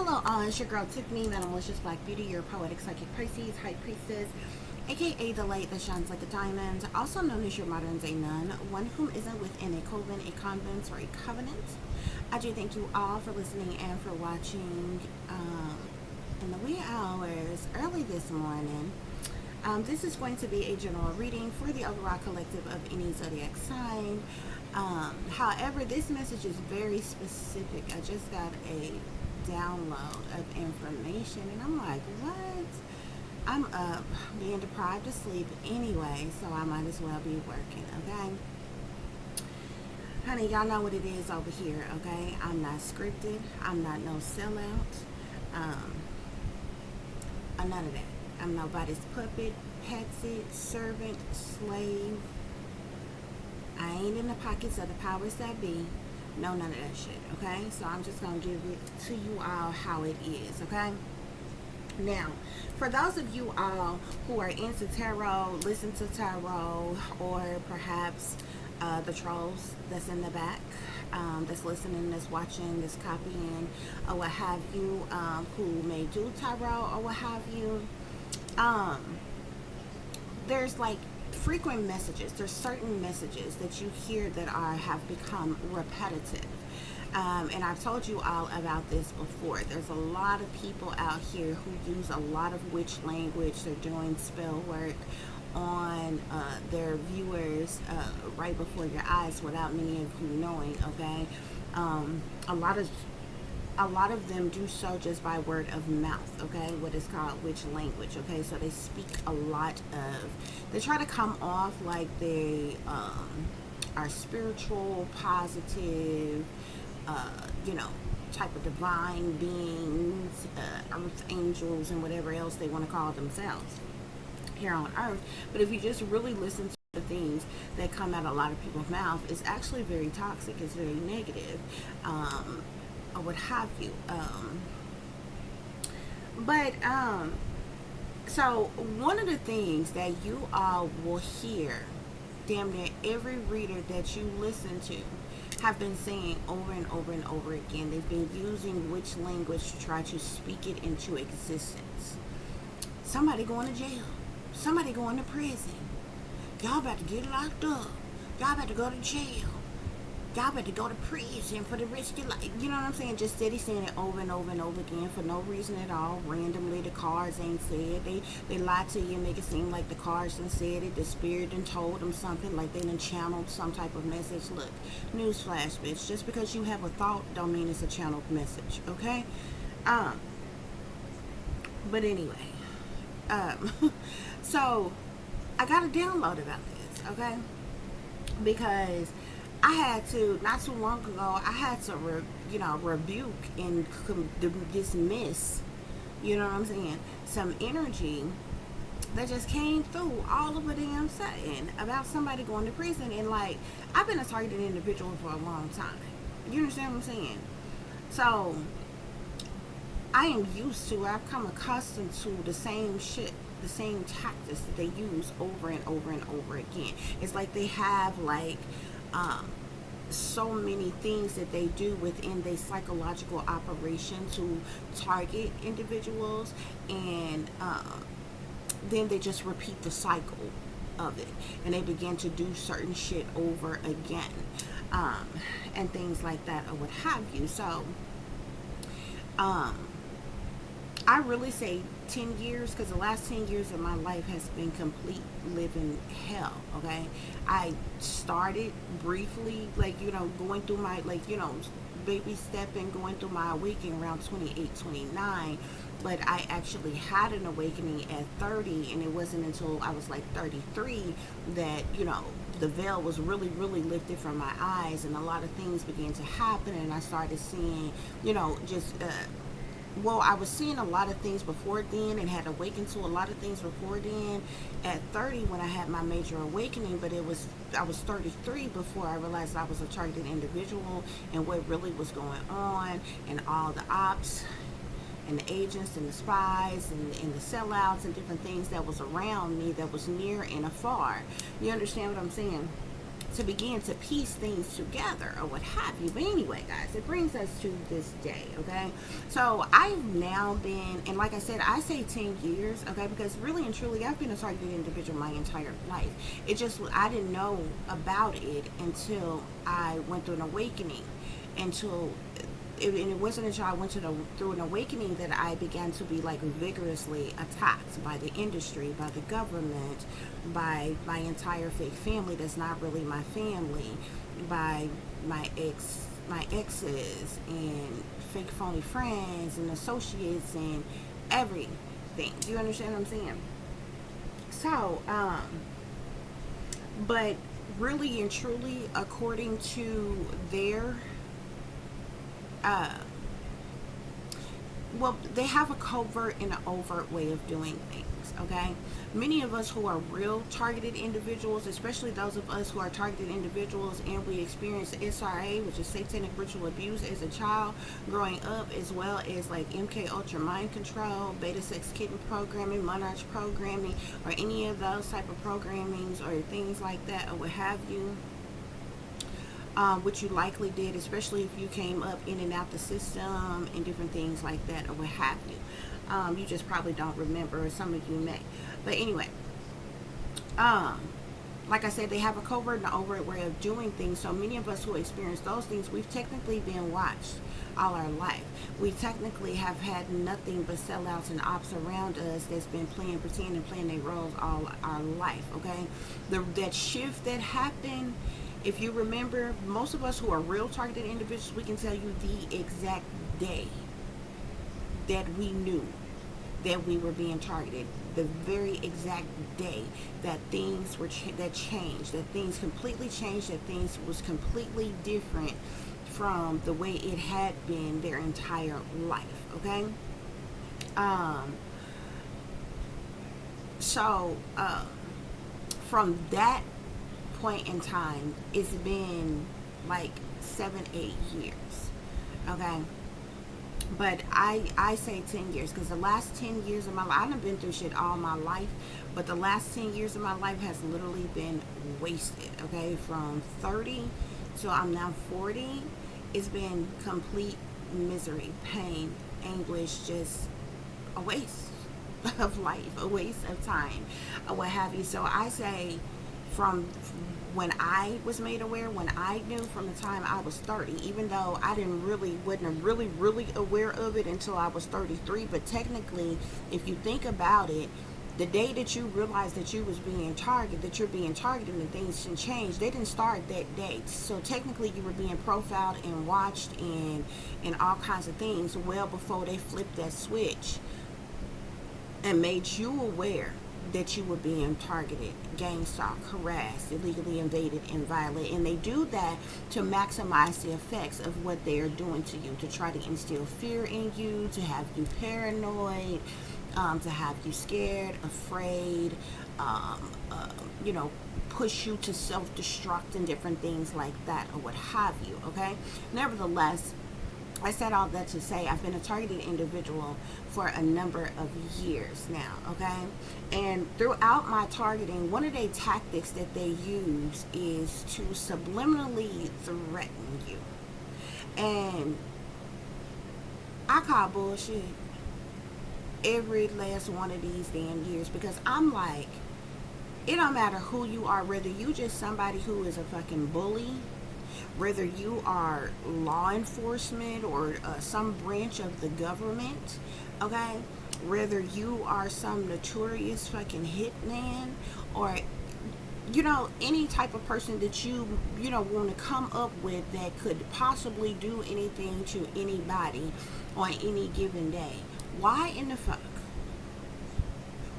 Hello all, it's your girl Tiffany, Malicious Black Beauty, your poetic psychic Pisces, High Priestess, aka the light that shines like a diamond, also known as your modern day nun, one whom isn't within a coven, a convent, or a covenant. I do thank you all for listening and for watching in the wee hours early this morning. This is going to be a general reading for the overall collective of any zodiac sign. However, this message is very specific. I just got a download of information and I'm like, what? I'm up being deprived of sleep anyway, so I might as well be working, okay? Honey, y'all know what it is over here, okay? I'm not scripted. I'm not no sellout. I'm none of that. I'm nobody's puppet, patsy, servant, slave. I ain't in the pockets of the powers that be. No, none of that shit, okay? So I'm just going to give it to you all how it is, okay? Now, for those of you all who are into tarot, listen to tarot, or perhaps the trolls that's in the back, that's listening, that's watching, that's copying, or what have you, who may do tarot, or what have you, there's like frequent messages. There's certain messages that you hear that have become repetitive. And I've told you all about this before. There's a lot of people out here who use a lot of witch language. They're doing spell work on their viewers right before your eyes without many of you knowing, okay? A lot of them do so just by word of mouth, okay? What is called witch language, okay? So they speak a lot of, they try to come off like they are spiritual, positive, you know, type of divine beings, earth angels, and whatever else they want to call themselves here on earth. But if you just really listen to the things that come out of a lot of people's mouth, it's actually very toxic, it's very negative, or what have you. So one of the things that you all will hear, damn near every reader that you listen to have been saying over and over and over again, they've been using witch language to try to speak it into existence. Somebody going to jail, somebody going to prison, y'all about to get locked up, y'all about to go to jail, y'all about to go to prison for the rest of your life. You know what I'm saying? Just steady saying it over and over and over again for no reason at all. Randomly, the cards ain't said. They lie to you and make it seem like the cards done said it. The spirit done told them something, like they done channeled some type of message. Look, newsflash, bitch. Just because you have a thought don't mean it's a channeled message, okay? But anyway, so I got a download about this, okay? Because I had to, not too long ago, I had to, rebuke and dismiss, you know what I'm saying, some energy that just came through all of a damn sudden about somebody going to prison. And like, I've been a targeted individual for a long time. You understand what I'm saying? So I am used to, I've come accustomed to the same shit, the same tactics that they use over and over and over again. It's like they have like so many things that they do within their psychological operation to target individuals, and then they just repeat the cycle of it, and they begin to do certain shit over again, and things like that, or what have you. So I really say 10 years, because the last 10 years of my life has been complete living hell, okay? I started briefly, like, going through my, baby stepping, going through my awakening around 28, 29, but I actually had an awakening at 30, and it wasn't until I was like 33 that, the veil was really, really lifted from my eyes, and a lot of things began to happen, and I started seeing, I was seeing a lot of things before then, and had awakened to a lot of things before then at 30 when I had my major awakening. But I was 33 before I realized I was a targeted individual and what really was going on, and all the ops and the agents and the spies and the sellouts and different things that was around me that was near and afar. You understand what I'm saying? to begin to piece things together or what have you. But anyway, guys, it brings us to this day, okay? So I've now been, and like I said, I say 10 years, okay, because really and truly I've been a targeted individual my entire life. It just, I didn't know about it until I went through an awakening, until and it wasn't until I went through an awakening that I began to be like vigorously attacked by the industry, by the government, by my entire fake family that's not really my family, by my exes and fake phony friends and associates and everything. Do you understand what I'm saying? So, but really and truly, according to their well, they have a covert and an overt way of doing things, okay? Many of us who are real targeted individuals, especially those of us who are targeted individuals and we experience SRA, which is satanic ritual abuse, as a child growing up, as well as like MK Ultra mind control, beta sex kitten programming, monarch programming, or any of those type of programmings or things like that, or what have you. Which you likely did, especially if you came up in and out the system and different things like that, or what have you. You just probably don't remember, or some of you may. But anyway, like I said, they have a covert and an overt way of doing things. So many of us who experience those things, we've technically been watched all our life. We technically have had nothing but sellouts and ops around us that's been playing pretend and playing their roles all our life, okay? That shift that happened, if you remember, most of us who are real targeted individuals, we can tell you the exact day that we knew that we were being targeted. The very exact day that things were that changed, that things completely changed, that things was completely different from the way it had been their entire life, okay? From that point in time, it's been like 7-8 years, okay? But I say 10 years because the last 10 years of my life, I've been through shit all my life, but the last 10 years of my life has literally been wasted, okay? From 30 till I'm now 40, it's been complete misery, pain, anguish, just a waste of life, a waste of time, or what have you. So I say, from when I was made aware, when I knew, from the time I was 30, even though I wasn't really aware of it until I was 33. But technically, if you think about it, the day that you realized that you was being targeted, that you're being targeted and things can change, they didn't start that day. So technically you were being profiled and watched and all kinds of things well before they flipped that switch and made you aware that you were being targeted, gang stalked, harassed, illegally invaded, and violated. And they do that to maximize the effects of what they are doing to you, to try to instill fear in you, to have you paranoid, to have you scared, afraid, push you to self-destruct and different things like that, or what have you, okay? Nevertheless, I said all that to say I've been a targeted individual for a number of years now, okay? And throughout my targeting, one of the tactics that they use is to subliminally threaten you. And I call bullshit every last one of these damn years, because I'm like, it don't matter who you are, whether you just somebody who is a fucking bully, whether you are law enforcement or some branch of the government, okay? Whether you are some notorious fucking hitman, or, any type of person that you want to come up with that could possibly do anything to anybody on any given day. Why in the fuck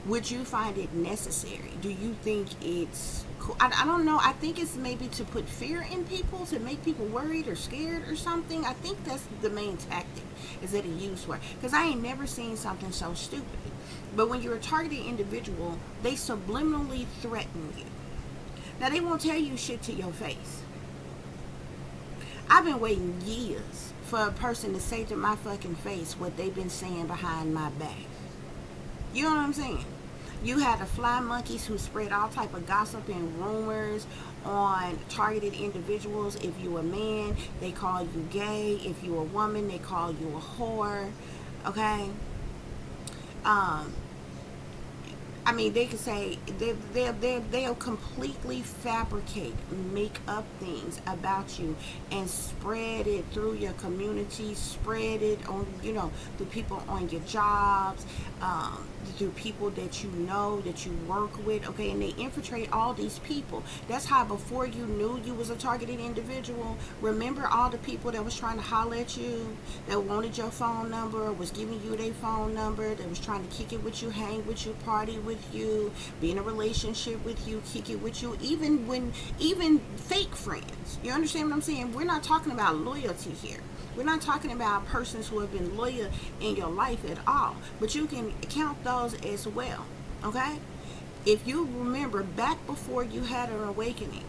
would you find it necessary? Do you think it's cool? I don't know. I think it's maybe to put fear in people, to make people worried or scared or something. I think that's the main tactic is that it used for. Because I ain't never seen something so stupid. But when you're a targeted individual, they subliminally threaten you. Now, they won't tell you shit to your face. I've been waiting years for a person to say to my fucking face what they've been saying behind my back. You know what I'm saying? You had the fly monkeys who spread all type of gossip and rumors on targeted individuals. If you're a man, they call you gay. If you're a woman, they call you a whore. Okay. Um, I mean, they could say they'll completely fabricate, make up things about you, and spread it through your community, spread it on, through people on your jobs, through people that you know, that you work with, okay, and they infiltrate all these people. That's how before you knew you was a targeted individual, remember all the people that was trying to holler at you, that wanted your phone number, was giving you their phone number, that was trying to kick it with you, hang with you, party with you, be in a relationship with you, kick it with you, even fake friends. You understand what I'm saying? We're not talking about loyalty here. We're not talking about persons who have been loyal in your life at all, but you can count those as well. Okay? If you remember back before you had an awakening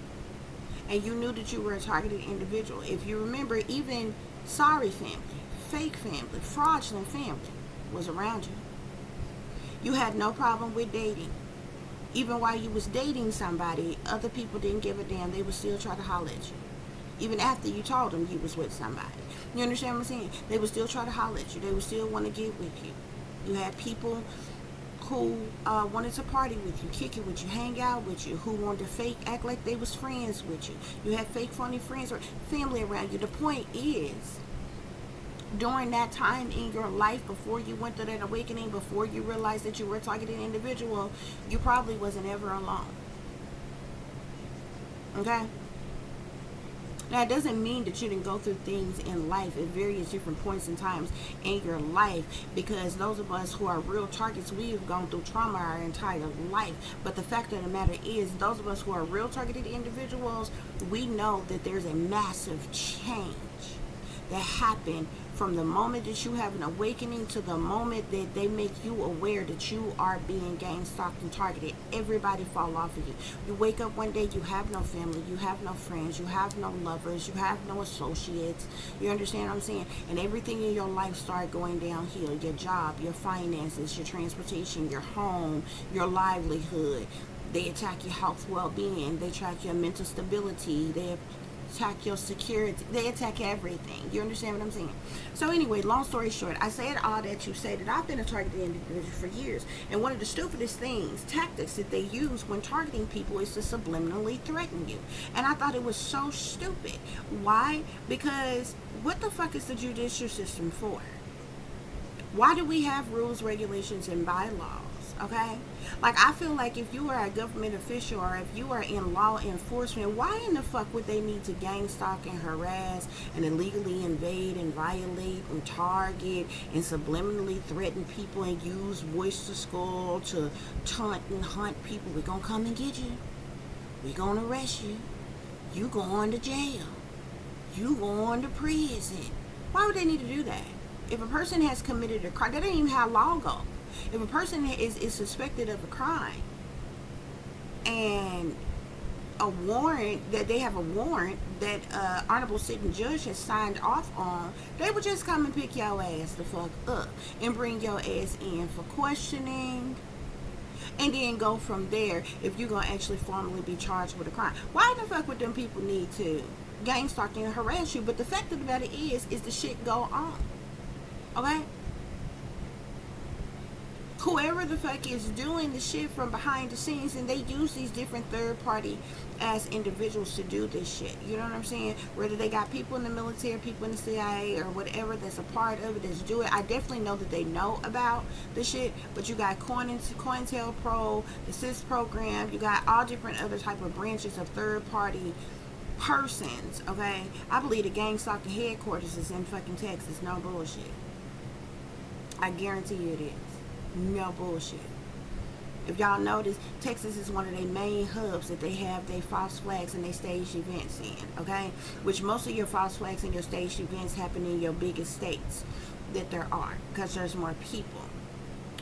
and you knew that you were a targeted individual, if you remember, even sorry family, fake family, fraudulent family was around you. You had no problem with dating. Even while you was dating somebody, other people didn't give a damn. They would still try to holler at you. Even after you told them you was with somebody. You understand what I'm saying? They would still try to holler at you. They would still want to get with you. You had people who wanted to party with you, kick it with you, hang out with you, who wanted to fake act like they was friends with you. You had fake funny friends or family around you. The point is, during that time in your life, before you went through that awakening, before you realized that you were a targeted individual, you probably wasn't ever alone. Okay? Now, it doesn't mean that you didn't go through things in life at various different points in times in your life, because those of us who are real targets, we have gone through trauma our entire life. But the fact of the matter is, those of us who are real targeted individuals, we know that there's a massive change that happened from the moment that you have an awakening to the moment that they make you aware that you are being gang stalked and targeted. Everybody fall off of you. You wake up one day, you have no family, you have no friends, you have no lovers, you have no associates. You understand what I'm saying? And everything in your life start going downhill. Your job, your finances, your transportation, your home, your livelihood. They attack your health, well-being. They attack your mental stability. They attack your security. They attack everything. You understand what I'm saying? So anyway, long story short, I said all that to say that I've been a targeted individual for years, and one of the stupidest tactics that they use when targeting people is to subliminally threaten you. And I thought it was so stupid. Why? Because what the fuck is the judicial system for? Why do we have rules, regulations, and bylaws? Okay? Like, I feel like if you are a government official or if you are in law enforcement, why in the fuck would they need to gang stalk and harass and illegally invade and violate and target and subliminally threaten people and use voice to skull to taunt and hunt people? We're gonna come and get you. We're gonna arrest you. You going to jail. You going to prison. Why would they need to do that? If a person has committed a crime, that ain't even how law goes. If a person is suspected of a crime and a warrant, that they have a warrant that honorable sitting judge has signed off on, they would just come and pick your ass the fuck up and bring your ass in for questioning, and then go from there if you're going to actually formally be charged with a crime. Why the fuck would them people need to gang stalk and harass you? But the fact of the matter is the shit go on. Okay? Whoever the fuck is doing the shit from behind the scenes, and they use these different third party as individuals to do this shit. You know what I'm saying? Whether they got people in the military, people in the CIA, or whatever that's a part of it that's do it. I definitely know that they know about the shit, but you got COINTELPRO, the CIS program, you got all different other type of branches of third party persons, okay? I believe the gang stalking headquarters is in fucking Texas. No bullshit. I guarantee you it is. No bullshit. If y'all notice, Texas is one of their main hubs that they have their false flags and their staged events in, okay? Which most of your false flags and your staged events happen in your biggest states that there are, because there's more people,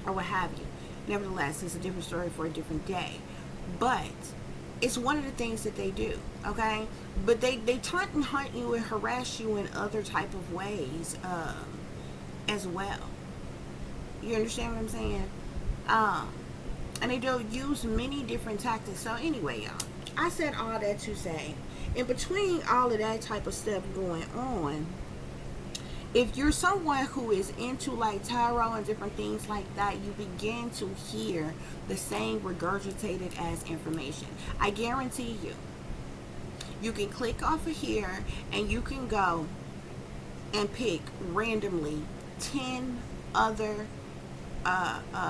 or what have you. Nevertheless, it's a different story for a different day. But it's one of the things that they do, okay? But they taunt and hunt you and harass you in other type of ways as well. You understand what I'm saying? And they do use many different tactics. So anyway, y'all, I said all that to say, in between all of that type of stuff going on, if you're someone who is into like tarot and different things like that, you begin to hear the same regurgitated as information. I guarantee you, you can click off of here and you can go and pick randomly 10 other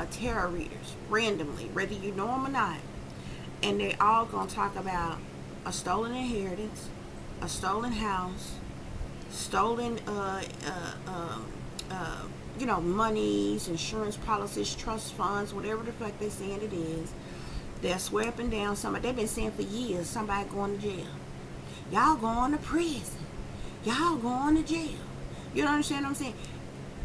tarot readers, randomly, whether you know them or not, and they all gonna talk about a stolen inheritance, a stolen house, stolen monies, insurance policies, trust funds, whatever the fuck they saying it is. They'll swear up and down somebody. They've been saying for years somebody going to jail. Y'all going to prison. Y'all going to jail. You know what I'm saying?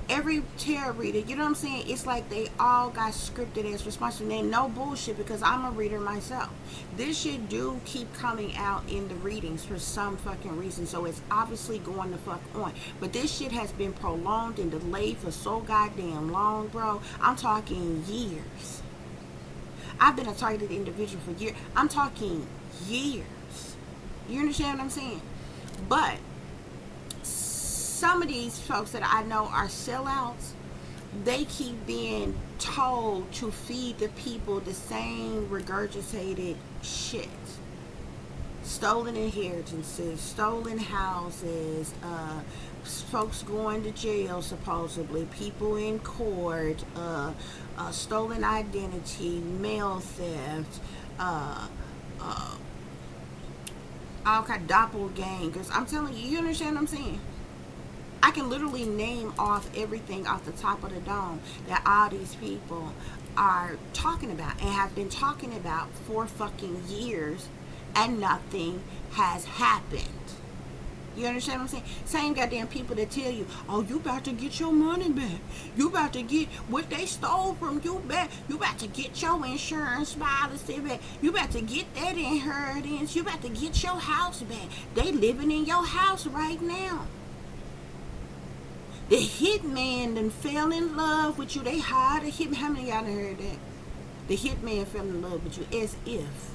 Every tarot reader, you know what I'm saying? It's like they all got scripted as responsible. And no bullshit, because I'm a reader myself. This shit do keep coming out in the readings for some fucking reason. So it's obviously going the fuck on. But this shit has been prolonged and delayed for so goddamn long, bro. I'm talking years. I've been a targeted individual for years. I'm talking years. You understand what I'm saying? But some of these folks that I know are sellouts. They keep being told to feed the people the same regurgitated shit. Stolen inheritances, stolen houses, folks going to jail supposedly, people in court, stolen identity, mail theft, all kind of doppelgangers. I'm telling you, you understand what I'm saying? I can literally name off everything off the top of the dome that all these people are talking about and have been talking about for fucking years, and nothing has happened. You understand what I'm saying? Same goddamn people that tell you, oh, you about to get your money back. You about to get what they stole from you back. You about to get your insurance policy back. You about to get that inheritance. You about to get your house back. They living in your house right now. The hitman done fell in love with you. They hired a hitman. How many of y'all done heard that? The hitman fell in love with you, as if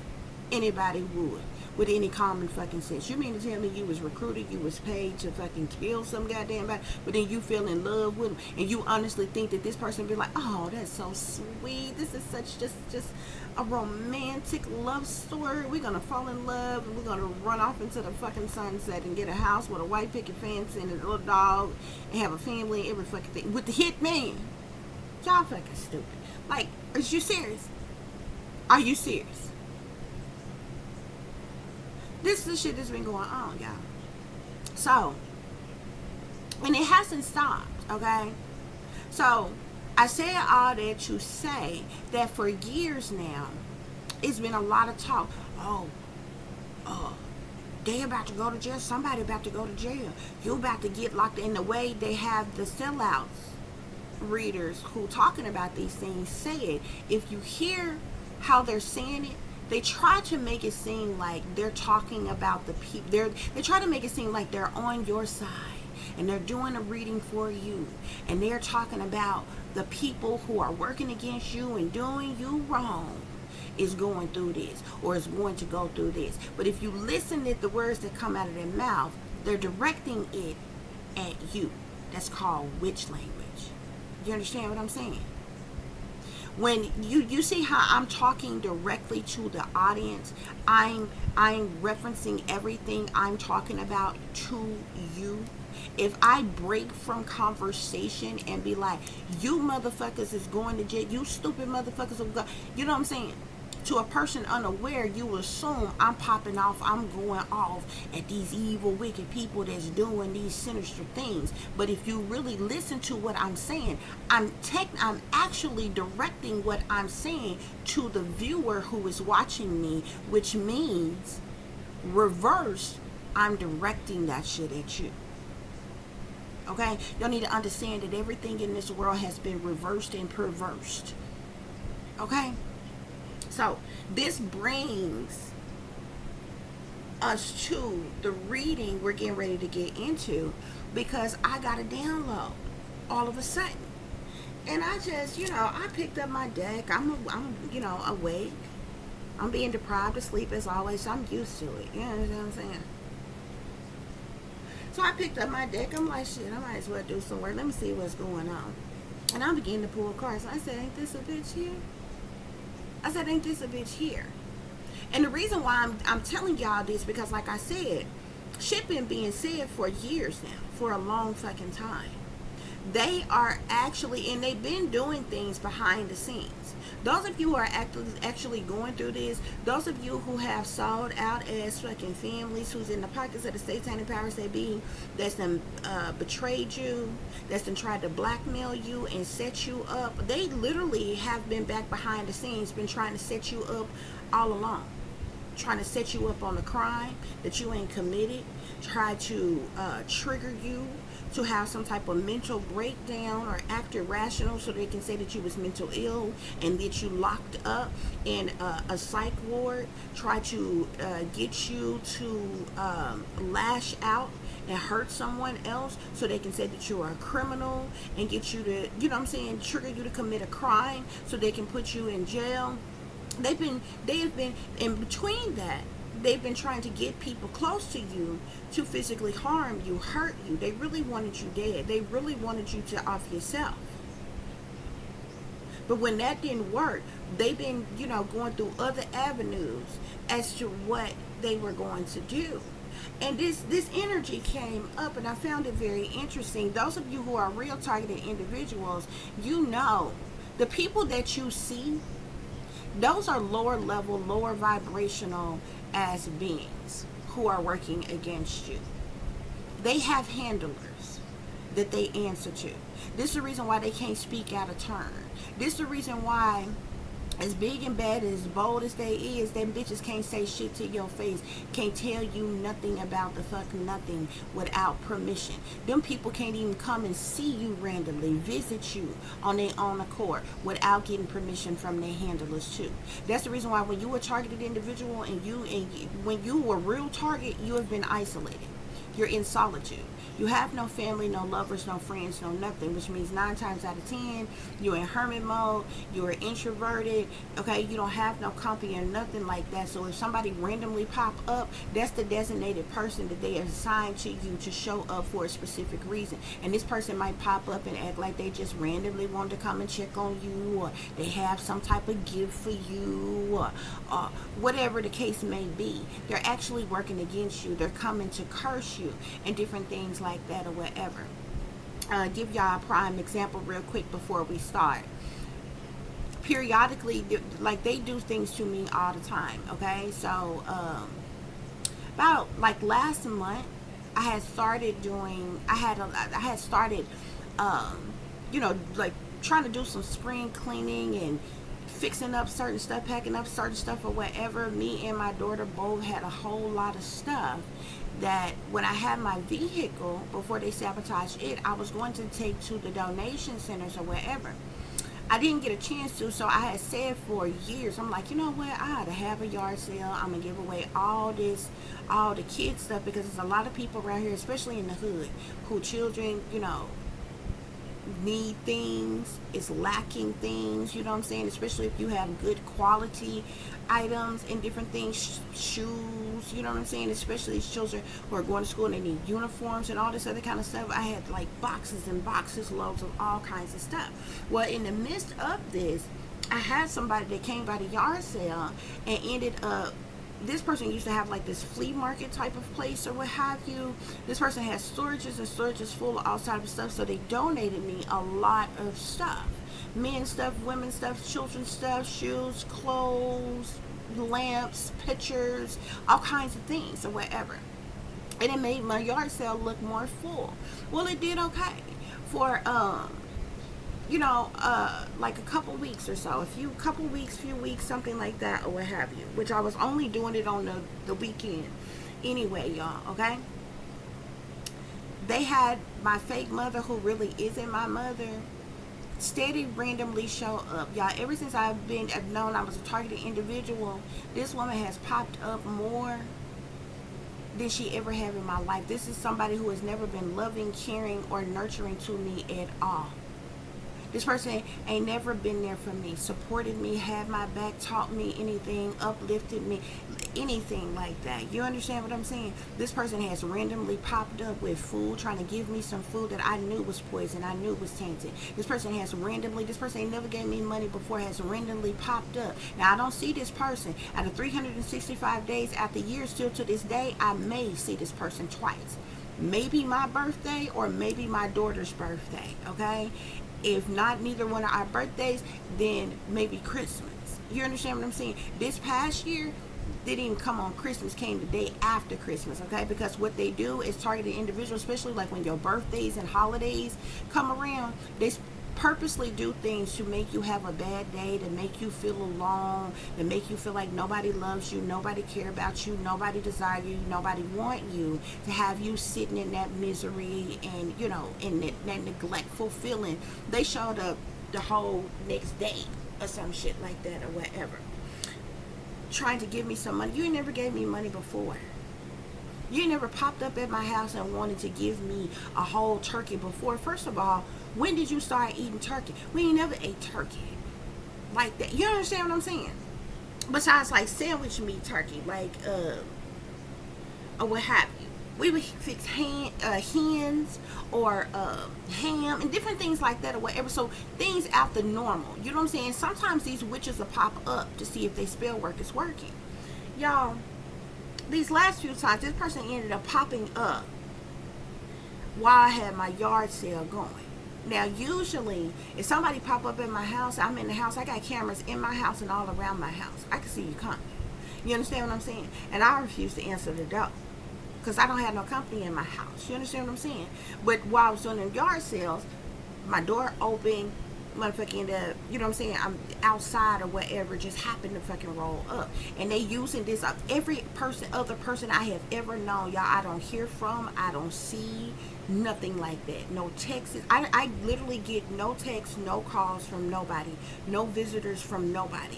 anybody would, with any common fucking sense. You mean to tell me you was recruited, you was paid to fucking kill some goddamn body, but then you fell in love with him, and you honestly think that this person be like, oh, that's so sweet. This is such just a romantic love story. We're gonna fall in love and we're gonna run off into the fucking sunset and get a house with a white picket fence and a little dog and have a family and every fucking thing with the hitman. Y'all fucking stupid. Like, are you serious? Are you serious? This is the shit that's been going on, y'all. So, and it hasn't stopped, okay? So, I said all that to say that for years now, it's been a lot of talk. Oh, they about to go to jail. Somebody about to go to jail. You about to get locked in. The way they have the sellouts readers who talking about these things say it. If you hear how they're saying it, they try to make it seem like they're talking about the people. They try to make it seem like they're on your side and they're doing a reading for you, and they're talking about the people who are working against you and doing you wrong is going through this or is going to go through this. But if you listen to the words that come out of their mouth, they're directing it at you. That's called witch language. You understand what I'm saying? When you see how I'm talking directly to the audience, I'm referencing everything I'm talking about to you. If I break from conversation and be like, you motherfuckers is going to jail, you stupid motherfuckers will go, you know what I'm saying? To a person unaware, you assume I'm popping off, I'm going off at these evil, wicked people that's doing these sinister things. But if you really listen to what I'm saying, I'm actually directing what I'm saying to the viewer who is watching me, which means reverse, I'm directing that shit at you. Okay? Y'all need to understand that everything in this world has been reversed and perversed. Okay? So, this brings us to the reading we're getting ready to get into, because I got a download all of a sudden. And I just, I picked up my deck. I'm awake. I'm being deprived of sleep as always, so I'm used to it. You know what I'm saying? So I picked up my deck. I'm like, shit, I might as well do some work. Let me see what's going on. And I'm beginning to pull cards. I said, ain't this a bitch here? I said, ain't this a bitch here? And the reason why I'm telling y'all this, because like I said, shit been being said for years now, for a long fucking time. They are actually, and they've been doing things behind the scenes. Those of you who are actually going through this, those of you who have sold out as fucking families, who's in the pockets of the satanic powers that be, that's done betrayed you, that's done tried to blackmail you and set you up. They literally have been back behind the scenes, been trying to set you up all along. Trying to set you up on a crime that you ain't committed, try to trigger you to have some type of mental breakdown or act irrational so they can say that you was mental ill and that you locked up in a psych ward, try to get you to lash out and hurt someone else so they can say that you're a criminal and get you to, you know what I'm saying, trigger you to commit a crime so they can put you in jail. They have been in between that. They've been trying to get people close to you to physically harm you, hurt you. They really wanted you dead. They really wanted you to off yourself. But when that didn't work, they've been, you know, going through other avenues as to what they were going to do. And this energy came up, and I found it very interesting. Those of you who are real targeted individuals, you know, the people that you see, those are lower level, lower vibrational as beings who are working against you. They have handlers that they answer to. This is the reason why they can't speak out of turn. This is the reason why, as big and bad and as bold as they is, them bitches can't say shit to your face, can't tell you nothing about the fuck nothing without permission. Them people can't even come and see you randomly, visit you on their own accord without getting permission from their handlers too. That's the reason why when you were a targeted individual and when you were a real target, you have been isolated. You're in solitude. You have no family, no lovers, no friends, no nothing, which means 9 times out of 10, you're in hermit mode, you're introverted, okay? You don't have no company or nothing like that. So if somebody randomly pop up, that's the designated person that they assigned to you to show up for a specific reason. And this person might pop up and act like they just randomly want to come and check on you, or they have some type of gift for you, or whatever the case may be. They're actually working against you. They're coming to curse you and different things like that or whatever. Give y'all a prime example real quick before we start. Periodically, like, they do things to me all the time, okay? So about like last month, I had started you know, like trying to do some spring cleaning and fixing up certain stuff, packing up certain stuff or whatever. Me and my daughter both had a whole lot of stuff that when I had my vehicle, before they sabotaged it, I was going to take to the donation centers or wherever. I didn't get a chance to, so I had said for years, I'm like, you know what, I ought to have a yard sale. I'm going to give away all the kids stuff, because there's a lot of people around here, especially in the hood, who children, you know, need things, is lacking things, you know what I'm saying, especially if you have good quality items and different things, shoes, you know what I'm saying, especially these children who are going to school and they need uniforms and all this other kind of stuff. I had like boxes and boxes loads of all kinds of stuff. Well, in the midst of this, I had somebody that came by the yard sale and ended up, this person used to have like this flea market type of place or what have you. This person has storages and storages full of all types of stuff, so they donated me a lot of stuff. Men stuff, women stuff, children's stuff, shoes, clothes, lamps, pictures, all kinds of things or whatever. And it made my yard sale look more full. Well, it did okay for you know, like a couple weeks or so, few weeks, something like that, or what have you, which I was only doing it on the weekend anyway, y'all, okay? They had my fake mother, who really isn't my mother, steady randomly show up, y'all. Ever since I've known I was a targeted individual, this woman has popped up more than she ever have in my life. This is somebody who has never been loving, caring, or nurturing to me at all. This person ain't never been there for me, supported me, had my back, taught me anything, uplifted me, anything like that. You understand what I'm saying? This person has randomly popped up with food, trying to give me some food that I knew was poison, I knew was tainted. This person ain't never gave me money before, has randomly popped up. Now, I don't see this person. Out of 365 days out the year, still to this day, I may see this person twice. Maybe my birthday or maybe my daughter's birthday, okay? If not neither one of our birthdays, then maybe Christmas. You understand what I'm saying? This past year didn't even come on Christmas, came the day after Christmas, okay? Because what they do is targeted individuals, especially like when your birthdays and holidays come around, they purposely do things to make you have a bad day, to make you feel alone, to make you feel like nobody loves you, nobody care about you, nobody desire you, nobody want you, to have you sitting in that misery and, you know, in that neglectful feeling. They showed up the whole next day or some shit like that or whatever, trying to give me some money. You never gave me money before. You never popped up at my house and wanted to give me a whole turkey before. First of all, when did you start eating turkey? We ain't never ate turkey like that. You understand what I'm saying? Besides like sandwich meat turkey, like or what have you. We would fix hens or ham and different things like that or whatever. So things out the normal. You know what I'm saying? Sometimes these witches will pop up to see if their spell work is working. Y'all, these last few times, this person ended up popping up while I had my yard sale going. Now, usually, if somebody pop up in my house, I'm in the house, I got cameras in my house and all around my house. I can see you coming. You understand what I'm saying? And I refuse to answer the door because I don't have no company in my house. You understand what I'm saying? But while I was doing the yard sales, my door open, motherfucking, you know what I'm saying, I'm outside or whatever, just happened to fucking roll up. And they using this up. Every other person I have ever known, y'all, I don't hear from, I don't see, nothing like that. No texts. I literally get no texts, no calls from nobody, no visitors from nobody.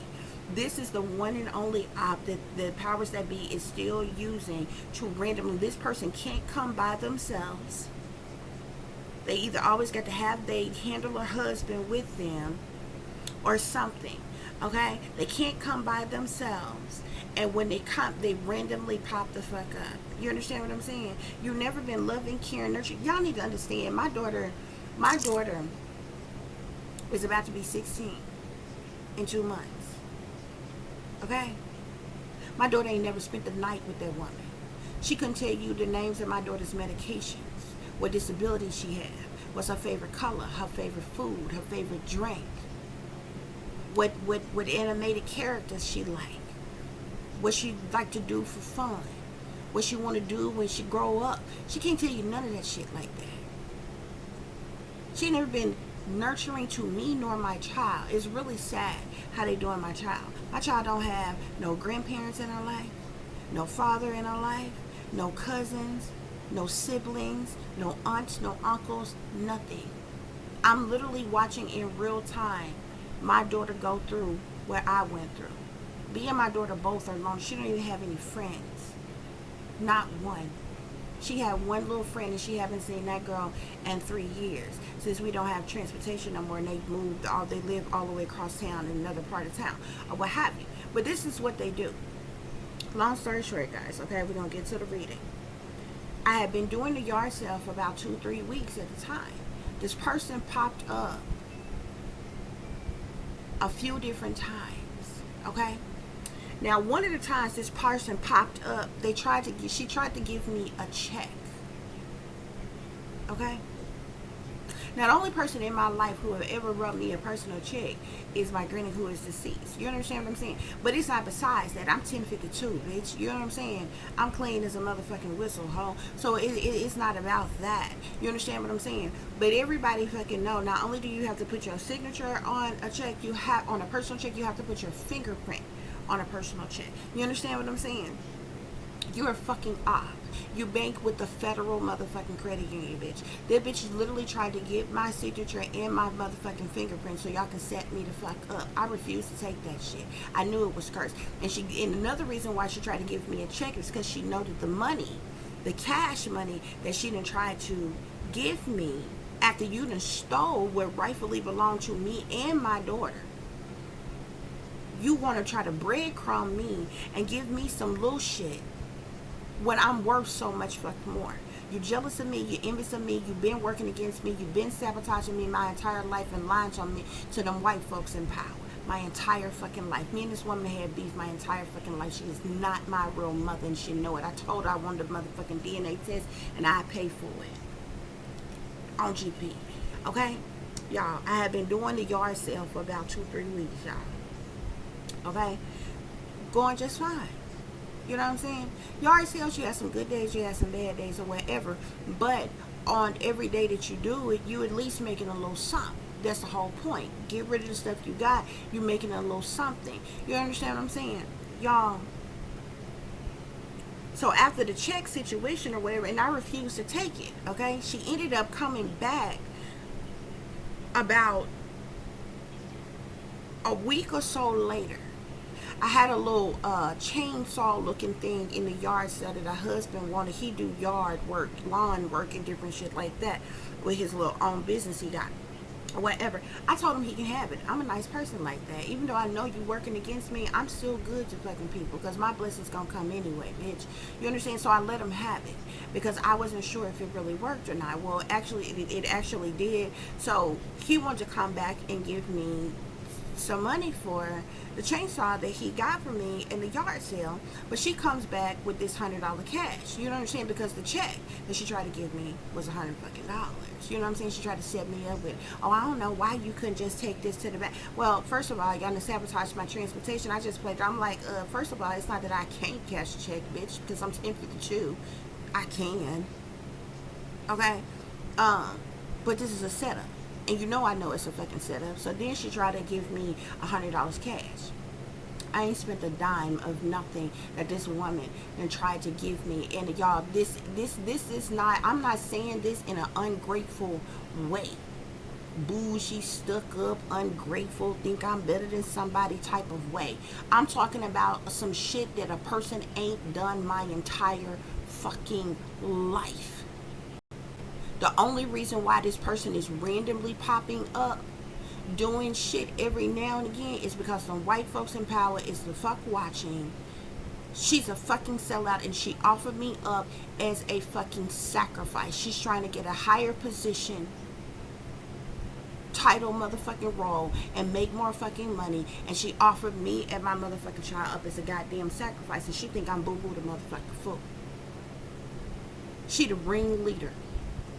This is the one and only op that the powers that be is still using to randomly. This person can't come by themselves. They either always got to have they handle a husband with them or something, okay? They can't come by themselves. And when they come, they randomly pop the fuck up. You understand what I'm saying? You've never been loving, caring, nurturing. Y'all need to understand, my daughter is about to be 16 in 2 months, okay? My daughter ain't never spent the night with that woman. She couldn't tell you the names of my daughter's medications, what disability she had, what's her favorite color, her favorite food, her favorite drink, what animated characters she like, what she like to do for fun, what she want to do when she grow up. She can't tell you none of that shit like that. She never been nurturing to me nor my child. It's really sad how they doing my child. My child don't have no grandparents in her life, no father in her life, no cousins, no siblings, no aunts, no uncles, nothing. I'm literally watching in real time my daughter go through what I went through. Me and my daughter both are alone. She don't even have any friends. Not one. She had one little friend and she haven't seen that girl in 3 years. Since we don't have transportation no more and they live all the way across town in another part of town or what have you. But this is what they do. Long story short, guys, okay, we're going to get to the reading. I had been doing the yard sale for about 2-3 weeks at the time. This person popped up a few different times, okay? Now, one of the times this person popped up, she tried to give me a check, okay? Now, the only person in my life who have ever wrote me a personal check is my granny who is deceased. You understand what I'm saying? But it's not besides that. I'm 1052, bitch. You know what I'm saying? I'm clean as a motherfucking whistle, ho. So it's not about that. You understand what I'm saying? But everybody fucking know, not only do you have to put your signature on a check, on a personal check, you have to put your fingerprint on a personal check. You understand what I'm saying? You are fucking off. You bank with the federal motherfucking credit union, bitch. That bitch literally tried to get my signature and my motherfucking fingerprint so y'all can set me the fuck up. I refuse to take that shit. I knew it was cursed. And another reason why she tried to give me a check is because she noted the money, the cash money that she didn't try to give me after you done stole what rightfully belonged to me and my daughter. You want to try to breadcrumb me and give me some little shit when I'm worth so much fucking more. You're jealous of me, you're envious of me, you've been working against me, you've been sabotaging me my entire life and lying to me, to them white folks in power. My entire fucking life. Me and this woman had beef my entire fucking life. She is not my real mother and she know it. I told her I wanted a motherfucking DNA test and I paid for it. On GP. Okay? Y'all, I have been doing the yard sale for about 2-3 weeks, y'all. Okay, going just fine. You know what I'm saying? Yard sales, you have some good days, you have some bad days or whatever, but on every day that you do it, you at least making a little something. That's the whole point. Get rid of the stuff you got, you're making a little something. You understand what I'm saying? Y'all, so after the check situation or whatever, and I refused to take it, okay, she ended up coming back about a week or so later. I had a little chainsaw looking thing in the yard sale that her husband wanted. He do yard work, lawn work and different shit like that with his little own business he got. Whatever. I told him he can have it. I'm a nice person like that. Even though I know you working against me, I'm still good to fucking people because my blessings gonna come anyway, bitch. You understand? So I let him have it because I wasn't sure if it really worked or not. Well, actually, it actually did. So he wanted to come back and give me some money for the chainsaw that he got for me in the yard sale, but she comes back with this $100 cash. You know what I'm saying? Because the check that she tried to give me was $100 fucking dollars. You know what I'm saying? She tried to set me up with, oh, I don't know why you couldn't just take this to the bank. Well, first of all, y'all done sabotaged my transportation. I just played. I'm like, first of all, it's not that I can't cash a check, bitch, because I'm tempted to chew. I can. Okay, but this is a setup. And you know I know it's a fucking setup. So then she tried to give me $100 cash. I ain't spent a dime of nothing that this woman and tried to give me. And y'all, this is not, I'm not saying this in an ungrateful way. Bougie, stuck up, ungrateful, think I'm better than somebody type of way. I'm talking about some shit that a person ain't done my entire fucking life. The only reason why this person is randomly popping up doing shit every now and again is because some white folks in power is the fuck watching. She's a fucking sellout and she offered me up as a fucking sacrifice. She's trying to get a higher position, title, motherfucking role and make more fucking money, and she offered me and my motherfucking child up as a goddamn sacrifice, and she think I'm boo-boo the motherfucking fool. She the ringleader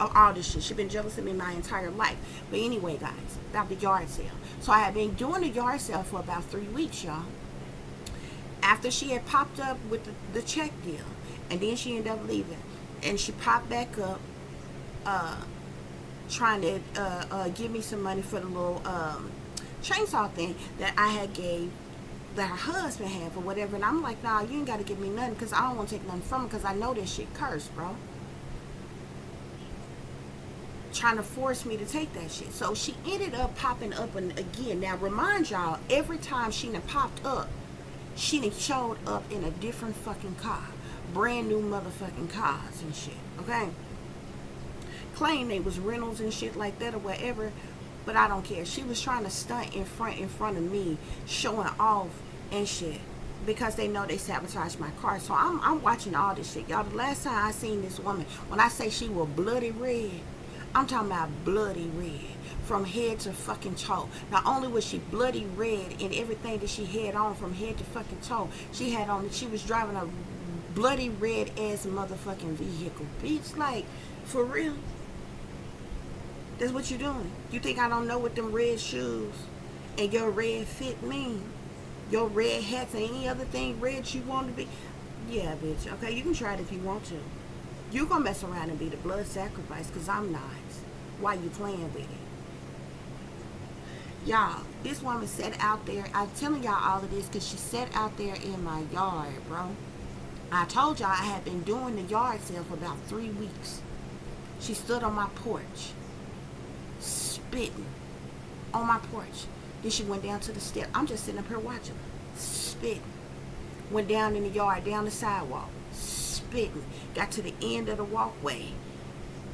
of all this shit. She been jealous of me my entire life. But anyway, guys, about the yard sale. So I have been doing the yard sale for about 3 weeks, y'all. After she had popped up with the check deal, and then she ended up leaving, and she popped back up trying to give me some money for the little chainsaw thing that I had gave, that her husband had for whatever. And I'm like, nah, you ain't got to give me nothing because I don't want to take nothing from her because I know this shit cursed, bro. Trying to force me to take that shit. So she ended up popping up again. Now remind y'all, every time she done popped up, she done showed up in a different fucking car. Brand new motherfucking cars and shit. Okay? Claim they was rentals and shit like that or whatever, but I don't care. She was trying to stunt in front of me, showing off and shit, because they know they sabotaged my car. So I'm watching all this shit. Y'all, the last time I seen this woman, when I say she was bloody red, I'm talking about bloody red from head to fucking toe. Not only was she bloody red in everything that she had on from head to fucking toe, she was driving a bloody red ass motherfucking vehicle. Bitch, like, for real? That's what you doing? You think I don't know what them red shoes and your red fit mean? Your red hats and any other thing red you want to be? Yeah, bitch. Okay, you can try it if you want to. You gonna mess around and be the blood sacrifice, because I'm not. Why you playing with it? Y'all, this woman sat out there. I'm telling y'all all of this because she sat out there in my yard, bro. I told y'all I had been doing the yard sale for about 3 weeks. She stood on my porch, spitting on my porch. Then she went down to the step. I'm just sitting up here watching her, spitting. Went down in the yard, down the sidewalk, spitting. Got to the end of the walkway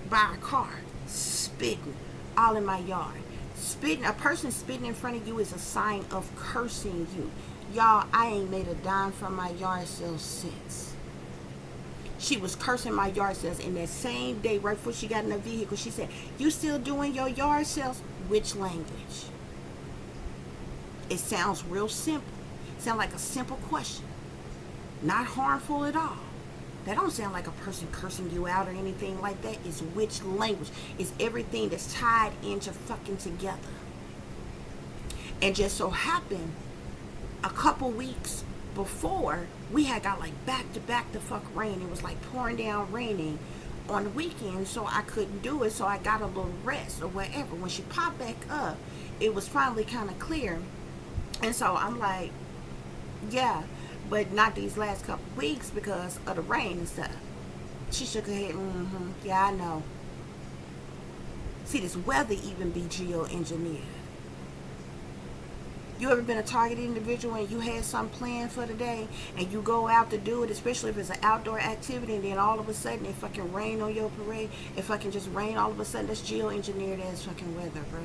by our car, spitting. spitting all in my yard. Spitting, a person spitting in front of you is a sign of cursing you. Y'all, I ain't made a dime from my yard sales since. She was cursing my yard sales, and that same day, right before she got in the vehicle, she said, "You still doing your yard sales?" Which language? It sounds real simple. It sounds like a simple question. Not harmful at all. That don't sound like a person cursing you out or anything like that. It's which language. It's everything that's tied into fucking together. And just so happened, a couple weeks before, we had got like back to back the fuck rain. It was like pouring down raining on the weekend, so I couldn't do it. So I got a little rest or whatever. When she popped back up, it was finally kind of clear. And so I'm like, yeah, but not these last couple weeks because of the rain and stuff. She shook her head. Yeah, I know. See, this weather even be geoengineered. You ever been a targeted individual and you had some plan for the day and you go out to do it, especially if it's an outdoor activity, and then all of a sudden it fucking rain on your parade? It fucking just rain all of a sudden. That's geoengineered as fucking weather, bro.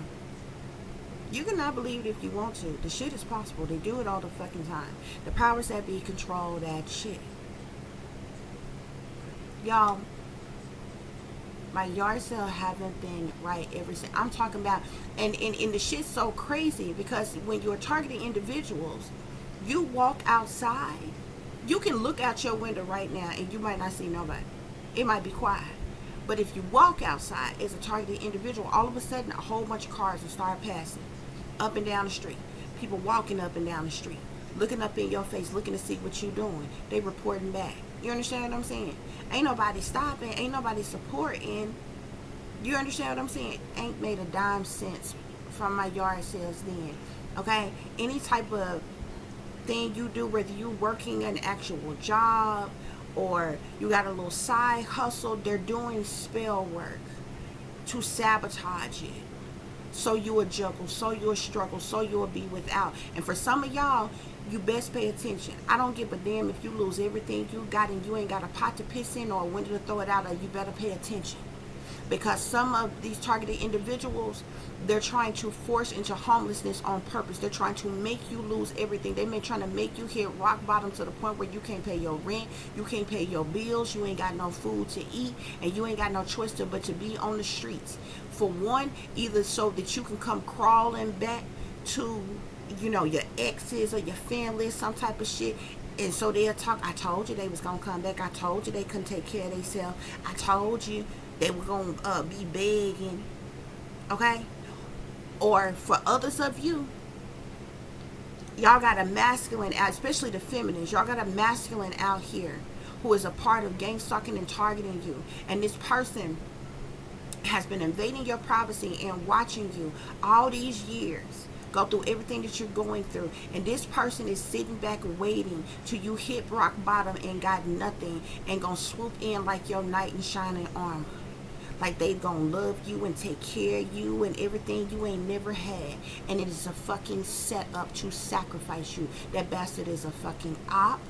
You cannot believe it if you want to. The shit is possible. They do it all the fucking time. The powers that be control that shit. Y'all, my yard sale haven't been right ever since. I'm talking about, and the shit's so crazy because when you're targeting individuals, you walk outside, you can look out your window right now and you might not see nobody. It might be quiet. But if you walk outside as a targeted individual, all of a sudden a whole bunch of cars will start passing up and down the street. People walking up and down the street, looking up in your face, looking to see what you're doing. They reporting back. You understand what I'm saying? Ain't nobody stopping. Ain't nobody supporting. You understand what I'm saying? Ain't made a dime cents from my yard sales then. Okay? Any type of thing you do, whether you working an actual job or you got a little side hustle, they're doing spell work to sabotage it. So you will juggle, so you'll struggle, so you'll be without. And for some of y'all, you best pay attention. I don't give a damn if you lose everything you got and you ain't got a pot to piss in or a window to throw it out of. You better pay attention. Because some of these targeted individuals, they're trying to force into homelessness on purpose. They're trying to make you lose everything. They've been trying to make you hit rock bottom to the point where you can't pay your rent, you can't pay your bills, you ain't got no food to eat, and you ain't got no choice but to be on the streets. For one, either so that you can come crawling back to, you know, your exes or your family, some type of shit. And so they'll talk, I told you they was going to come back. I told you they couldn't take care of themselves. I told you they were going to be begging. Okay? Or for others of you, y'all got a masculine, especially the feminines, y'all got a masculine out here who is a part of gang stalking and targeting you. And this person has been invading your privacy and watching you all these years go through everything that you're going through, and this person is sitting back waiting till you hit rock bottom and got nothing, and gonna swoop in like your knight in shining armor, like they gonna love you and take care of you and everything you ain't never had. And it is a fucking setup to sacrifice you. That bastard is a fucking op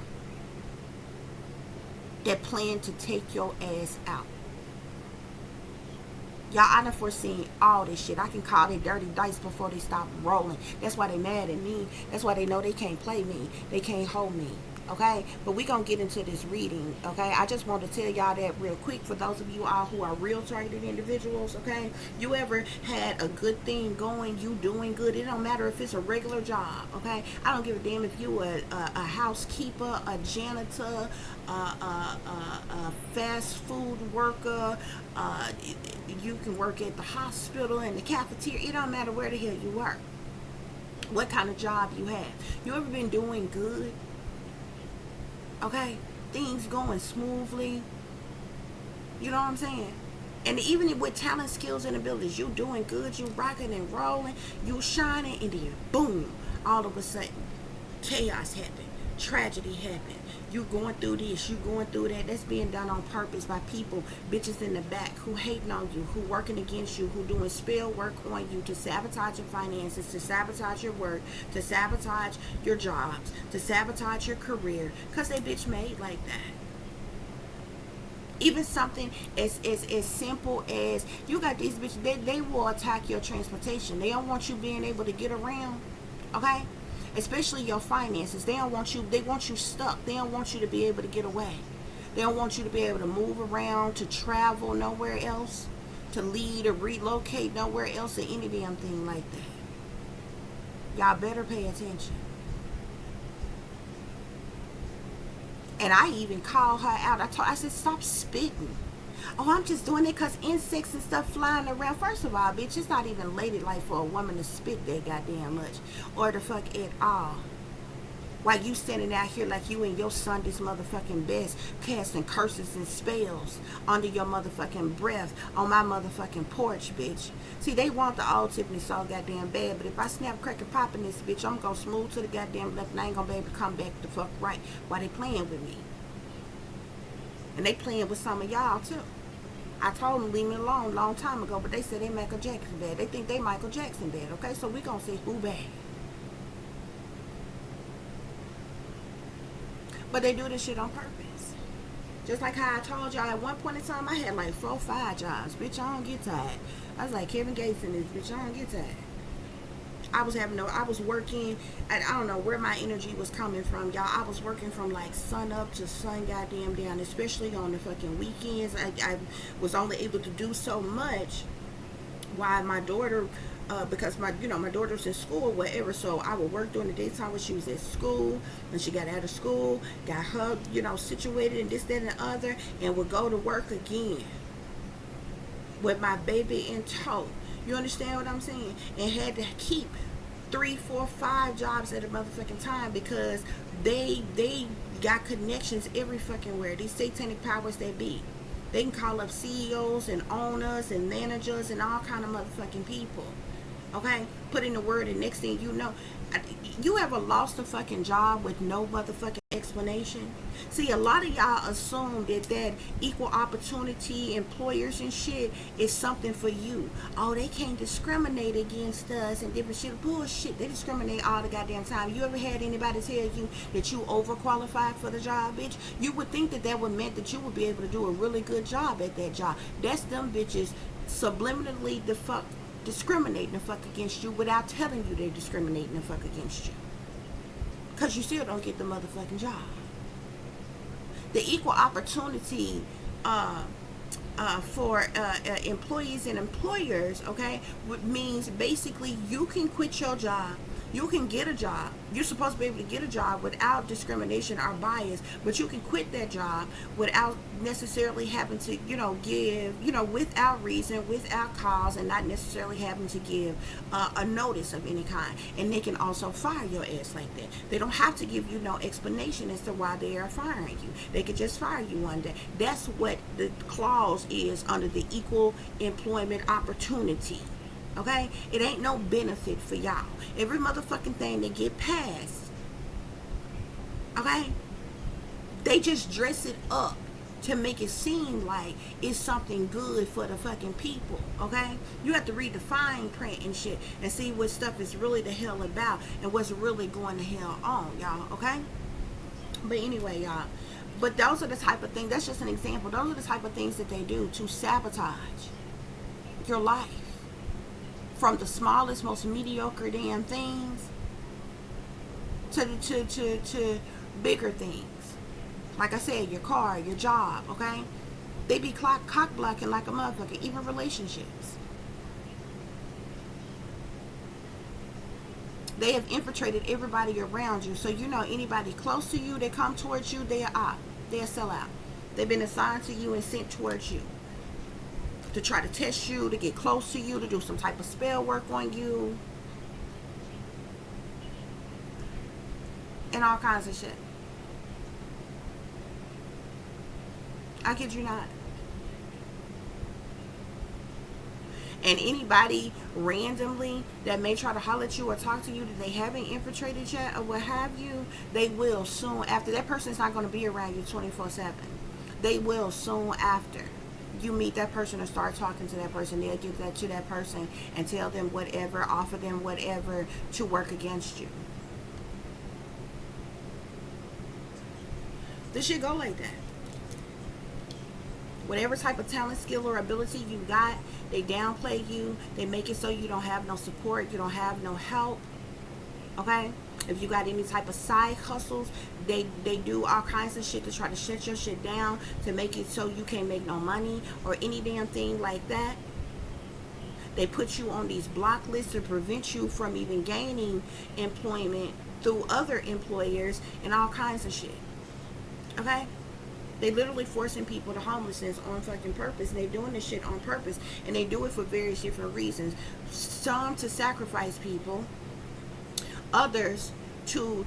that plan to take your ass out. Y'all, I done foreseen all this shit. I can call their dirty dice before they stop rolling. That's why they mad at me. That's why they know they can't play me. They can't hold me. Okay? But we gonna get into this reading. Okay? I just want to tell y'all that real quick for those of you all who are real targeted individuals. Okay? You ever had a good thing going, you doing good. It don't matter if it's a regular job. Okay? I don't give a damn if you a housekeeper, a janitor, a fast food worker, you can work at the hospital, in the cafeteria. It don't matter where the hell you work, what kind of job you have. You ever been doing good? Okay, things going smoothly. You know what I'm saying? And even with talent, skills, and abilities, you doing good, you rocking and rolling, you shining, and then boom, all of a sudden, chaos happened, tragedy happened. You going through this, you going through that. That's being done on purpose by people, bitches in the back, who hating on you, who working against you, who doing spell work on you to sabotage your finances, to sabotage your work, to sabotage your jobs, to sabotage your career, because they bitch made like that. Even something as simple as, you got these bitches, they will attack your transportation. They don't want you being able to get around, okay? Especially your finances. They don't want you, they want you stuck. They don't want you to be able to get away. They don't want you to be able to move around, to travel nowhere else, to lead or relocate nowhere else, or any damn thing like that. Y'all better pay attention. And I even called her out. I said, stop spitting. Oh, I'm just doing it because insects and stuff flying around. First of all, bitch, it's not even ladylike for a woman to spit that goddamn much. Or the fuck at all. While you standing out here like you and your Sunday's motherfucking best, casting curses and spells under your motherfucking breath on my motherfucking porch, bitch. See, they want the old Tiffany so goddamn bad, but if I snap, crack, and pop in this bitch, I'm gonna smooth to the goddamn left, and I ain't gonna be able to come back the fuck right while they playing with me. And they playing with some of y'all too. I told them leave me alone a long time ago, but they said they Michael Jackson bad. They think they Michael Jackson bad, okay? So we gonna see who bad. But they do this shit on purpose. Just like how I told y'all at one point in time, I had like 4 or 5 jobs. Bitch, I don't get tired. I was like Kevin Gates in this, bitch, I don't get tired. I was working, and I don't know where my energy was coming from, y'all. I was working from like sun up to sun goddamn down, especially on the fucking weekends. I was only able to do so much while my daughter, because my daughter's in school or whatever, so I would work during the daytime when she was at school. When she got out of school, got her, situated and this, that, and the other, and would go to work again with my baby in tow. You understand what I'm saying? And had to keep 3, 4, 5 jobs at a motherfucking time because they got connections every fucking where. These satanic powers that be. They can call up CEOs and owners and managers and all kind of motherfucking people. Okay? Put in the word, and next thing you know, you ever lost a fucking job with no motherfucking explanation? See, a lot of y'all assume that equal opportunity employers and shit is something for you. Oh, they can't discriminate against us and different shit. Bullshit. They discriminate all the goddamn time. You ever had anybody tell you that you overqualified for the job, bitch? You would think that would meant that you would be able to do a really good job at that job. That's them bitches subliminally discriminating the fuck against you without telling you they're discriminating the fuck against you. Because you still don't get the motherfucking job. The equal opportunity for employees and employers, okay, means basically you can quit your job. You can get a job. You're supposed to be able to get a job without discrimination or bias, but you can quit that job without necessarily having to, give, without reason, without cause, and not necessarily having to give a notice of any kind. And they can also fire your ass like that. They don't have to give you no explanation as to why they are firing you. They could just fire you one day. That's what the clause is under the equal employment opportunity. Okay? It ain't no benefit for y'all. Every motherfucking thing they get passed, okay, they just dress it up to make it seem like it's something good for the fucking people, okay? You have to read the fine print and shit and see what stuff is really the hell about and what's really going to hell on, y'all, okay? But anyway, y'all, but those are the type of things, that's just an example. Those are the type of things that they do to sabotage your life. From the smallest, most mediocre damn things to bigger things. Like I said, your car, your job, okay? They be cock blocking like a motherfucker, even relationships. They have infiltrated everybody around you. So anybody close to you that come towards you, they are out. They'll sell out. They've been assigned to you and sent towards you to try to test you, to get close to you, to do some type of spell work on you, and all kinds of shit. I kid you not. And anybody randomly that may try to holler at you or talk to you that they haven't infiltrated yet or what have you, they will soon after. That person's not going to be around you 24/7. They will soon after you meet that person or start talking to that person. They'll give that to that person and tell them whatever, offer them whatever to work against you. This shit go like that. Whatever type of talent, skill, or ability you got, they downplay you. They make it so you don't have no support, you don't have no help. Okay? If you got any type of side hustles, they do all kinds of shit to try to shut your shit down, to make it so you can't make no money or any damn thing like that. They put you on these block lists to prevent you from even gaining employment through other employers and all kinds of shit. Okay? They literally forcing people to homelessness on fucking purpose. And they doing this shit on purpose. And they do it for various different reasons. Some to sacrifice people. Others to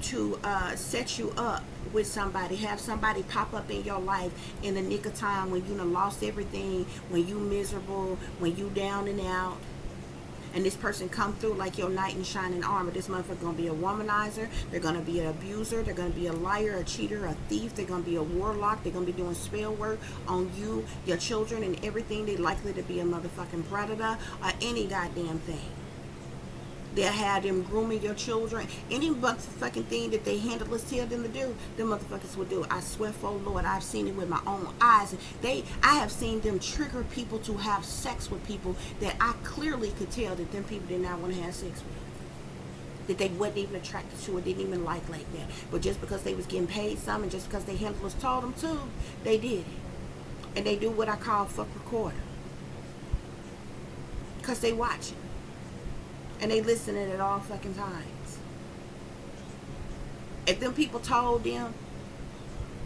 set you up with somebody. Have somebody pop up in your life in the nick of time when you done lost everything, when you miserable, when you down and out. And this person come through like your knight in shining armor. This motherfucker gonna be a womanizer. They're gonna be an abuser. They're gonna be a liar, a cheater, a thief. They're gonna be a warlock. They're gonna be doing spell work on you, your children, and everything. They're likely to be a motherfucking predator or any goddamn thing. They'll have them grooming your children. Any motherfucking thing that they handlers tell them to do, them motherfuckers will do. I swear for Lord, I've seen it with my own eyes. I have seen them trigger people to have sex with people that I clearly could tell that them people did not want to have sex with. That they wasn't even attracted to or didn't even like that. But just because they was getting paid some and just because they handlers told them to, they did it. And they do what I call fuck recorder. Because they watching. And they listening at all fucking times. If them people told them,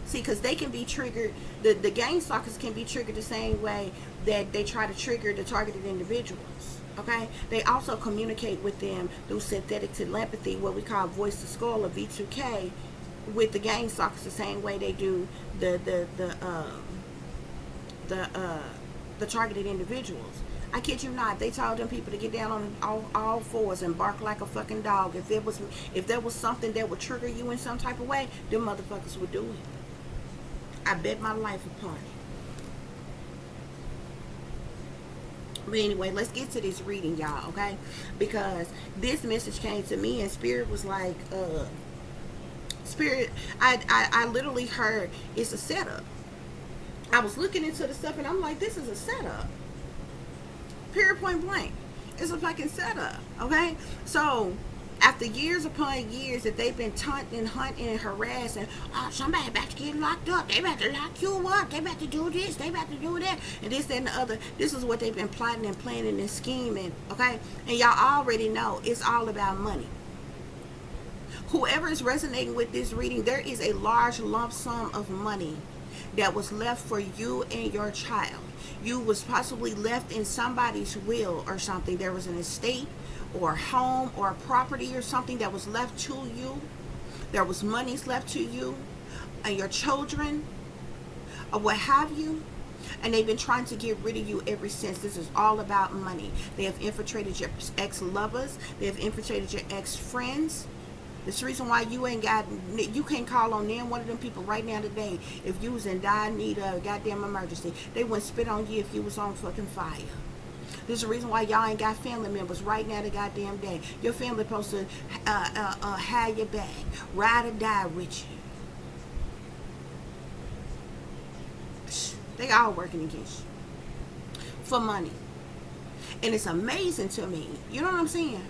see, because they can be triggered, the gang stalkers can be triggered the same way that they try to trigger the targeted individuals. Okay? They also communicate with them through synthetic telepathy, what we call voice to skull or V2K, with the gang stalkers the same way they do the targeted individuals. I kid you not. They told them people to get down on all fours and bark like a fucking dog. If there was something that would trigger you in some type of way, them motherfuckers would do it. I bet my life upon it. But anyway, let's get to this reading, y'all, okay? Because this message came to me and Spirit was like, Spirit, I literally heard it's a setup. I was looking into the stuff and I'm like, this is a setup. Period, point blank. It's a fucking setup, okay? So, after years upon years that they've been taunting, hunting, and harassing, oh, somebody about to get locked up. They about to lock you up. They about to do this. They about to do that. And this, that, and the other. This is what they've been plotting and planning and scheming, okay? And y'all already know it's all about money. Whoever is resonating with this reading, there is a large lump sum of money that was left for you and your child. You was possibly left in somebody's will or something. There was an estate or a home or a property or something that was left to you. There was monies left to you and your children or what have you. And they've been trying to get rid of you ever since. This is all about money. They have infiltrated your ex-lovers. They have infiltrated your ex-friends. That's the reason why you can't call on them, one of them people right now today, if you was in dire need of a goddamn emergency. They wouldn't spit on you if you was on fucking fire. This is the reason why y'all ain't got family members right now the goddamn day. Your family supposed to have your back, ride or die with you. Psh, they all working against you for money. And it's amazing to me. You know what I'm saying?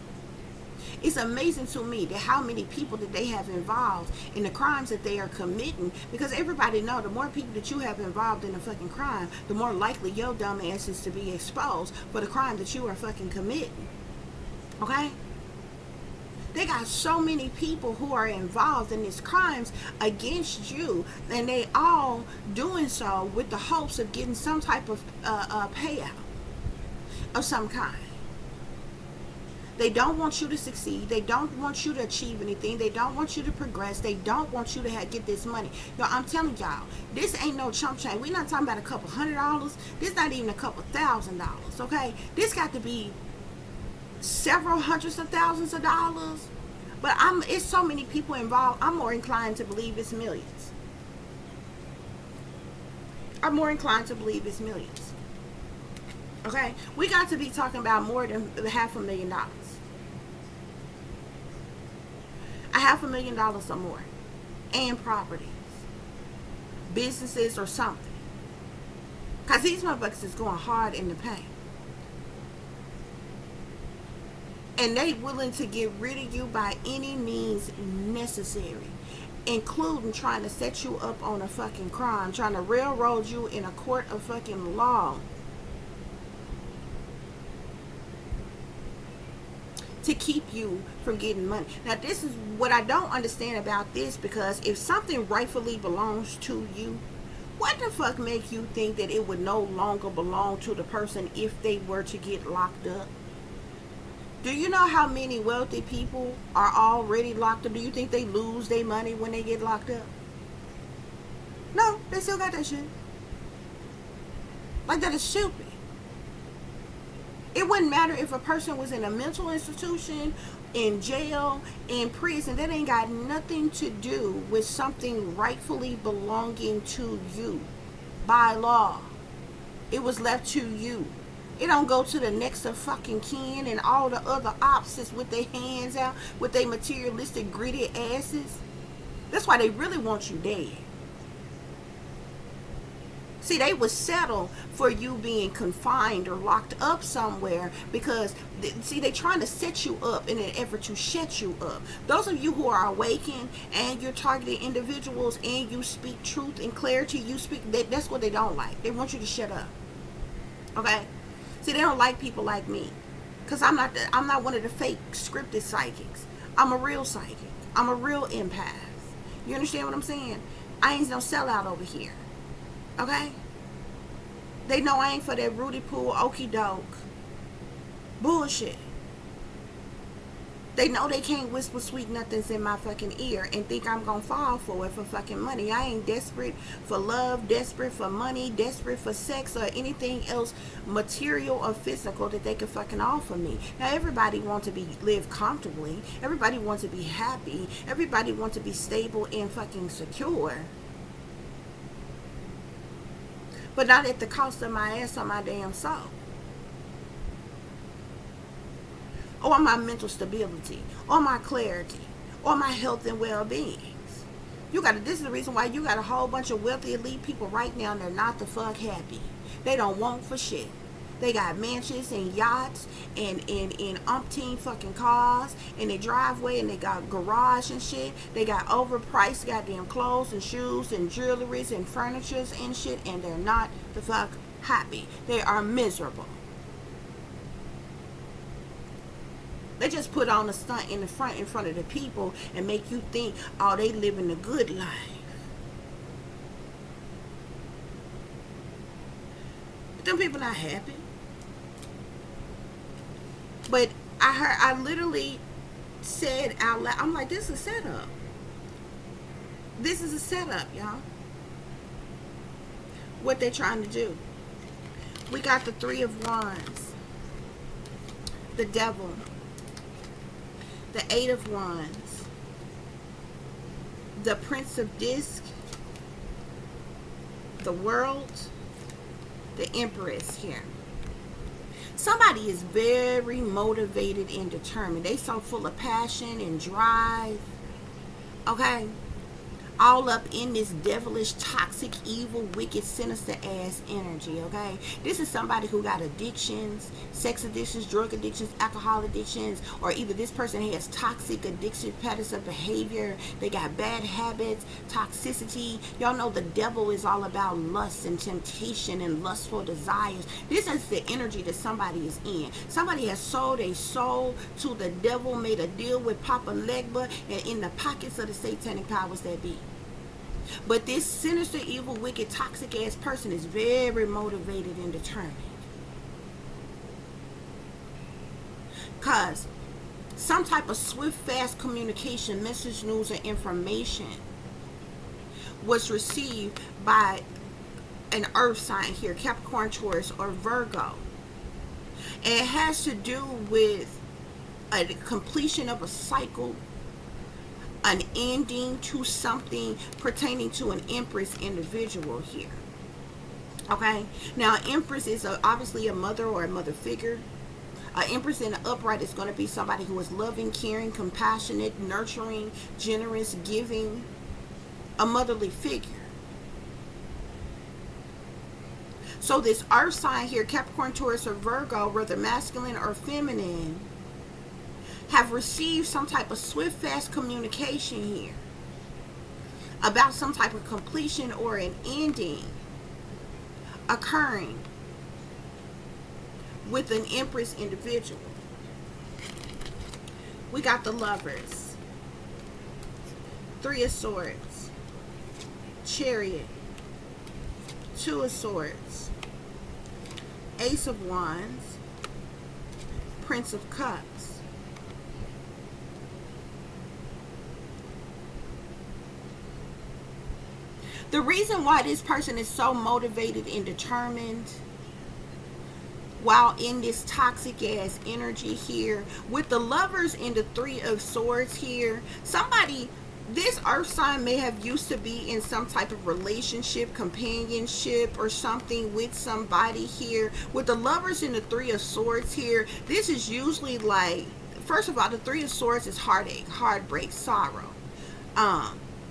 It's amazing to me that how many people that they have involved in the crimes that they are committing, because everybody know the more people that you have involved in a fucking crime, the more likely your dumb ass is to be exposed for the crime that you are fucking committing. Okay? They got so many people who are involved in these crimes against you, and they all doing so with the hopes of getting some type of payout of some kind. They don't want you to succeed. They don't want you to achieve anything. They don't want you to progress. They don't want you to get this money. Yo, I'm telling y'all, this ain't no chump change. We're not talking about a couple $100. This not even a couple $1,000, okay? This got to be several hundreds of thousands of dollars. But it's so many people involved, I'm more inclined to believe it's millions. I'm more inclined to believe it's millions. Okay? We got to be talking about more than $500,000. $500,000 or more. And properties. Businesses or something. Because these motherfuckers is going hard in the paint. And they willing to get rid of you by any means necessary, including trying to set you up on a fucking crime, trying to railroad you in a court of fucking law to keep you from getting money. Now, this is what I don't understand about this, because if something rightfully belongs to you, what the fuck make you think that it would no longer belong to the person if they were to get locked up? Do you know how many wealthy people are already locked up? Do you think they lose their money when they get locked up? No, they still got that shit. Like, that is stupid. It wouldn't matter if a person was in a mental institution, in jail, in prison. That ain't got nothing to do with something rightfully belonging to you by law. It was left to you. It don't go to the next of fucking kin and all the other opposites with their hands out, with their materialistic, greedy asses. That's why they really want you dead. See, they would settle for you being confined or locked up somewhere because, see, they're trying to set you up in an effort to shut you up. Those of you who are awakened and you're targeting individuals and you speak truth and clarity, that's what they don't like. They want you to shut up. Okay? See, they don't like people like me, because I'm not one of the fake scripted psychics. I'm a real psychic. I'm a real empath. You understand what I'm saying? I ain't no sellout over here. Okay? They know I ain't for that Rudy Pool okie doke bullshit. They know they can't whisper sweet nothings in my fucking ear and think I'm gonna fall for it for fucking money. I ain't desperate for love, desperate for money, desperate for sex or anything else material or physical that they can fucking offer me. Now, everybody wants to live comfortably. Everybody wants to be happy. Everybody wants to be stable and fucking secure. But not at the cost of my ass or my damn soul. Or my mental stability, or my clarity, or my health and well-being. This is the reason why you got a whole bunch of wealthy elite people right now and they're not the fuck happy. They don't want for shit. They got mansions and yachts and umpteen fucking cars in their driveway, and they got garage and shit. They got overpriced goddamn clothes and shoes and jewelries and furnitures and shit, and they're not the fuck happy. They are miserable. They just put on a stunt in front of the people and make you think, oh, they living a good life. But them people not happy. But I literally said out loud, I'm like, this is a setup. This is a setup, y'all. What they trying to do. We got the Three of Wands, the Devil, the Eight of Wands, the Prince of Discs, the World, the Empress here. Somebody is very motivated and determined. They so full of passion and drive. Okay? All up in this devilish, toxic, evil, wicked, sinister ass energy, okay? This is somebody who got addictions, sex addictions, drug addictions, alcohol addictions, or either this person has toxic addiction patterns of behavior. They got bad habits, toxicity. Y'all know the devil is all about lust and temptation and lustful desires. This is the energy that somebody is in. Somebody has sold a soul to the devil, made a deal with Papa Legba, and in the pockets of the satanic powers that be. But this sinister, evil, wicked, toxic ass person is very motivated and determined. Because some type of swift, fast communication, message, news, or information was received by an earth sign here, Capricorn, Taurus, or Virgo. And it has to do with a completion of a cycle, an ending to something pertaining to an Empress individual here. Okay, now Empress is obviously a mother or a mother figure. Empress in the upright is going to be somebody who is loving, caring, compassionate, nurturing, generous, giving, a motherly figure. So this earth sign here, Capricorn, Taurus, or Virgo, whether masculine or feminine, have received some type of swift, fast communication here about some type of completion or an ending occurring with an Empress individual. We got the Lovers, Three of Swords, Chariot, Two of Swords, Ace of Wands, Prince of Cups. The reason why this person is so motivated and determined while in this toxic ass energy here, with the Lovers and the Three of Swords here, somebody, this earth sign may have used to be in some type of relationship, companionship, or something with somebody here. With the Lovers and the Three of Swords here, this is usually like, first of all, the Three of Swords is heartache, heartbreak, sorrow.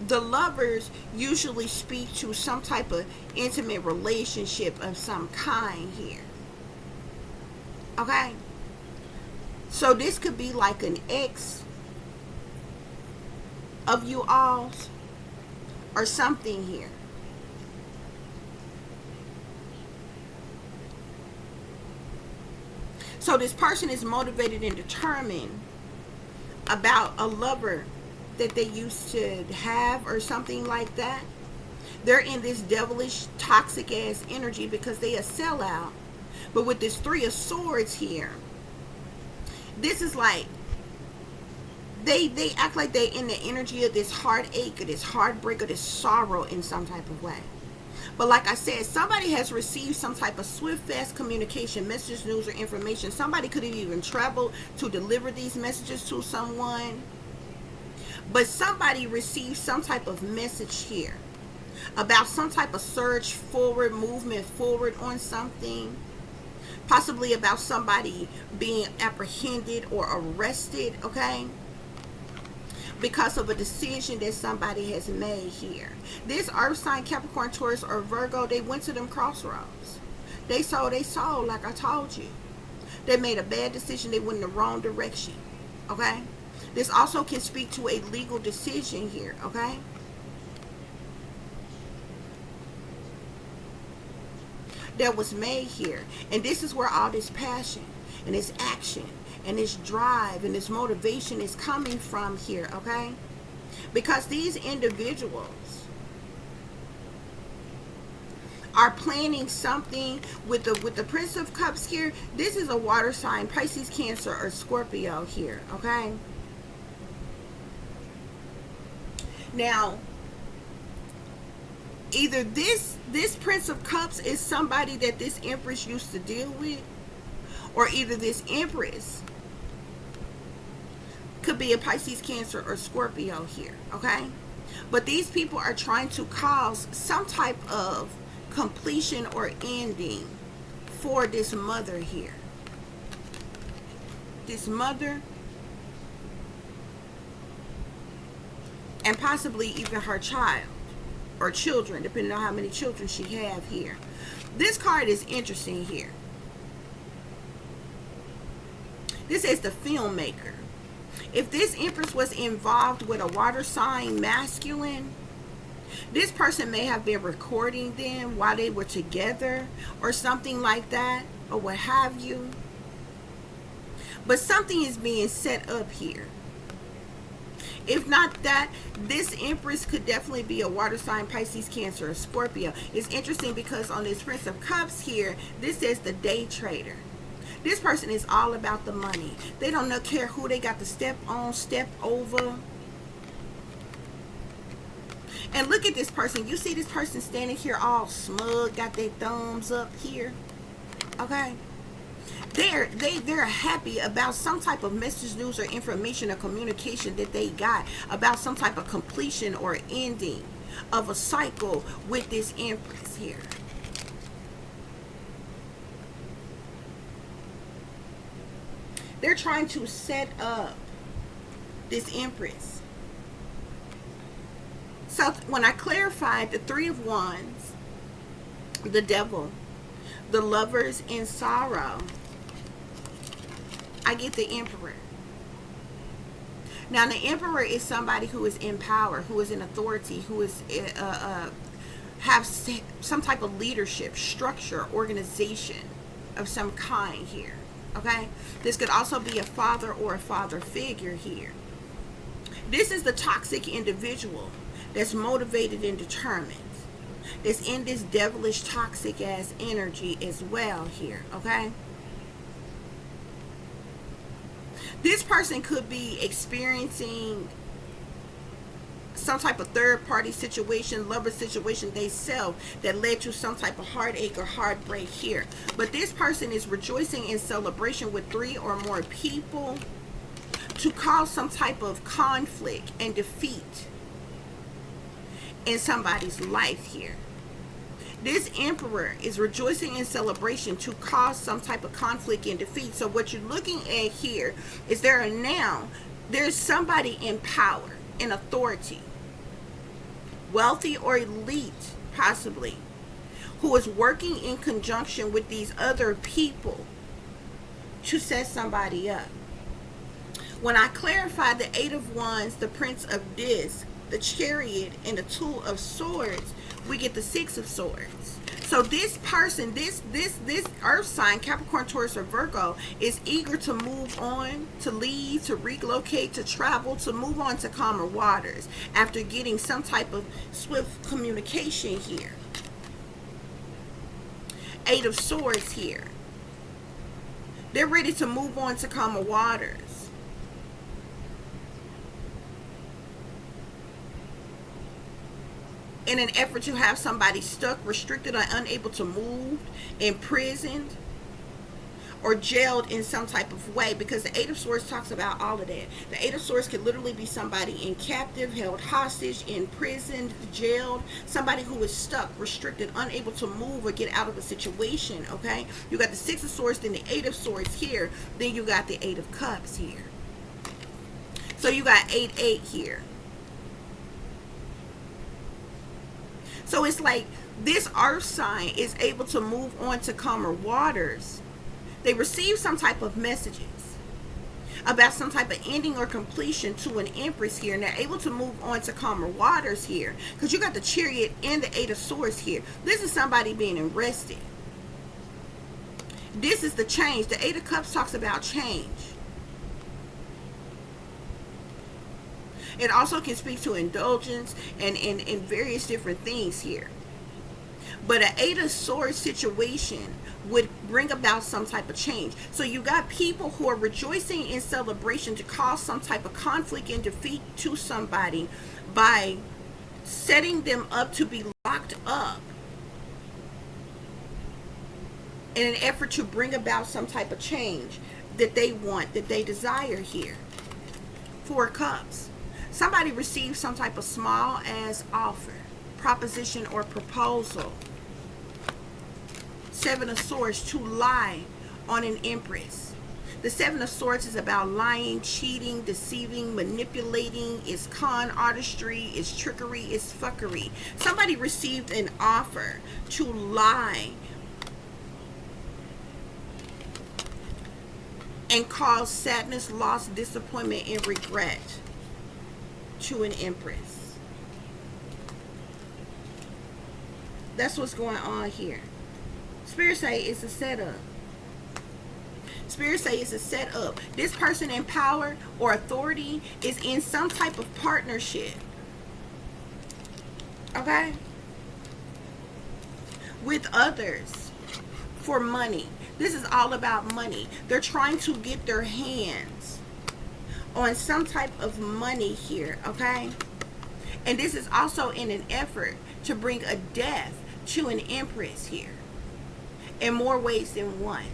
The Lovers usually speak to some type of intimate relationship of some kind here. Okay? So this could be like an ex of you all's or something here. So this person is motivated and determined about a lover that they used to have or something like that. They're in this devilish, toxic ass energy because they a sellout. But with this Three of Swords here, this is like, they act like they in the energy of this heartache or this heartbreak or this sorrow in some type of way. But like I said, somebody has received some type of swift, fast communication, message, news, or information. Somebody could have even traveled to deliver these messages to someone. But somebody received some type of message here about some type of surge forward, movement forward on something. Possibly about somebody being apprehended or arrested, okay? Because of a decision that somebody has made here. This earth sign, Capricorn, Taurus, or Virgo, they went to them crossroads. They sold their soul, like I told you. They made a bad decision. They went in the wrong direction, okay? This also can speak to a legal decision here, okay? That was made here. And this is where all this passion and this action and this drive and this motivation is coming from here, okay? Because these individuals are planning something with the Prince of Cups here. This is a water sign, Pisces, Cancer, or Scorpio here, okay? Now, either this Prince of Cups is somebody that this Empress used to deal with, or either this Empress could be a Pisces, Cancer, or Scorpio here, okay? But these people are trying to cause some type of completion or ending for this mother here. This mother, and possibly even her child or children, depending on how many children she have here. This card is interesting here. This is the filmmaker. If this Empress was involved with a water sign masculine, this person may have been recording them while they were together or something like that, or what have you. But something is being set up here. If not that, this Empress could definitely be a water sign, Pisces, Cancer, or Scorpio. It's interesting because on this Prince of Cups here, this says the day trader. This person is all about the money. They don't care who they got to step on, step over. And look at this person. You see this person standing here all smug, got their thumbs up here. Okay? They're happy about some type of message, news, or information or communication that they got about some type of completion or ending of a cycle with this Empress here. They're trying to set up this Empress. So when I clarified the Three of Wands, the Devil, The Lovers in sorrow. I get the Emperor. Now, the Emperor is somebody who is in power, who is in authority, who is have some type of leadership, structure, organization of some kind here. Okay? This could also be a father or a father figure here. This is the toxic individual that's motivated and determined. That's in this devilish, toxic ass energy as well here. Okay? This person could be experiencing some type of third party situation, lover situation they self that led to some type of heartache or heartbreak here. But this person is rejoicing in celebration with 3 or more people to cause some type of conflict and defeat in somebody's life here. This Emperor is rejoicing in celebration to cause some type of conflict and defeat. So what you're looking at here is there's somebody in power, in authority, wealthy or elite possibly, who is working in conjunction with these other people to set somebody up. When I clarify the 8 of Wands, the Prince of Discs, the Chariot, and the 2 of Swords, we get the 6 of Swords. So this person, this earth sign, Capricorn, Taurus, or Virgo, is eager to move on, to leave, to relocate, to travel, to move on to calmer waters after getting some type of swift communication here. 8 of Swords here. They're ready to move on to calmer waters. In an effort to have somebody stuck, restricted, or unable to move, imprisoned, or jailed in some type of way, because the 8 of Swords talks about all of that. The 8 of Swords could literally be somebody in captive, held hostage, imprisoned, jailed, somebody who is stuck, restricted, unable to move or get out of a situation. Okay, you got the 6 of Swords, then the 8 of Swords here, then you got the 8 of Cups here. So you got 8-8 here. So it's like this earth sign is able to move on to calmer waters. They receive some type of messages about some type of ending or completion to an Empress here. And they're able to move on to calmer waters here. Because you got the Chariot and the 8 of Swords here. This is somebody being arrested. This is the change. The 8 of Cups talks about change. It also can speak to indulgence and various different things here. But an 8 of Swords situation would bring about some type of change. So you got people who are rejoicing in celebration to cause some type of conflict and defeat to somebody by setting them up to be locked up in an effort to bring about some type of change that they want, that they desire here. 4 of Cups. Somebody receives some type of small ass offer, proposition, or proposal. 7 of Swords, to lie on an Empress. The 7 of Swords is about lying, cheating, deceiving, manipulating. It's con artistry, it's trickery, it's fuckery. Somebody received an offer to lie and cause sadness, loss, disappointment, and regret to an Empress. That's what's going on here. Spirit say it's a setup. Spirit say it's a setup. This person in power or authority is in some type of partnership. Okay? With others for money. This is all about money. They're trying to get their hands on some type of money here, okay? And this is also in an effort to bring a death to an Empress here in more ways than one.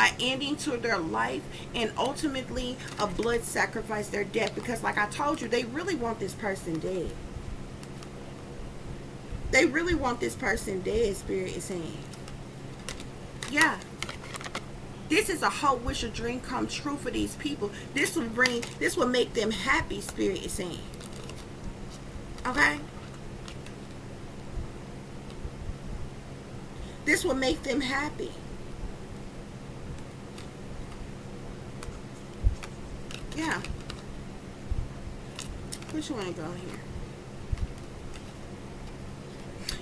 An ending to their life and ultimately a blood sacrifice, their death, because like I told you, they really want this person dead. They really want this person dead, Spirit is saying. Yeah. This is a hope, wish, a dream come true for these people. This will make them happy, Spirit is saying. Okay? This will make them happy. Yeah. Which one to go here?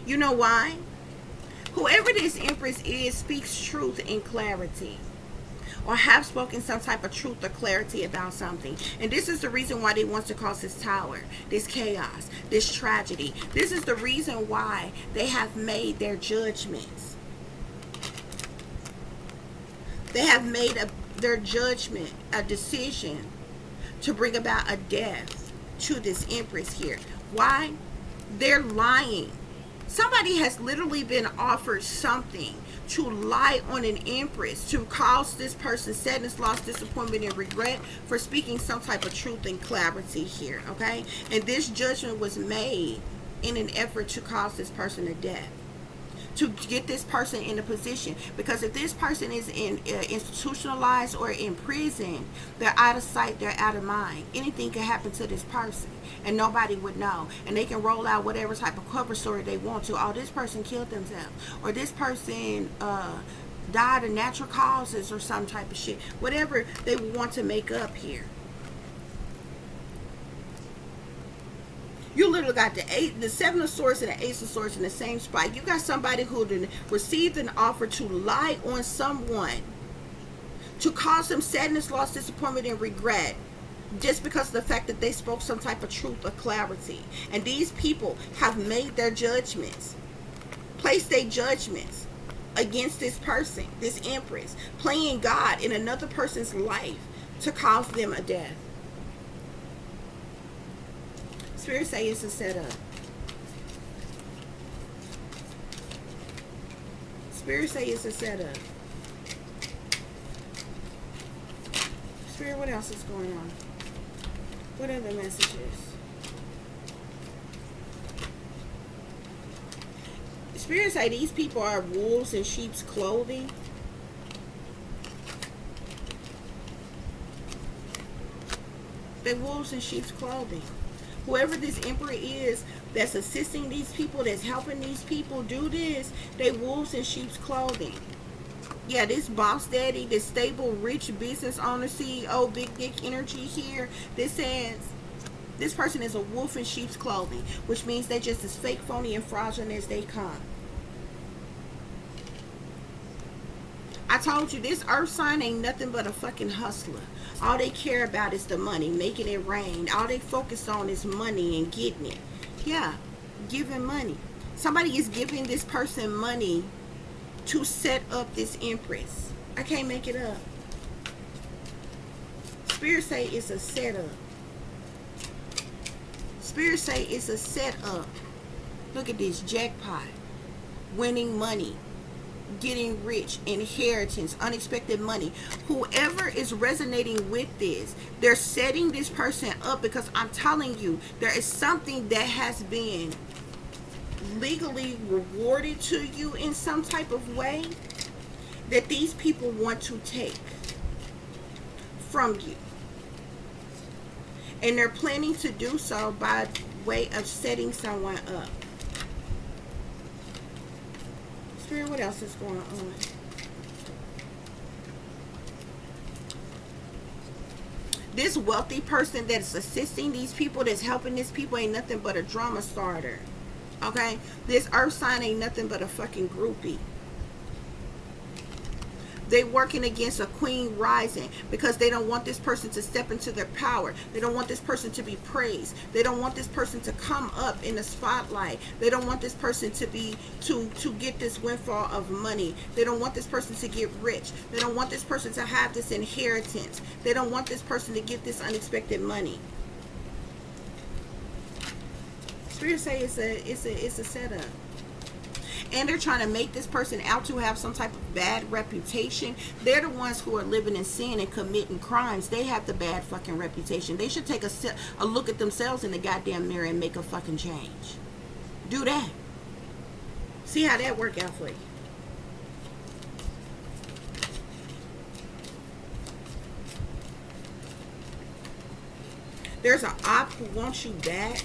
You know why? Whoever this Empress is speaks truth and clarity, or have spoken some type of truth or clarity about something. And this is the reason why they want to cause this tower, this chaos, this tragedy. This is the reason why they have made their judgments. They have made their judgment, a decision to bring about a death to this Empress here. Why? They're lying. Somebody has literally been offered something to lie on an Empress, to cause this person sadness, loss, disappointment, and regret for speaking some type of truth and clarity here, okay? And this judgment was made in an effort to cause this person a death, to get this person in a position. Because if this person is institutionalized or in prison, they're out of sight, they're out of mind. Anything can happen to this person and nobody would know, and they can roll out whatever type of cover story they want to. Oh, this person killed themselves, or this person died of natural causes, or some type of shit, whatever they want to make up here. You literally got the Seven of Swords and the Ace of Swords in the same spot. You got somebody who received an offer to lie on someone, to cause them sadness, loss, disappointment, and regret, just because of the fact that they spoke some type of truth or clarity. And these people have made their judgments, placed their judgments against this person, this Empress, playing God in another person's life to cause them a death. Spirit say it's a setup. Spirit say it's a setup. Spirit, what else is going on? What other messages? Spirit say these people are wolves in sheep's clothing. They're wolves in sheep's clothing. Whoever this Emperor is that's assisting these people, that's helping these people do this, they wolves in sheep's clothing. Yeah, this boss daddy, this stable, rich business owner, CEO, big dick energy here, this says this person is a wolf in sheep's clothing, which means they're just as fake, phony, and fraudulent as they come. I told you, this earth sign ain't nothing but a fucking hustler. All they care about is the money, making it rain. All they focus on is money and getting it. Yeah, giving money. Somebody is giving this person money to set up this Empress. I can't make it up. Spirit say it's a setup. Spirit say it's a setup. Look at this jackpot. Winning money. Getting rich, inheritance, unexpected money. Whoever is resonating with this, they're setting this person up, because I'm telling you, there is something that has been legally rewarded to you in some type of way that these people want to take from you, and they're planning to do so by way of setting someone up. Spirit, what else is going on? This wealthy person that's assisting these people, that's helping these people, ain't nothing but a drama starter. Okay? This earth sign ain't nothing but a fucking groupie. They working against a queen rising because they don't want this person to step into their power. They don't want this person to be praised. They don't want this person to come up in the spotlight. They don't want this person to be to get this windfall of money. They don't want this person to get rich. They don't want this person to have this inheritance. They don't want this person to get this unexpected money. Spirit say it's a setup. And they're trying to make this person out to have some type of bad reputation. They're the ones who are living in sin and committing crimes. They have the bad fucking reputation. They should take a look at themselves in the goddamn mirror and make a fucking change. Do that. See how that work out for you. There's an op who wants you back.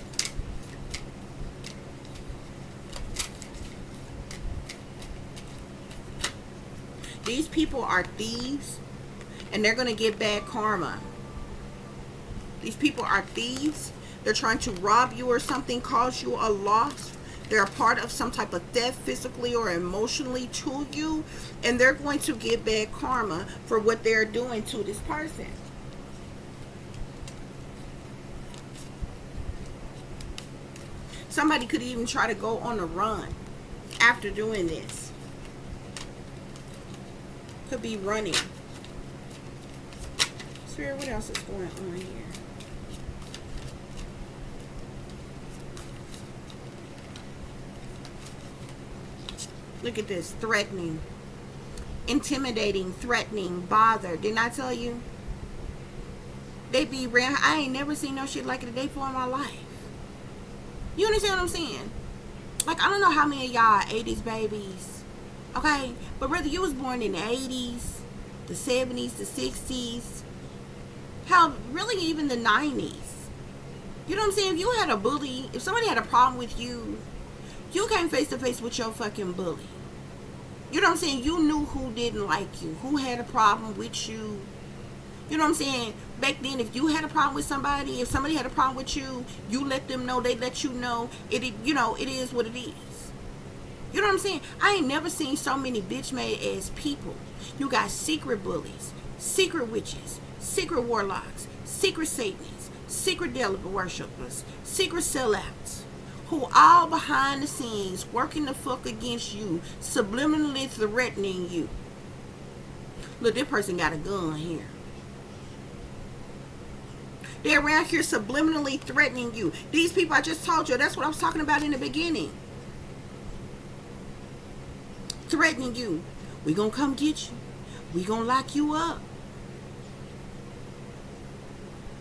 These people are thieves, and they're going to get bad karma. These people are thieves. They're trying to rob you or something, cause you a loss. They're a part of some type of theft, physically or emotionally, to you. And they're going to get bad karma for what they're doing to this person. Somebody could even try to go on a run after doing this. Could be running. Spirit, what else is going on here? Look at this. Threatening. Intimidating. Threatening. Bother. Didn't I tell you? They be around. I ain't never seen no shit like it a day before in my life. You understand what I'm saying? Like, I don't know how many of y'all 80s babies. Okay? But whether you was born in the 80s, the 70s, the 60s, hell, really even the 90s. You know what I'm saying? If you had a bully, if somebody had a problem with you, you came face to face with your fucking bully. You know what I'm saying? You knew who didn't like you, who had a problem with you. You know what I'm saying? Back then, if you had a problem with somebody, if somebody had a problem with you, you let them know, they let you know. You know, it is what it is. You know what I'm saying? I ain't never seen so many bitch-made ass people. You got secret bullies, secret witches, secret warlocks, secret Satanists, secret devil worshippers, secret sellouts, who all behind the scenes working the fuck against you, subliminally threatening you. Look, this person got a gun here. They're around here subliminally threatening you. These people, I just told you, that's what I was talking about in the beginning. Threatening you. We gonna come get you. We gonna lock you up.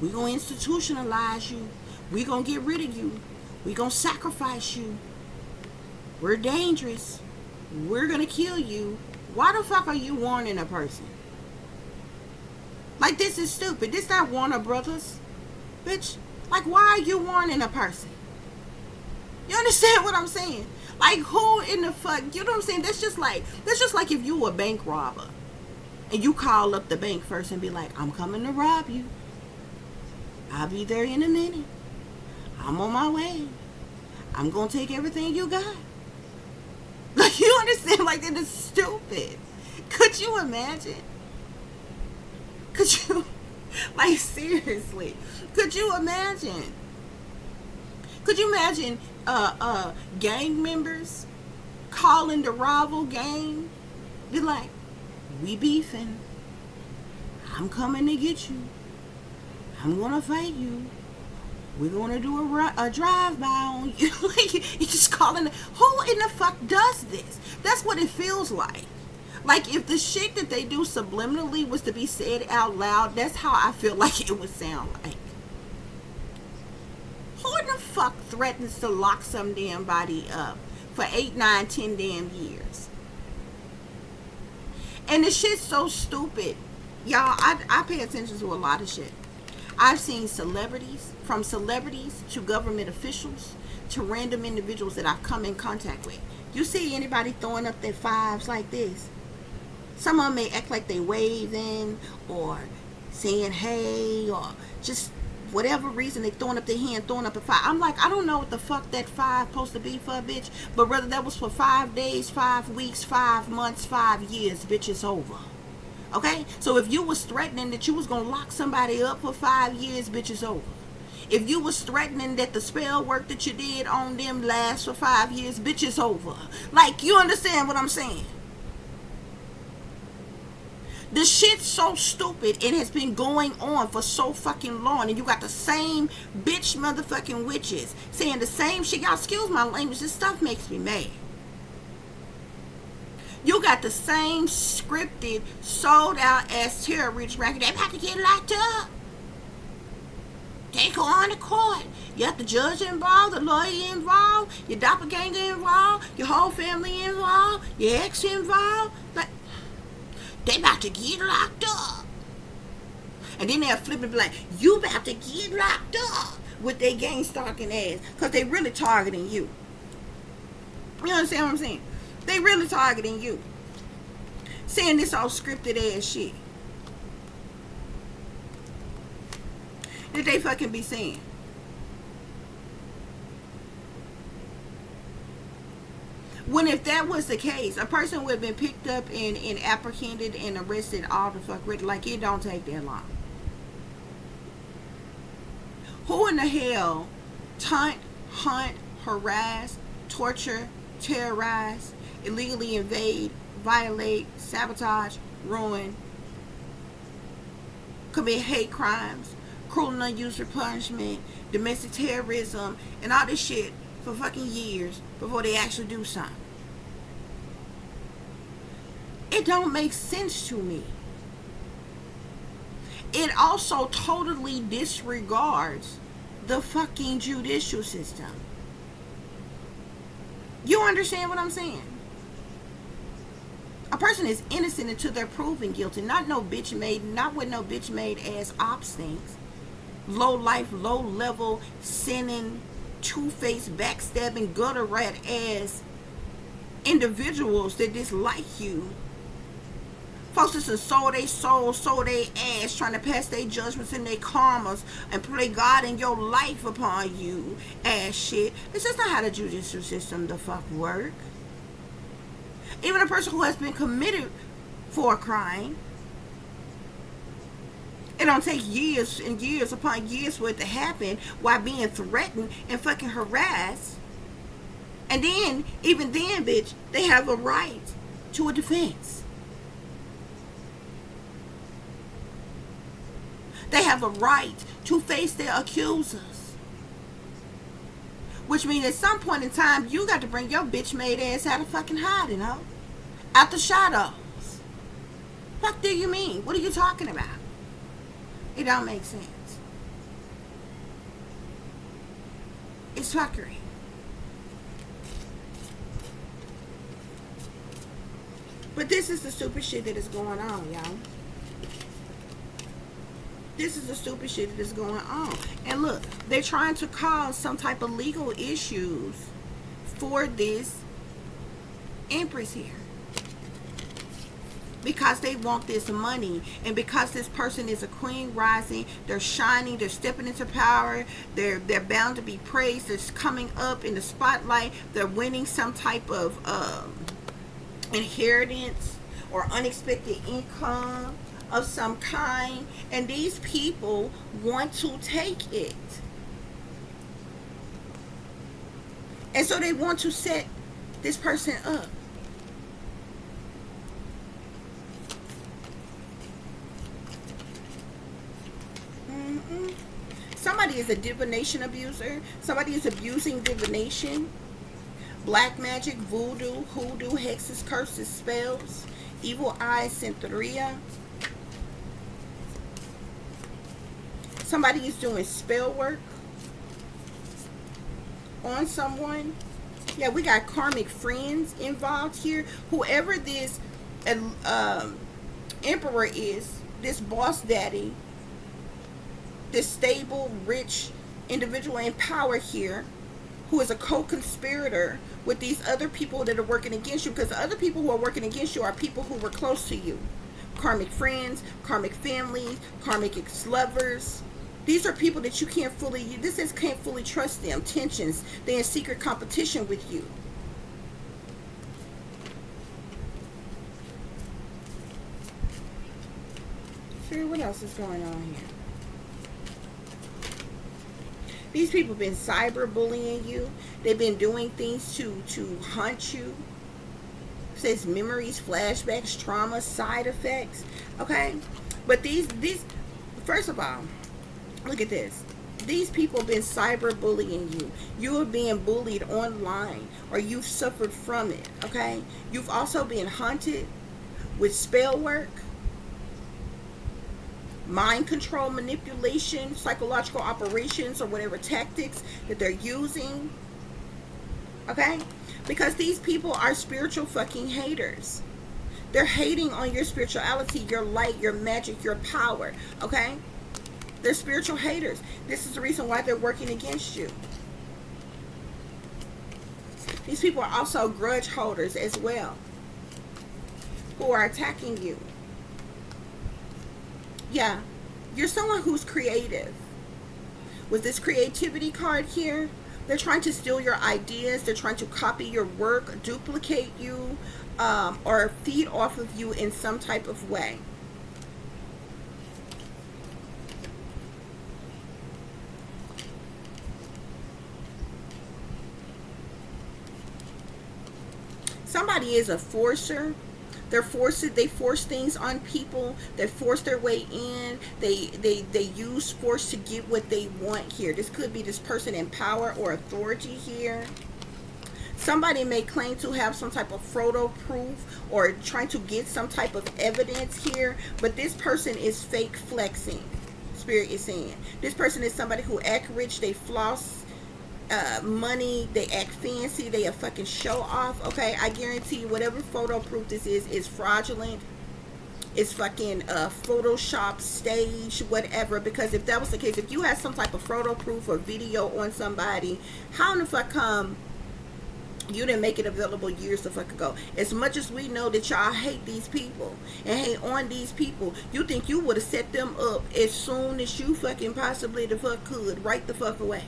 We gonna institutionalize you. We gonna get rid of you. We gonna sacrifice you. We're dangerous. We're gonna kill you. Why the fuck are you warning a person? Like, this is stupid. This not Warner Brothers. Bitch, like, why are you warning a person? You understand what I'm saying? Like, who in the fuck, you know what I'm saying? That's just like if you were a bank robber and you call up the bank first and be like, I'm coming to rob you. I'll be there in a minute. I'm on my way. I'm gonna take everything you got. Like, you understand? Like, that is stupid. Could you imagine? Could you, like, seriously, could you imagine? Could you imagine gang members calling the rival gang? Be like, we beefing. I'm coming to get you. I'm gonna fight you. We're gonna do a drive-by on you. Like, you just calling. Who in the fuck does this? That's what it feels like. Like, if the shit that they do subliminally was to be said out loud, that's how I feel like it would sound like. Who in the fuck threatens to lock some damn body up for 8, 9, 10 damn years? And the shit's so stupid. Y'all, I pay attention to a lot of shit. I've seen celebrities, from celebrities to government officials to random individuals that I've come in contact with. You see anybody throwing up their fives like this? Some of them may act like they waving or saying hey or just whatever reason they throwing up their hand, throwing up a five. I'm like, I don't know what the fuck that five supposed to be for, bitch. But whether that was for 5 days, 5 weeks, 5 months, 5 years, bitch, it's over. Okay? So if you was threatening that you was going to lock somebody up for 5 years, bitch, it's over. If you was threatening that the spell work that you did on them lasts for 5 years, bitch, it's over. Like, you understand what I'm saying? This shit's so stupid. It has been going on for so fucking long. And you got the same bitch motherfucking witches saying the same shit. Y'all, excuse my language. This stuff makes me mad. You got the same scripted, sold out ass terrorist record. They about to get locked up. They go on to court. You got the judge involved, the lawyer involved, your doppelganger involved, your whole family involved, your ex involved. Like, they about to get locked up. And then they'll flip and be like, you about to get locked up with their gang stalking ass. Because they really targeting you. You understand what I'm saying? They really targeting you. saying this all scripted ass shit that they fucking be saying. When if that was the case, a person would have been picked up and apprehended and arrested all the fuck with. Like, it don't take that long. Who in the hell taunt, hunt, harass, torture, terrorize, illegally invade, violate, sabotage, ruin, commit hate crimes, cruel and unjust punishment, domestic terrorism, and all this shit for fucking years before they actually do something? It don't make sense to me. It also totally disregards the fucking judicial system. You understand what I'm saying? A person is innocent until they're proven guilty. Not no bitch made, not with no bitch made ass ops things. Low life, low level, sinning, two-faced, backstabbing, gutter rat ass individuals that dislike you. Folks just sold their soul, sold their ass, trying to pass their judgments and their karmas and play God in your life upon you, ass shit. This is not how the judicial system the fuck work. Even a person who has been committed for a crime, it don't take years and years upon years for it to happen while being threatened and fucking harassed. And then, even then, bitch, they have a right to a defense. They have a right to face their accusers. Which means at some point in time, you got to bring your bitch made ass out of fucking hiding, huh? Out the shadows. What do you mean? What are you talking about? It don't make sense. It's fuckery. But this is the stupid shit that is going on, y'all. This is the stupid shit that is going on. And look, they're trying to cause some type of legal issues for this Empress here. Because they want this money. And because this person is a queen rising, they're shining, they're stepping into power, they're bound to be praised, they're coming up in the spotlight, they're winning some type of inheritance or unexpected income of some kind, and these people want to take it, and so they want to set this person up. Somebody is a divination abuser. Somebody is abusing divination, black magic, voodoo, hoodoo, hexes, curses, spells, evil eye, Syntheria. Somebody is doing spell work on someone. Yeah, we got karmic friends involved here. Whoever this emperor is, this boss daddy, this stable, rich individual in power here, who is a co-conspirator with these other people that are working against you, because the other people who are working against you are people who were close to you. Karmic friends, karmic families, karmic ex-lovers. These are people that you can't fully trust them. Tensions. They're in secret competition with you. Sure, what else is going on here? These people have been cyberbullying you. They've been doing things to hunt you. It says memories, flashbacks, trauma, side effects. Okay? But these first of all, look at this. These people have been cyberbullying you. You are being bullied online, or you've suffered from it. Okay? You've also been hunted with spell work, mind control, manipulation, psychological operations, or whatever tactics that they're using. Okay? Because these people are spiritual fucking haters. They're hating on your spirituality, your light, your magic, your power. Okay? They're spiritual haters. This is the reason why they're working against you. These people are also grudge holders as well. who are attacking you. Yeah, you're someone who's creative. With this creativity card here, they're trying to steal your ideas. They're trying to copy your work, duplicate you, or feed off of you in some type of way. Somebody is a forcer. They force things on people. They force their way in. They use force to get what they want here. This could be this person in power or authority here. Somebody may claim to have some type of photo proof or trying to get some type of evidence here, but this person is fake flexing. Spirit is saying this person is somebody who act rich. They floss money, they act fancy, they a fucking show off. Okay, I guarantee you whatever photo proof this is fraudulent. It's fucking Photoshop, stage, whatever. Because if that was the case, if you had some type of photo proof or video on somebody, how in the fuck come you didn't make it available years the fuck ago? As much as we know that y'all hate these people and hate on these people, you think you would have set them up as soon as you fucking possibly the fuck could, right the fuck away.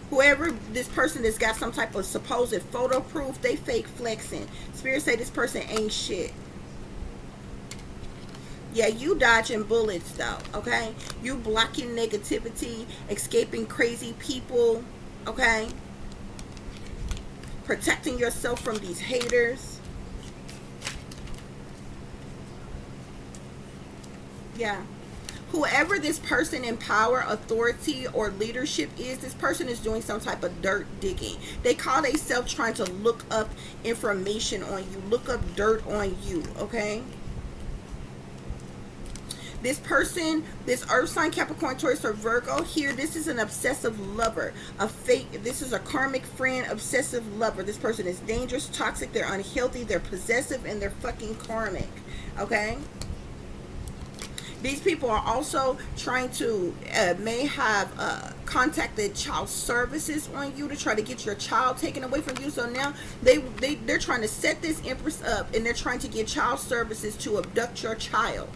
Whoever this person that's got some type of supposed photo proof, they fake flexing. Spirit say this person ain't shit. Yeah, you dodging bullets though, okay? You blocking negativity, escaping crazy people, okay? Protecting yourself from these haters. Yeah. Whoever this person in power, authority, or leadership is, this person is doing some type of dirt digging. They call themselves trying to look up information on you, look up dirt on you, okay? This person, this earth sign, Capricorn, Taurus, or Virgo here, this is an obsessive lover. This is a karmic friend, obsessive lover. This person is dangerous, toxic, they're unhealthy, they're possessive, and they're fucking karmic, okay? These people are also trying to, may have contacted child services on you to try to get your child taken away from you. So now they're trying to set this Empress up, and they're trying to get child services to abduct your child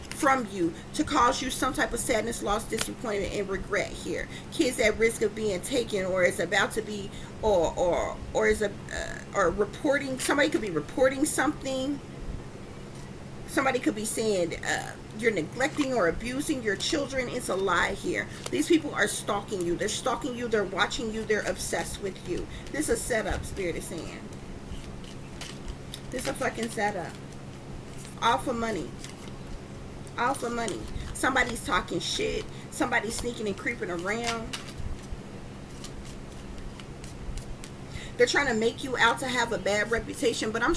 from you, to cause you some type of sadness, loss, disappointment, and regret here. Kids at risk of being taken, or is about to be, or reporting. Somebody could be reporting something. Somebody could be saying you're neglecting or abusing your children. It's a lie here. These people are stalking you. They're stalking you. They're watching you. They're obsessed with you. This is a setup, Spirit is saying. This is a fucking setup. All for money. All for money. Somebody's talking shit. Somebody's sneaking and creeping around. They're trying to make you out to have a bad reputation, but I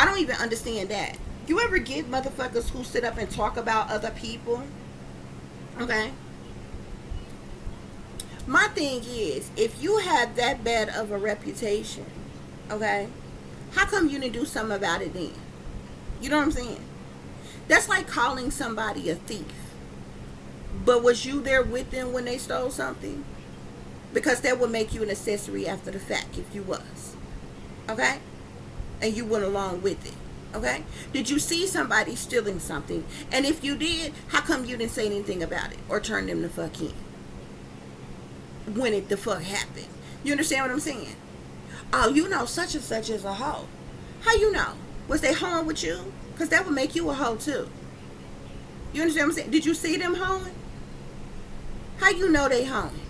don't even understand that. You ever get motherfuckers who sit up and talk about other people? Okay. My thing is, if you have that bad of a reputation, okay, how come you didn't do something about it then? You know what I'm saying? That's like calling somebody a thief. But was you there with them when they stole something? Because that would make you an accessory after the fact if you was. Okay? And you went along with it. Okay? Did you see somebody stealing something? And if you did, how come you didn't say anything about it or turn them the fuck in when it the fuck happened? You understand what I'm saying? Oh, you know such and such is a hoe. How you know? Was they hoeing with you? Because that would make you a hoe too. You understand what I'm saying? Did you see them hoeing? How you know they hoeing?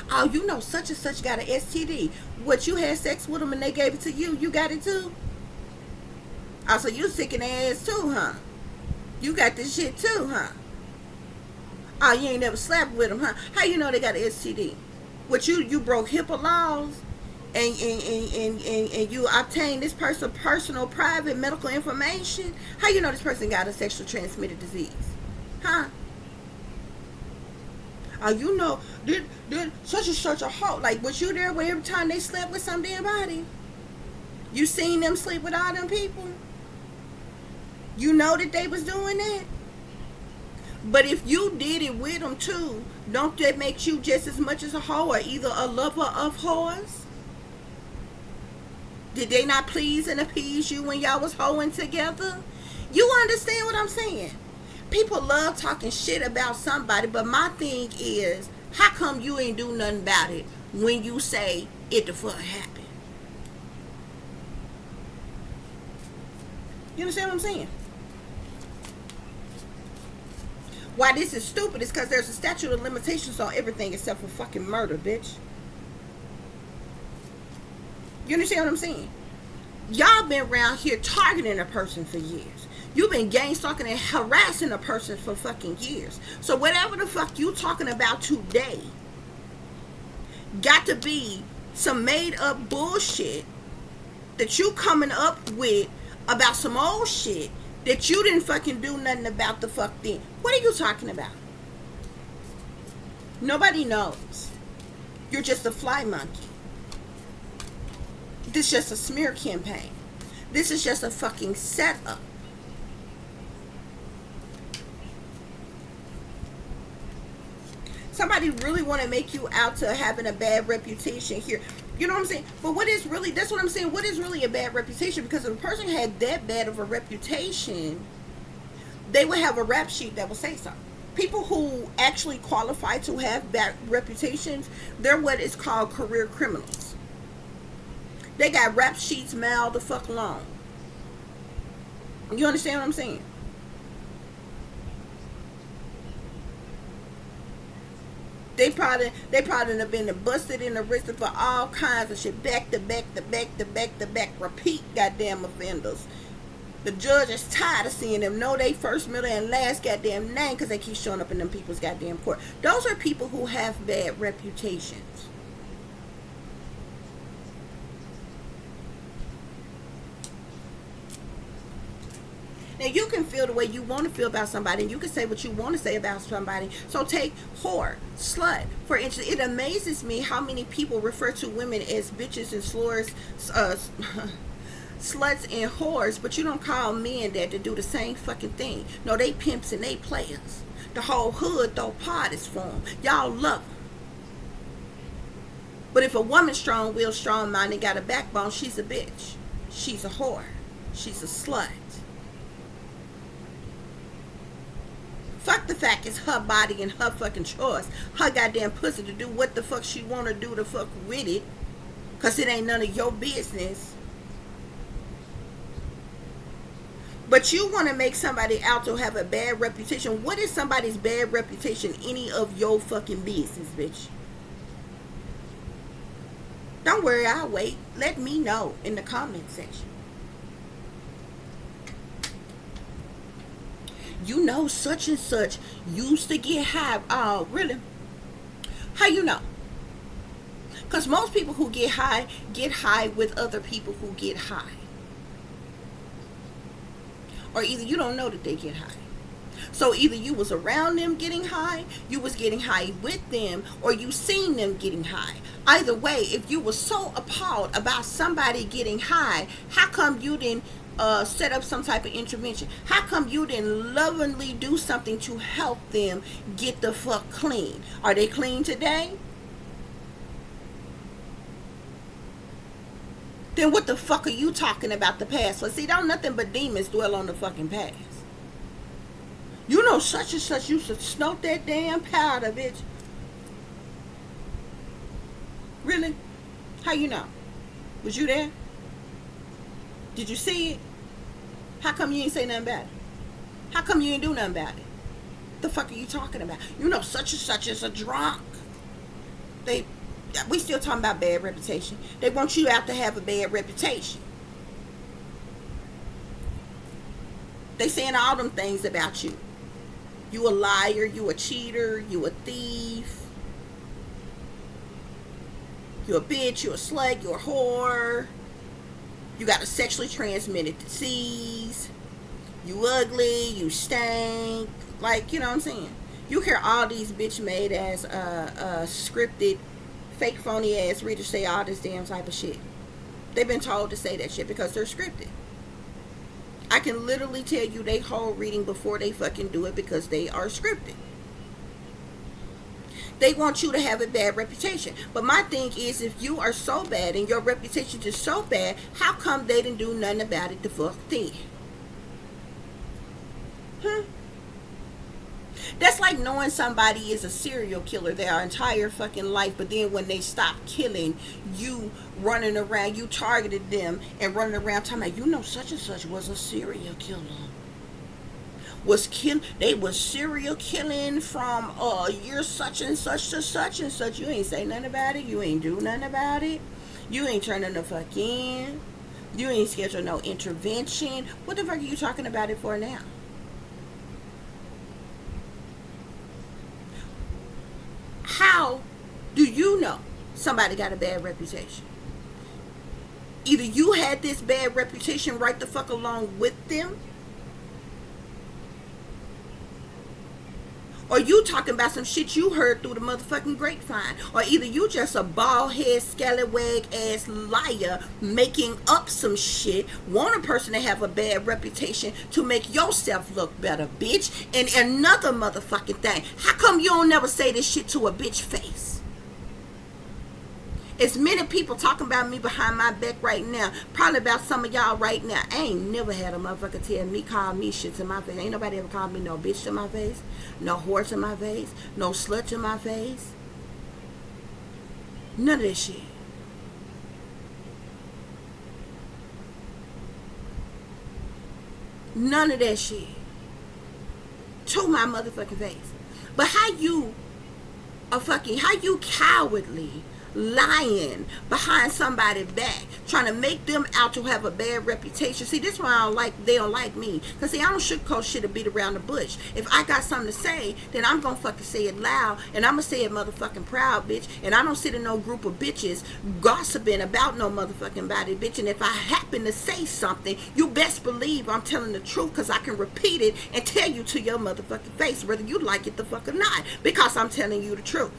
Oh, you know such and such got an STD. What, you had sex with them and they gave it to you? You got it too? Oh, so you sick in the ass too, huh? You got this shit too, huh? Oh, you ain't never slept with them, huh? How you know they got an STD? What, you broke HIPAA laws and you obtained this person's personal, private medical information? How you know this person got a sexually transmitted disease? Huh? Oh, you know, did such and such a hoe. Like, was you there every time they slept with some damn body? You seen them sleep with all them people? You know that they was doing that? But if you did it with them too, don't that make you just as much as a hoe, or either a lover of whores? Did they not please and appease you when y'all was hoeing together? You understand what I'm saying? People love talking shit about somebody, but my thing is, how come you ain't do nothing about it when you say it the fuck happened? You understand what I'm saying? Why this is stupid is because there's a statute of limitations on everything except for fucking murder, bitch. You understand what I'm saying? Y'all been around here targeting a person for years. You've been gang stalking and harassing a person for fucking years. So whatever the fuck you talking about today got to be some made up bullshit that you coming up with about some old shit that you didn't fucking do nothing about the fuck thing. What are you talking about? Nobody knows. You're just a fly monkey. This is just a smear campaign. This is just a fucking setup. Somebody really want to make you out to having a bad reputation here. You know what I'm saying? But what is really, that's what I'm saying, what is really a bad reputation? Because if a person had that bad of a reputation, they would have a rap sheet that will say so. People who actually qualify to have bad reputations, they're what is called career criminals. They got rap sheets mile the fuck long. You understand what I'm saying? They probably have been busted and arrested for all kinds of shit. Back to back to back to back to back. Repeat goddamn offenders. The judge is tired of seeing them know they first, middle, and last goddamn name because they keep showing up in them people's goddamn court. Those are people who have bad reputations. Now, you can feel the way you want to feel about somebody, and you can say what you want to say about somebody. So take whore, slut. For instance, it amazes me how many people refer to women as bitches and slurs, sluts and whores, but you don't call men that to do the same fucking thing. No, they pimps and they players. The whole hood throw parties for them. Y'all love them. But if a woman's strong-willed, strong-minded, got a backbone, she's a bitch. She's a whore. She's a slut. Fuck the fact it's her body and her fucking choice. Her goddamn pussy to do what the fuck she want to do to fuck with it. Because it ain't none of your business. But you want to make somebody out to have a bad reputation. What is somebody's bad reputation any of your fucking business, bitch? Don't worry, I'll wait. Let me know in the comment section. You know such and such used to get high. Oh, really? How you know? Because most people who get high with other people who get high. Or either you don't know that they get high. So either you was around them getting high, you was getting high with them, or you seen them getting high. Either way, if you were so appalled about somebody getting high, how come you didn't set up some type of intervention? How come you didn't lovingly do something to help them get the fuck clean? Are they clean today? Then what the fuck are you talking about the past for? See, don't nothing but demons dwell on the fucking past. You know such and such used to snort that damn powder, bitch. Really? How you know? Was you there? Did you see it? How come you ain't say nothing about it? How come you ain't do nothing about it? The fuck are you talking about? You know such and such is a drunk. We still talking about bad reputation. They want you out to have a bad reputation. They saying all them things about you. You a liar, you a cheater, you a thief. You a bitch, you a slut, you a whore. You got a sexually transmitted disease. You ugly, you stink. Like, you know what I'm saying? You hear all these bitch made ass scripted fake phony ass readers say all this damn type of shit. They've been told to say that shit because they're scripted. I can literally tell you they whole reading before they fucking do it because they are scripted. They want you to have a bad reputation. But my thing is, if you are so bad and your reputation is so bad, how come they didn't do nothing about it the fuck then? That's like knowing somebody is a serial killer their entire fucking life, but then when they stop killing, you running around, you targeted them and running around talking about, you know, such and such was a serial killer. They was serial killing from year such and such to such and such. You ain't say nothing about it. You ain't do nothing about it. You ain't turning the fuck in. You ain't scheduled no intervention. What the fuck are you talking about it for now? How do you know somebody got a bad reputation? Either you had this bad reputation right the fuck along with them, or you talking about some shit you heard through the motherfucking grapevine. Or either you just a bald head, scallywag ass liar making up some shit, want a person to have a bad reputation to make yourself look better, bitch. And another motherfucking thing, how come you don't never say this shit to a bitch face? As many people talking about me behind my back right now, probably about some of y'all right now. I ain't never had a motherfucker tell me, call me shit to my face. Ain't nobody ever called me no bitch to my face, no whore to my face, no slut to my face. None of that shit. None of that shit. To my motherfucking face. But how you cowardly lying behind somebody's back, trying to make them out to have a bad reputation. See, this is why they don't like me. Because see, I don't sugarcoat shit or beat around the bush. If I got something to say, then I'm gonna fucking say it loud, and I'm gonna say it motherfucking proud, bitch. And I don't sit in no group of bitches gossiping about no motherfucking body, bitch. And if I happen to say something, you best believe I'm telling the truth, because I can repeat it and tell you to your motherfucking face, whether you like it the fuck or not, because I'm telling you the truth.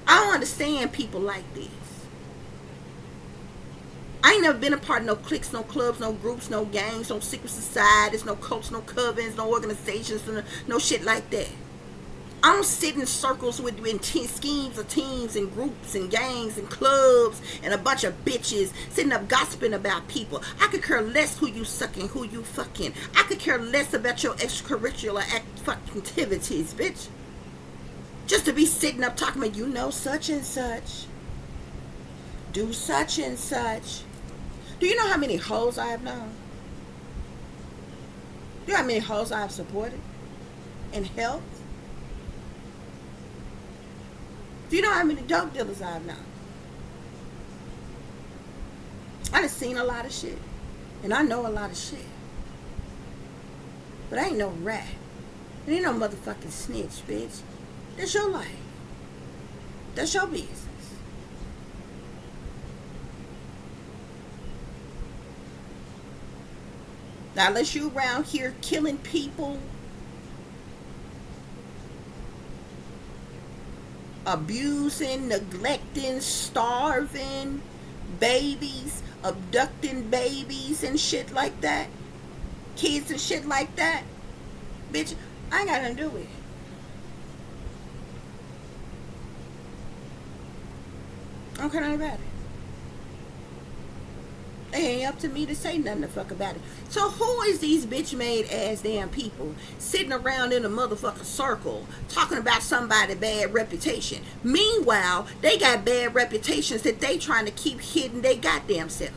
I don't understand people like this. I ain't never been a part of no cliques, no clubs, no groups, no gangs, no secret societies, no cults, no covens, no organizations, no shit like that. I don't sit in circles with schemes of teams and groups and gangs and clubs and a bunch of bitches sitting up gossiping about people. I could care less who you sucking, who you fucking. I could care less about your extracurricular activities, bitch. Just to be sitting up talking about, you know, such and such, do such and such. Do you know how many hoes I have known? Do you know how many hoes I have supported and helped? Do you know how many dope dealers I have known? I done seen a lot of shit, and I know a lot of shit, but I ain't no rat. And ain't no motherfucking snitch, bitch. That's your life. That's your business. Now, unless you around here killing people, abusing, neglecting, starving babies, abducting babies and shit like that, kids and shit like that, bitch, I ain't got nothing to do with it. I don't care nothing about it. It ain't up to me to say nothing the fuck about it. So who is these bitch made ass damn people sitting around in a motherfucking circle talking about somebody's bad reputation? Meanwhile, they got bad reputations that they trying to keep hidden they goddamn self.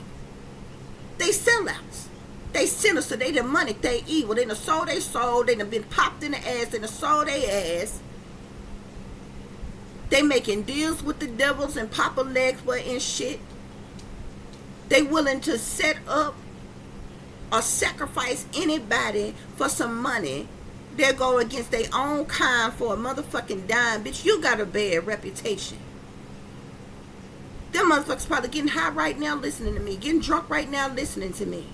They sellouts. They sinister. They demonic. They evil. They done sold they soul. They done been popped in the ass. They done sold they ass. They making deals with the devils and Papa Legs and shit. They willing to set up or sacrifice anybody for some money. They go against their own kind for a motherfucking dime. Bitch, you got a bad reputation. Them motherfuckers probably getting high right now listening to me. Getting drunk right now listening to me.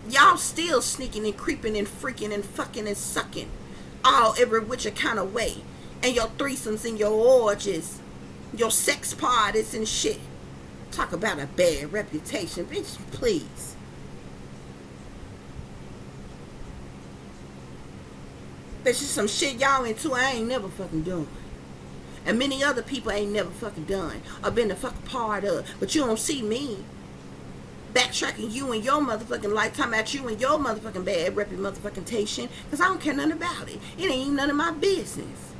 Y'all still sneaking and creeping and freaking and fucking and sucking. All every which kind of way. And your threesomes and your orgies. Your sex parties and shit. Talk about a bad reputation. Bitch, please. That's just some shit y'all into I ain't never fucking done. And many other people ain't never fucking done or been the fucking part of. But you don't see me backtracking you and your motherfucking lifetime at you and your motherfucking bad reputation. Because I don't care nothing about it. It ain't even none of my business.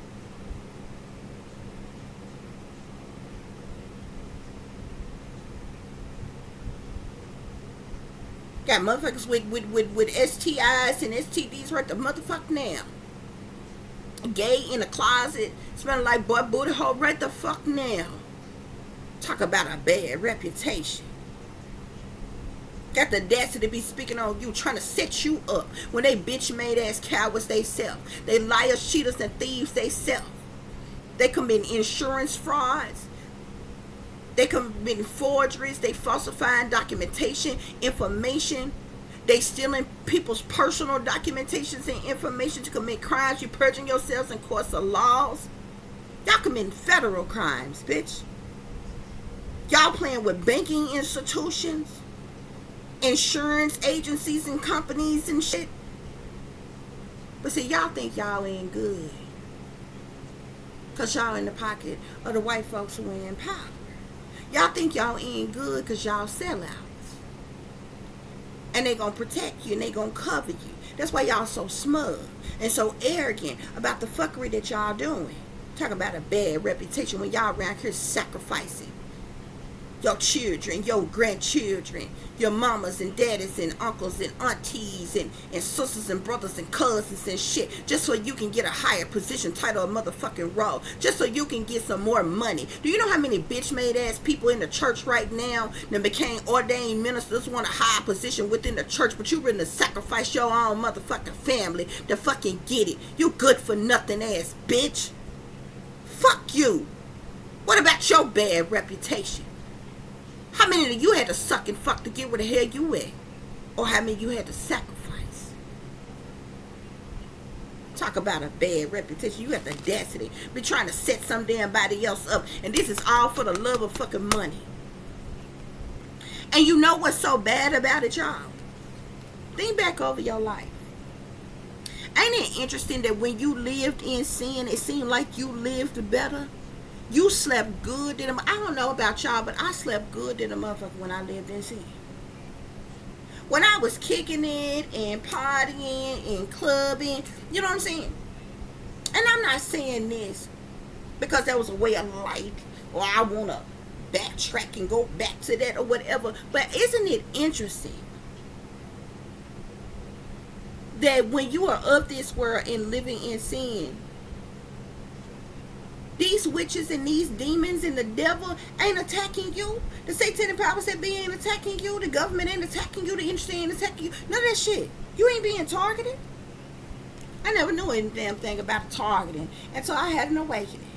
Got motherfuckers with STIs and STDs right the motherfuck now. Gay in the closet, smelling like boy booty hole right the fuck now. Talk about a bad reputation. Got the audacity to be speaking on you, trying to set you up when they bitch made ass cowards they self. They liars, cheaters, and thieves they self. They commit insurance frauds. They commit forgeries. They falsifying documentation, information. They stealing people's personal documentations and information to commit crimes. You purging yourselves in courts of laws. Y'all committing federal crimes, bitch. Y'all playing with banking institutions, insurance agencies and companies and shit. But see, y'all think y'all ain't good because y'all in the pocket of the white folks who ain't in power. Y'all think y'all ain't good because y'all sellouts. And they gonna protect you and they gonna cover you. That's why y'all so smug and so arrogant about the fuckery that y'all doing. Talk about a bad reputation when y'all around here sacrificing your children, your grandchildren, your mamas and daddies and uncles and aunties and sisters and brothers and cousins and shit, just so you can get a higher position, title, or motherfucking role, just so you can get some more money. Do you know how many bitch made ass people in the church right now that became ordained ministers, want a high position within the church, but you willing to sacrifice your own motherfucking family to fucking get it? You good for nothing ass bitch. Fuck you. What about your bad reputation? How many of you had to suck and fuck to get where the hell you at? Or how many of you had to sacrifice? Talk about a bad reputation. You have the audacity. Be trying to set some damn body else up. And this is all for the love of fucking money. And you know what's so bad about it, y'all? Think back over your life. Ain't it interesting that when you lived in sin, it seemed like you lived better? You slept good than I don't know about y'all, but I slept good than a motherfucker when I lived in sin. When I was kicking it and partying and clubbing, you know what I'm saying? And I'm not saying this because that was a way of life or I want to backtrack and go back to that or whatever. But isn't it interesting that when you are of this world and living in sin, these witches and these demons and the devil ain't attacking you? The satanic power said they ain't attacking you. The government ain't attacking you. The industry ain't attacking you. None of that shit. You ain't being targeted. I never knew any damn thing about targeting until I had an awakening.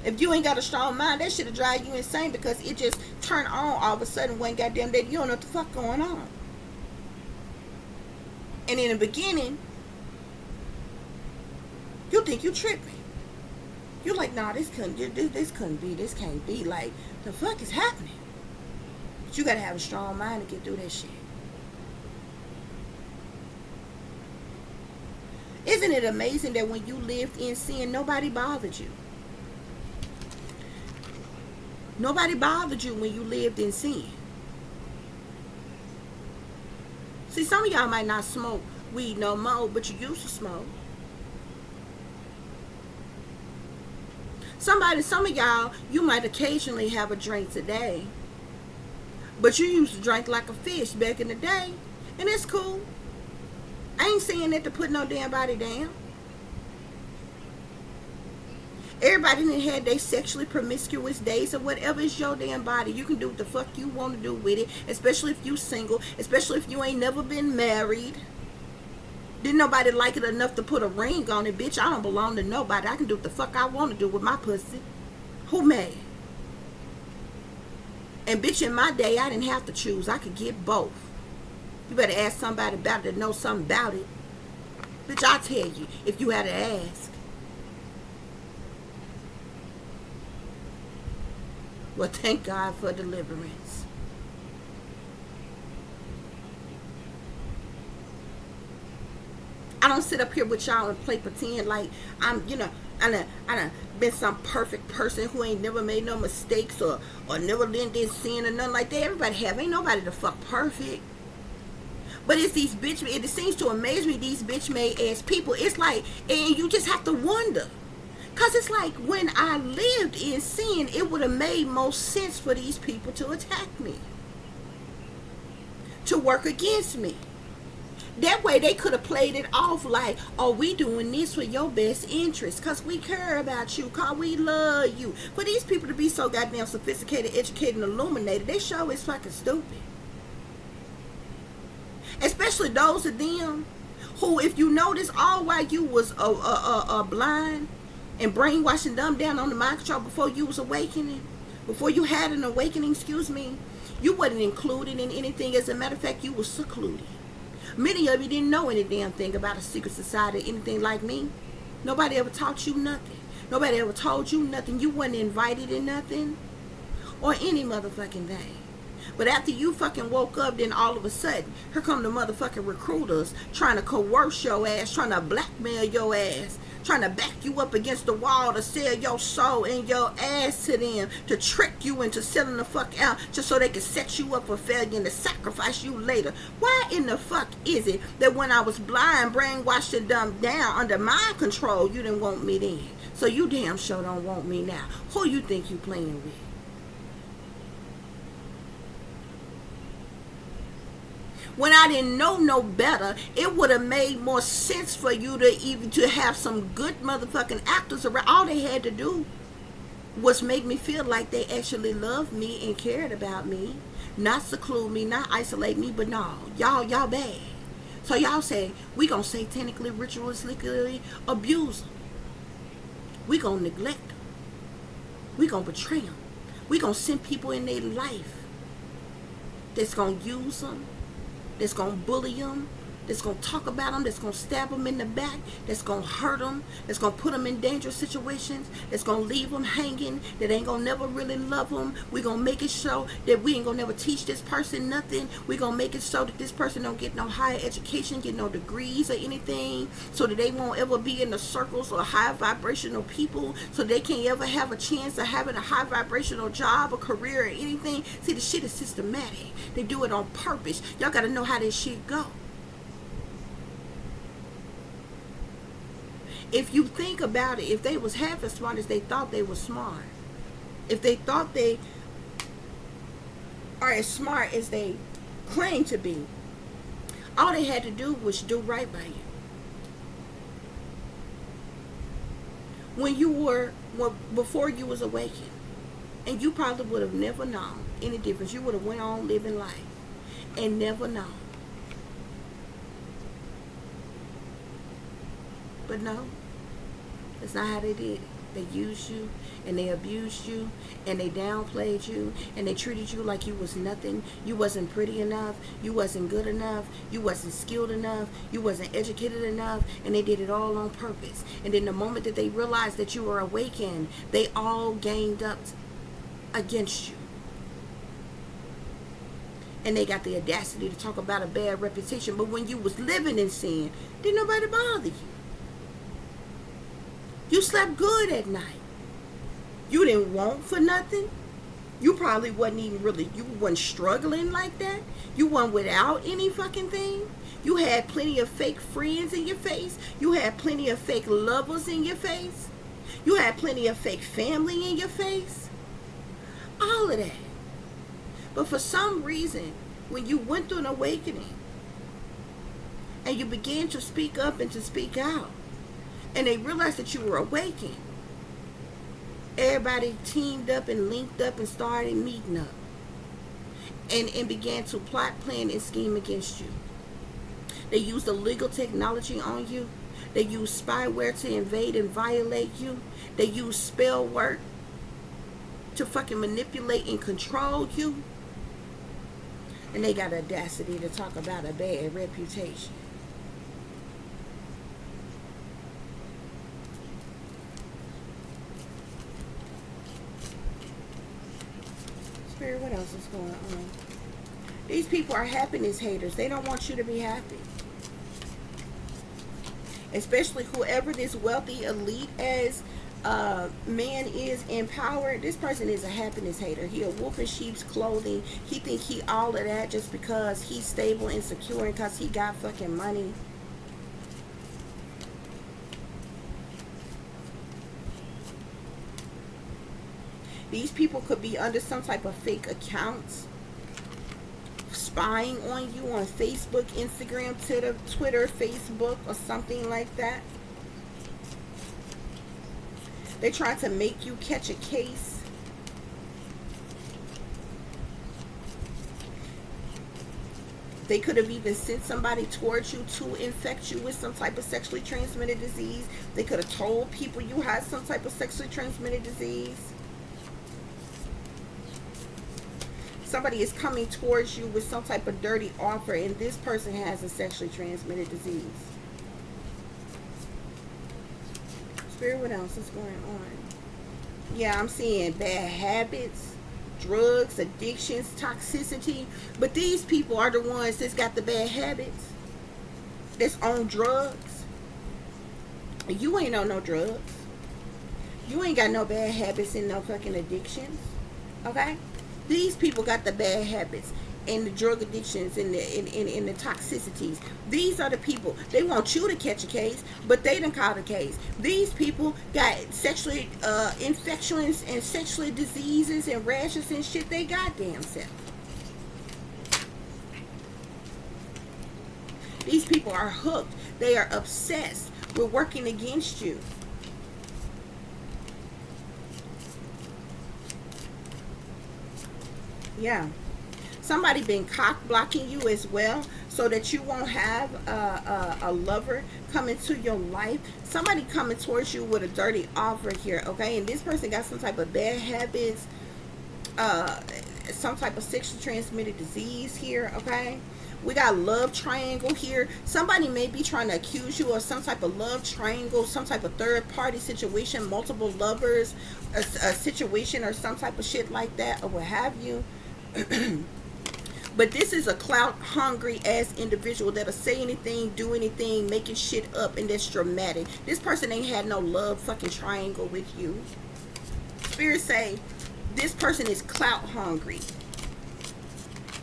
If you ain't got a strong mind, that shit'll drive you insane because it just turned on all of a sudden one goddamn day. You don't know what the fuck going on. And in the beginning, you think you tripping. You're like, nah, this couldn't be, this can't be. Like, the fuck is happening? But you gotta have a strong mind to get through that shit. Isn't it amazing that when you lived in sin, nobody bothered you? Nobody bothered you when you lived in sin. See, some of y'all might not smoke weed no more, but you used to smoke. Some of y'all, you might occasionally have a drink today, but you used to drink like a fish back in the day, and it's cool. I ain't saying that to put no damn body down. Everybody done had their sexually promiscuous days or whatever. Is your damn body. You can do what the fuck you want to do with it, especially if you single, especially if you ain't never been married. Didn't nobody like it enough to put a ring on it, bitch. I don't belong to nobody. I can do what the fuck I want to do with my pussy. Who mad? And bitch, in my day, I didn't have to choose. I could get both. You better ask somebody about it to know something about it. Bitch, I'll tell you if you had to ask. Well, thank God for deliverance. gonna sit up here with y'all and play pretend like I'm, you know, I done been some perfect person who ain't never made no mistakes or never did sin or nothing like that. Everybody have. Ain't nobody the fuck perfect. But it's these bitch, it seems to amaze me, these bitch made ass people. It's like, and you just have to wonder. Because it's like, when I lived in sin, it would have made most sense for these people to attack me, to work against me. That way they could have played it off like, oh, we doing this for your best interest because we care about you, because we love you. For these people to be so goddamn sophisticated, educated, and illuminated, they show is fucking stupid. Especially those of them who, if you notice, all while you was blind and brainwashing them down on the mind control before you was awakening, before you had an awakening, you wasn't included in anything. As a matter of fact, you was secluded. Many of you didn't know any damn thing about a secret society or anything like me. Nobody ever taught you nothing. Nobody ever told you nothing. You wasn't invited in nothing or any motherfucking thing. But after you fucking woke up, then all of a sudden, here come the motherfucking recruiters trying to coerce your ass, trying to blackmail your ass, trying to back you up against the wall to sell your soul and your ass to them, to trick you into selling the fuck out just so they can set you up for failure and to sacrifice you later. Why in the fuck is it that when I was blind, brainwashed and dumbed down under my control, you didn't want me then? So you damn sure don't want me now. Who you think you playing with? When I didn't know no better, it would have made more sense for you to even to have some good motherfucking actors around. All they had to do was make me feel like they actually loved me and cared about me, not seclude me, not isolate me. But no, y'all bad. So y'all say we gonna satanically, ritualistically abuse them. We gonna neglect them. We gonna betray them. We gonna send people in their life that's gonna use them, that's going to bully them, that's going to talk about them, that's going to stab them in the back, that's going to hurt them, that's going to put them in dangerous situations, that's going to leave them hanging, that ain't going to never really love them. We're going to make it so that we ain't going to never teach this person nothing. We're going to make it so that this person don't get no higher education, get no degrees or anything, so that they won't ever be in the circles of high vibrational people, so they can't ever have a chance of having a high vibrational job or career or anything. See, the shit is systematic. They do it on purpose. Y'all got to know how this shit go. If you think about it, if they was half as smart as they thought they were smart, if they thought they are as smart as they claim to be, all they had to do was do right by you. When you were, before you was awakened, and you probably would have never known any difference. You would have went on living life and never known. But no, that's not how they did it. They used you, and they abused you, and they downplayed you, and they treated you like you was nothing. You wasn't pretty enough, you wasn't good enough, you wasn't skilled enough, you wasn't educated enough, and they did it all on purpose. And then the moment that they realized that you were awakened, they all ganged up against you. And they got the audacity to talk about a bad reputation. But when you was living in sin, didn't nobody bother you. You slept good at night. You didn't want for nothing. You probably wasn't even really, you wasn't struggling like that. You weren't without any fucking thing. You had plenty of fake friends in your face. You had plenty of fake lovers in your face. You had plenty of fake family in your face. All of that. But for some reason, when you went through an awakening and you began to speak up and to speak out, and they realized that you were awakened, everybody teamed up and linked up and started meeting up and began to plot, plan, and scheme against you. They used illegal technology on you. They used spyware to invade and violate you. They used spell work to fucking manipulate and control you. And they got audacity to talk about a bad reputation. Spirit, what else is going on? These people are happiness haters. They don't want you to be happy. especially whoever this wealthy elite as man is in power. This person is a happiness hater. He a wolf in sheep's clothing. He think he all of that just because he's stable and secure and because he got fucking money. These people could be under some type of fake accounts, spying on you on Facebook, Instagram, Twitter, Facebook, or something like that. They try to make you catch a case. They could have even sent somebody towards you to infect you with some type of sexually transmitted disease. They could have told people you had some type of sexually transmitted disease. Somebody is coming towards you with some type of dirty offer, and this person has a sexually transmitted disease. Spirit, what else is going on? Yeah, I'm seeing bad habits, drugs, addictions, toxicity. But these people are the ones that's got the bad habits, that's on drugs. You ain't on no drugs. You ain't got no bad habits and no fucking addictions. Okay? These people got the bad habits and the drug addictions and the toxicities. These are the people. They want you to catch a case, but they done caught a case. These people got sexually infections and sexual diseases and rashes and shit they goddamn self. These people are hooked. They are obsessed with working against you. Yeah. Somebody been cock blocking you as well so that you won't have a lover come into your life. Somebody coming towards you with a dirty offer here, okay? And this person got some type of bad habits, some type of sexually transmitted disease here, okay? We got love triangle here. Somebody may be trying to accuse you of some type of love triangle, some type of third party situation, multiple lovers, a situation or some type of shit like that or what have you. But this is a clout hungry ass individual that'll say anything, do anything, making shit up, and that's dramatic. This person ain't had no love fucking triangle with you. Spirit say this person is clout hungry.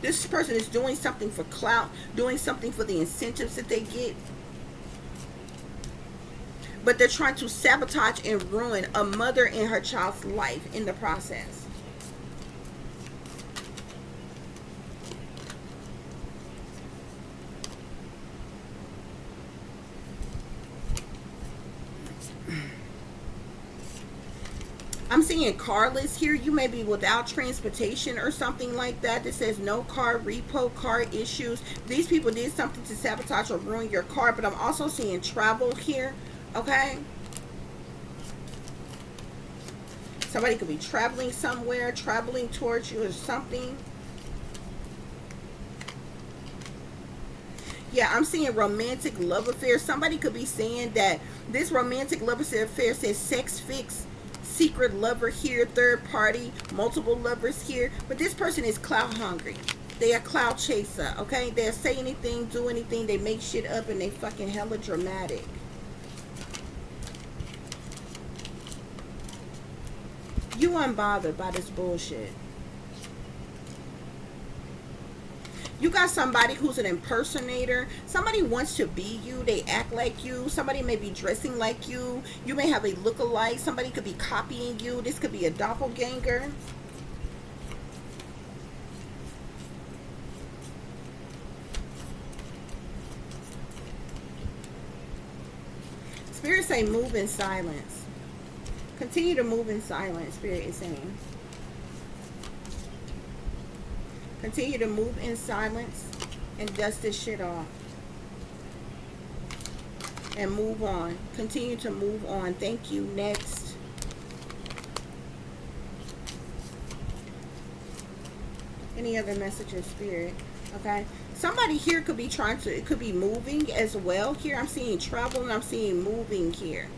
This person is doing something for clout, doing something for the incentives that they get. But they're trying to sabotage and ruin a mother and her child's life in the process. I'm seeing carless here. You may be without transportation or something like that. That says no car, repo, car issues. These people did something to sabotage or ruin your car. But I'm also seeing travel here. Okay? Somebody could be traveling somewhere, traveling towards you or something. Yeah, I'm seeing romantic love affair. Somebody could be saying that this romantic love affair says sex fix, secret lover here, third party, multiple lovers here. But this person is clout hungry. They are clout chaser, okay? They'll say anything, do anything. They make shit up and they fucking hella dramatic. You unbothered by this bullshit. You got somebody who's an impersonator. Somebody wants to be you. They act like you. Somebody may be dressing like you. You may have a look-alike. Somebody could be copying you. This could be a doppelganger. Spirit say move in silence. Continue to move in silence, Spirit is saying. Continue to move in silence and dust this shit off. And move on. Continue to move on. Thank you. Next. Any other messages, Spirit? Okay. Somebody here could be trying to, it could be moving as well here. I'm seeing travel and I'm seeing moving here.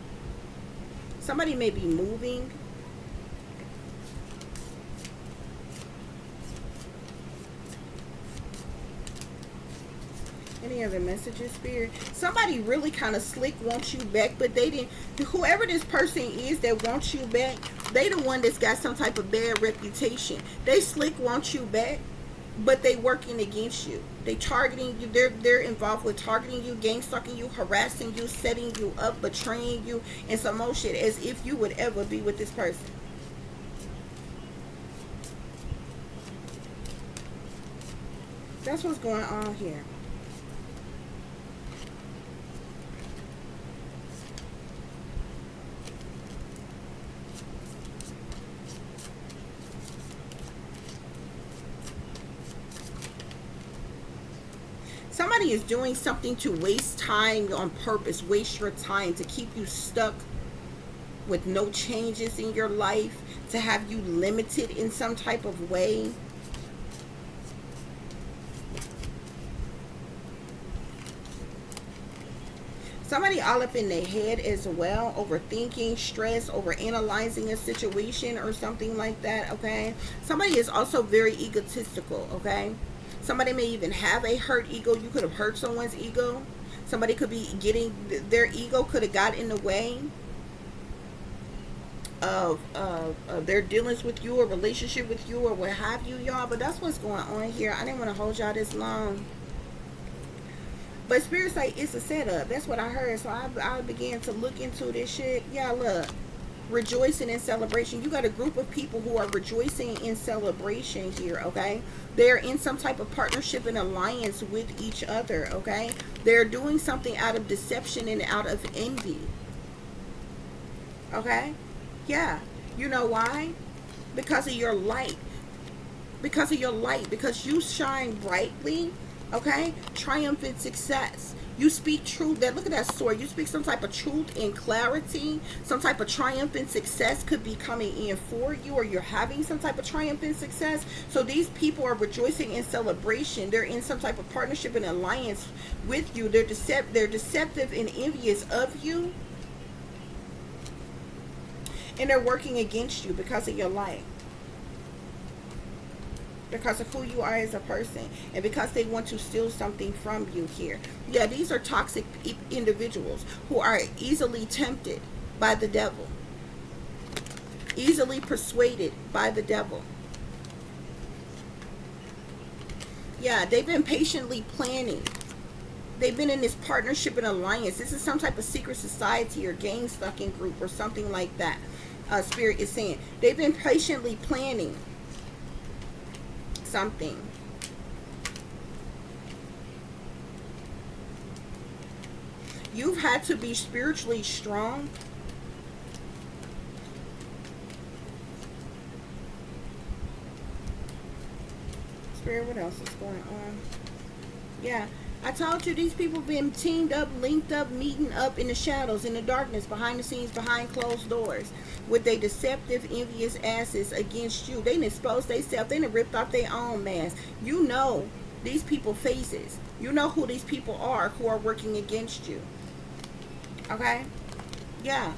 Somebody may be moving. Any other messages, Spirit? Somebody really kind of slick wants you back, but they didn't. Whoever this person is that wants you back, they the one that's got some type of bad reputation. They slick want you back, but they working against you. They targeting you. They're involved with targeting you, gang stalking you, harassing you, setting you up, betraying you, and some more shit, as if you would ever be with this person. That's what's going on here. Somebody is doing something to waste time on purpose, waste your time, to keep you stuck with no changes in your life, to have you limited in some type of way. Somebody all up in their head as well, overthinking, stress, over analyzing a situation or something like that, okay? Somebody is also very egotistical, okay? Somebody may even have a hurt ego. You could have hurt someone's ego. Somebody could be getting, their ego could have got in the way of their dealings with you, or relationship with you, or what have you, y'all. But that's what's going on here. I didn't want to hold y'all this long. But Spirit say it's a setup. That's what I heard. So I began to look into this shit. Yeah, look. Rejoicing in celebration. You got a group of people who are rejoicing in celebration here, okay? They're in some type of partnership and alliance with each other, okay? They're doing something out of deception and out of envy. Okay? Yeah. You know why? Because of your light. Because of your light. Because you shine brightly. Okay, triumphant success. You speak truth. That, look at that sword. You speak some type of truth and clarity. Some type of triumphant success could be coming in for you, or you're having some type of triumphant success. So these people are rejoicing in celebration. They're in some type of partnership and alliance with you. They're deceptive and envious of you, and they're working against you because of your light. Because of who you are as a person, and because they want to steal something from you here. Yeah, these are toxic individuals who are easily tempted by the devil, easily persuaded by the devil. Yeah, they've been patiently planning. They've been in this partnership and alliance. This is some type of secret society or gang stalking group or something like that. Spirit is saying they've been patiently planning something. You've had to be spiritually strong. Spirit, what else is going on? Yeah, I told you these people been teamed up, linked up, meeting up in the shadows, in the darkness, behind the scenes, behind closed doors, with their deceptive, envious asses against you. They done exposed themselves. They done ripped off their own mask. You know these people faces. You know who these people are who are working against you. Okay? Yeah.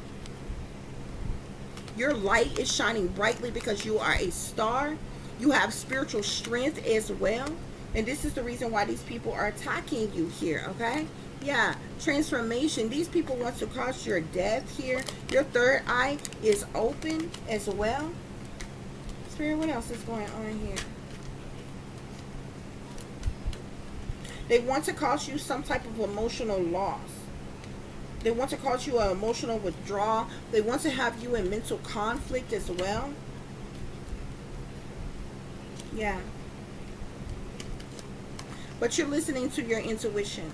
Your light is shining brightly because you are a star. You have spiritual strength as well. And this is the reason why these people are attacking you here, okay? Yeah, transformation. These people want to cause your death here. Your third eye is open as well. Spirit, what else is going on here? They want to cause you some type of emotional loss. They want to cause you an emotional withdrawal. They want to have you in mental conflict as well. Yeah. But you're listening to your intuition.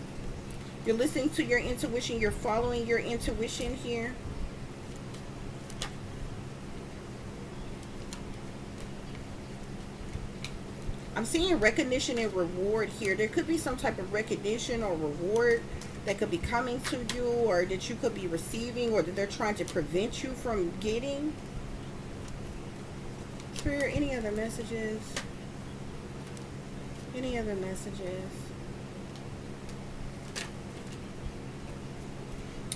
You're listening to your intuition. You're following your intuition here. I'm seeing recognition and reward here. There could be some type of recognition or reward that could be coming to you, or that you could be receiving, or that they're trying to prevent you from getting. Spirit, any other messages? Any other messages?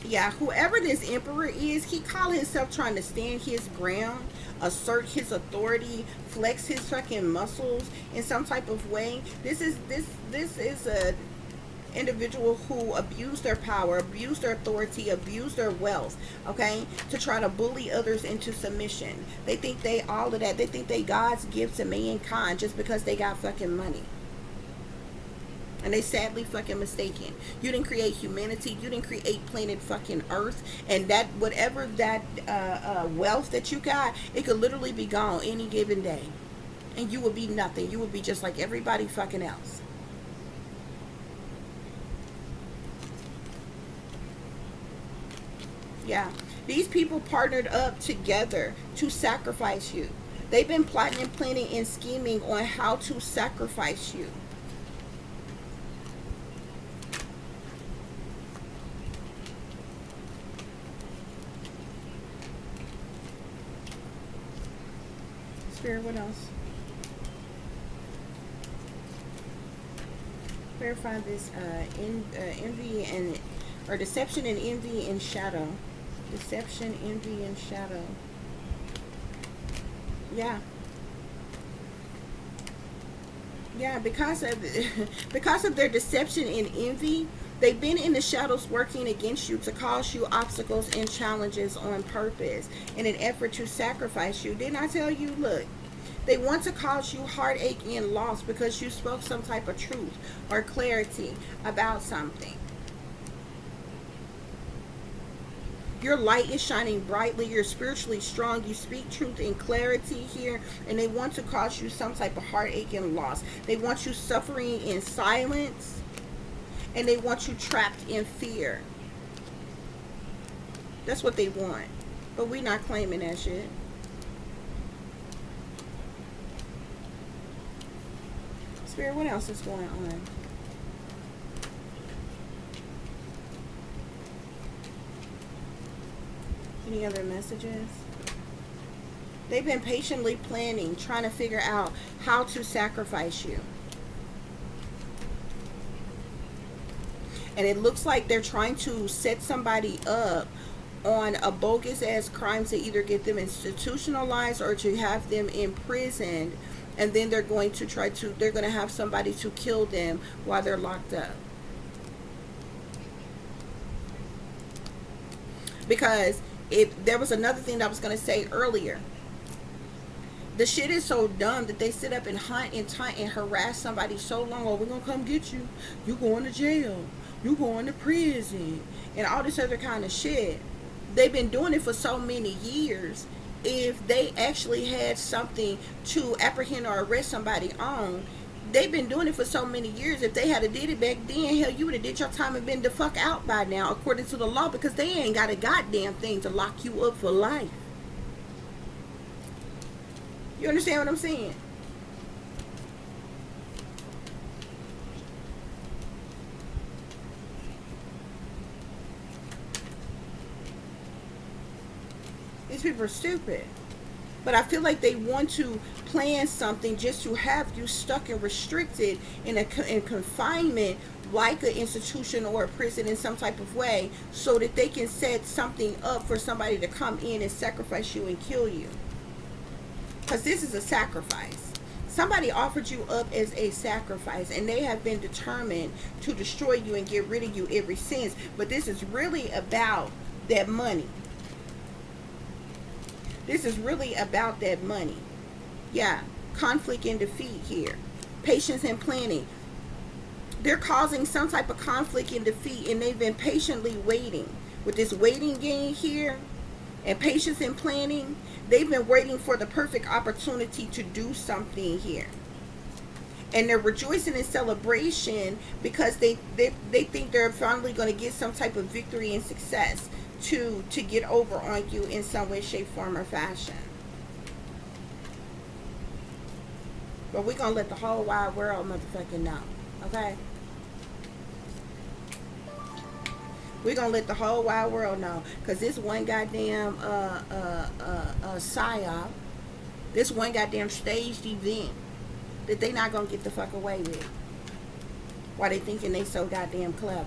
Yeah, whoever this emperor is, he called himself trying to stand his ground, assert his authority, flex his fucking muscles in some type of way. This is individuals who abuse their power, abuse their authority, abuse their wealth, okay, to try to bully others into submission. They think they all of that. They think they God's gift to mankind just because they got fucking money. And they sadly fucking mistaken. You didn't create humanity. You didn't create planet fucking Earth. And that whatever that wealth that you got, it could literally be gone any given day. And you would be nothing. You would be just like everybody fucking else. Yeah. These people partnered up together to sacrifice you. They've been plotting and planning and scheming on how to sacrifice you. Spirit, what else? Verify this envy and or deception and envy and shadow. Deception, envy, and shadow. Yeah. Yeah, because of their deception and envy, they've been in the shadows working against you to cause you obstacles and challenges on purpose in an effort to sacrifice you. Didn't I tell you? Look, they want to cause you heartache and loss because you spoke some type of truth or clarity about something. Your light is shining brightly. You're spiritually strong. You speak truth and clarity here. And they want to cause you some type of heartache and loss. They want you suffering in silence. And they want you trapped in fear. That's what they want. But we're not claiming that shit. Spirit, what else is going on? Any other messages? They've been patiently planning, trying to figure out how to sacrifice you. And it looks like they're trying to set somebody up on a bogus ass crime to either get them institutionalized or to have them imprisoned. And then they're going to they're going to have somebody to kill them while they're locked up. Because there was another thing that I was going to say earlier. The shit is so dumb that they sit up and hunt and taunt and harass somebody so long. Oh, we're going to come get you. You going to jail. You going to prison. And all this other kind of shit. They've been doing it for so many years. If they actually had something to apprehend or arrest somebody on, they've been doing it for so many years. If they had did it back then, hell, you would have did your time and been the fuck out by now, according to the law, because they ain't got a goddamn thing to lock you up for life. You understand what I'm saying? These people are stupid. But I feel like they want to plan something just to have you stuck and restricted in confinement, like an institution or a prison in some type of way, so that they can set something up for somebody to come in and sacrifice you and kill you. Because this is a sacrifice. Somebody offered you up as a sacrifice, and they have been determined to destroy you and get rid of you ever since. But this is really about that money. This is really about that money. Yeah. Conflict and defeat here. Patience and planning. They're causing some type of conflict and defeat, and they've been patiently waiting. With this waiting game here, and patience and planning, they've been waiting for the perfect opportunity to do something here. And they're rejoicing in celebration because they think they're finally going to get some type of victory and success to get over on you in some way, shape, form, or fashion. But we're going to let the whole wide world motherfucking know. Okay? We're going to let the whole wide world know. Because this one goddamn psyop, this one goddamn staged event that they not going to get the fuck away with. Why they thinking they so goddamn clever.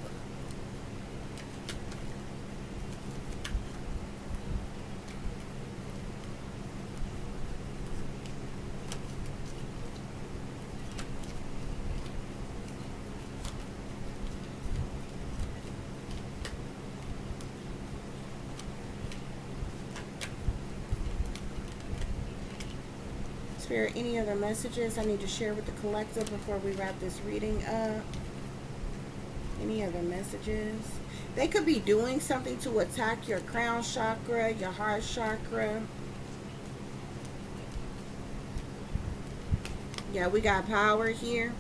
Spirit, any other messages I need to share with the collective before we wrap this reading up? Any other messages? They could be doing something to attack your crown chakra, your heart chakra. Yeah, we got power here.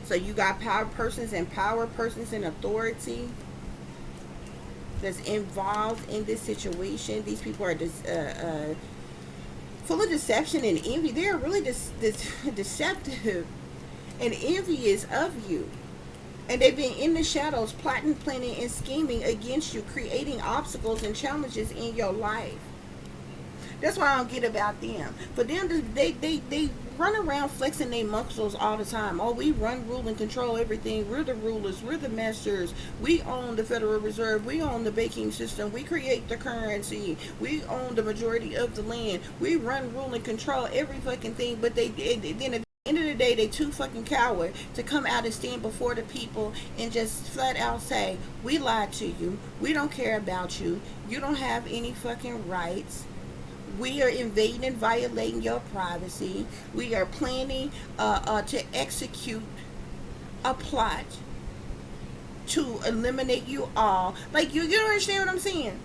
So you got power persons and power persons in authority that's involved in this situation. These people are just full of deception and envy. They are really deceptive and envious of you. And they've been in the shadows plotting, planning, and scheming against you, creating obstacles and challenges in your life. That's why I don't get about them. For them, they run around flexing their muscles all the time. Oh, we run, rule, and control everything. We're the rulers. We're the masters. We own the Federal Reserve. We own the banking system. We create the currency. We own the majority of the land. We run, rule, and control every fucking thing. But then at the end of the day, they too fucking coward to come out and stand before the people and just flat out say, we lied to you. We don't care about you. You don't have any fucking rights. We are invading and violating your privacy. We are planning to execute a plot to eliminate you all. Like, you don't understand what I'm saying?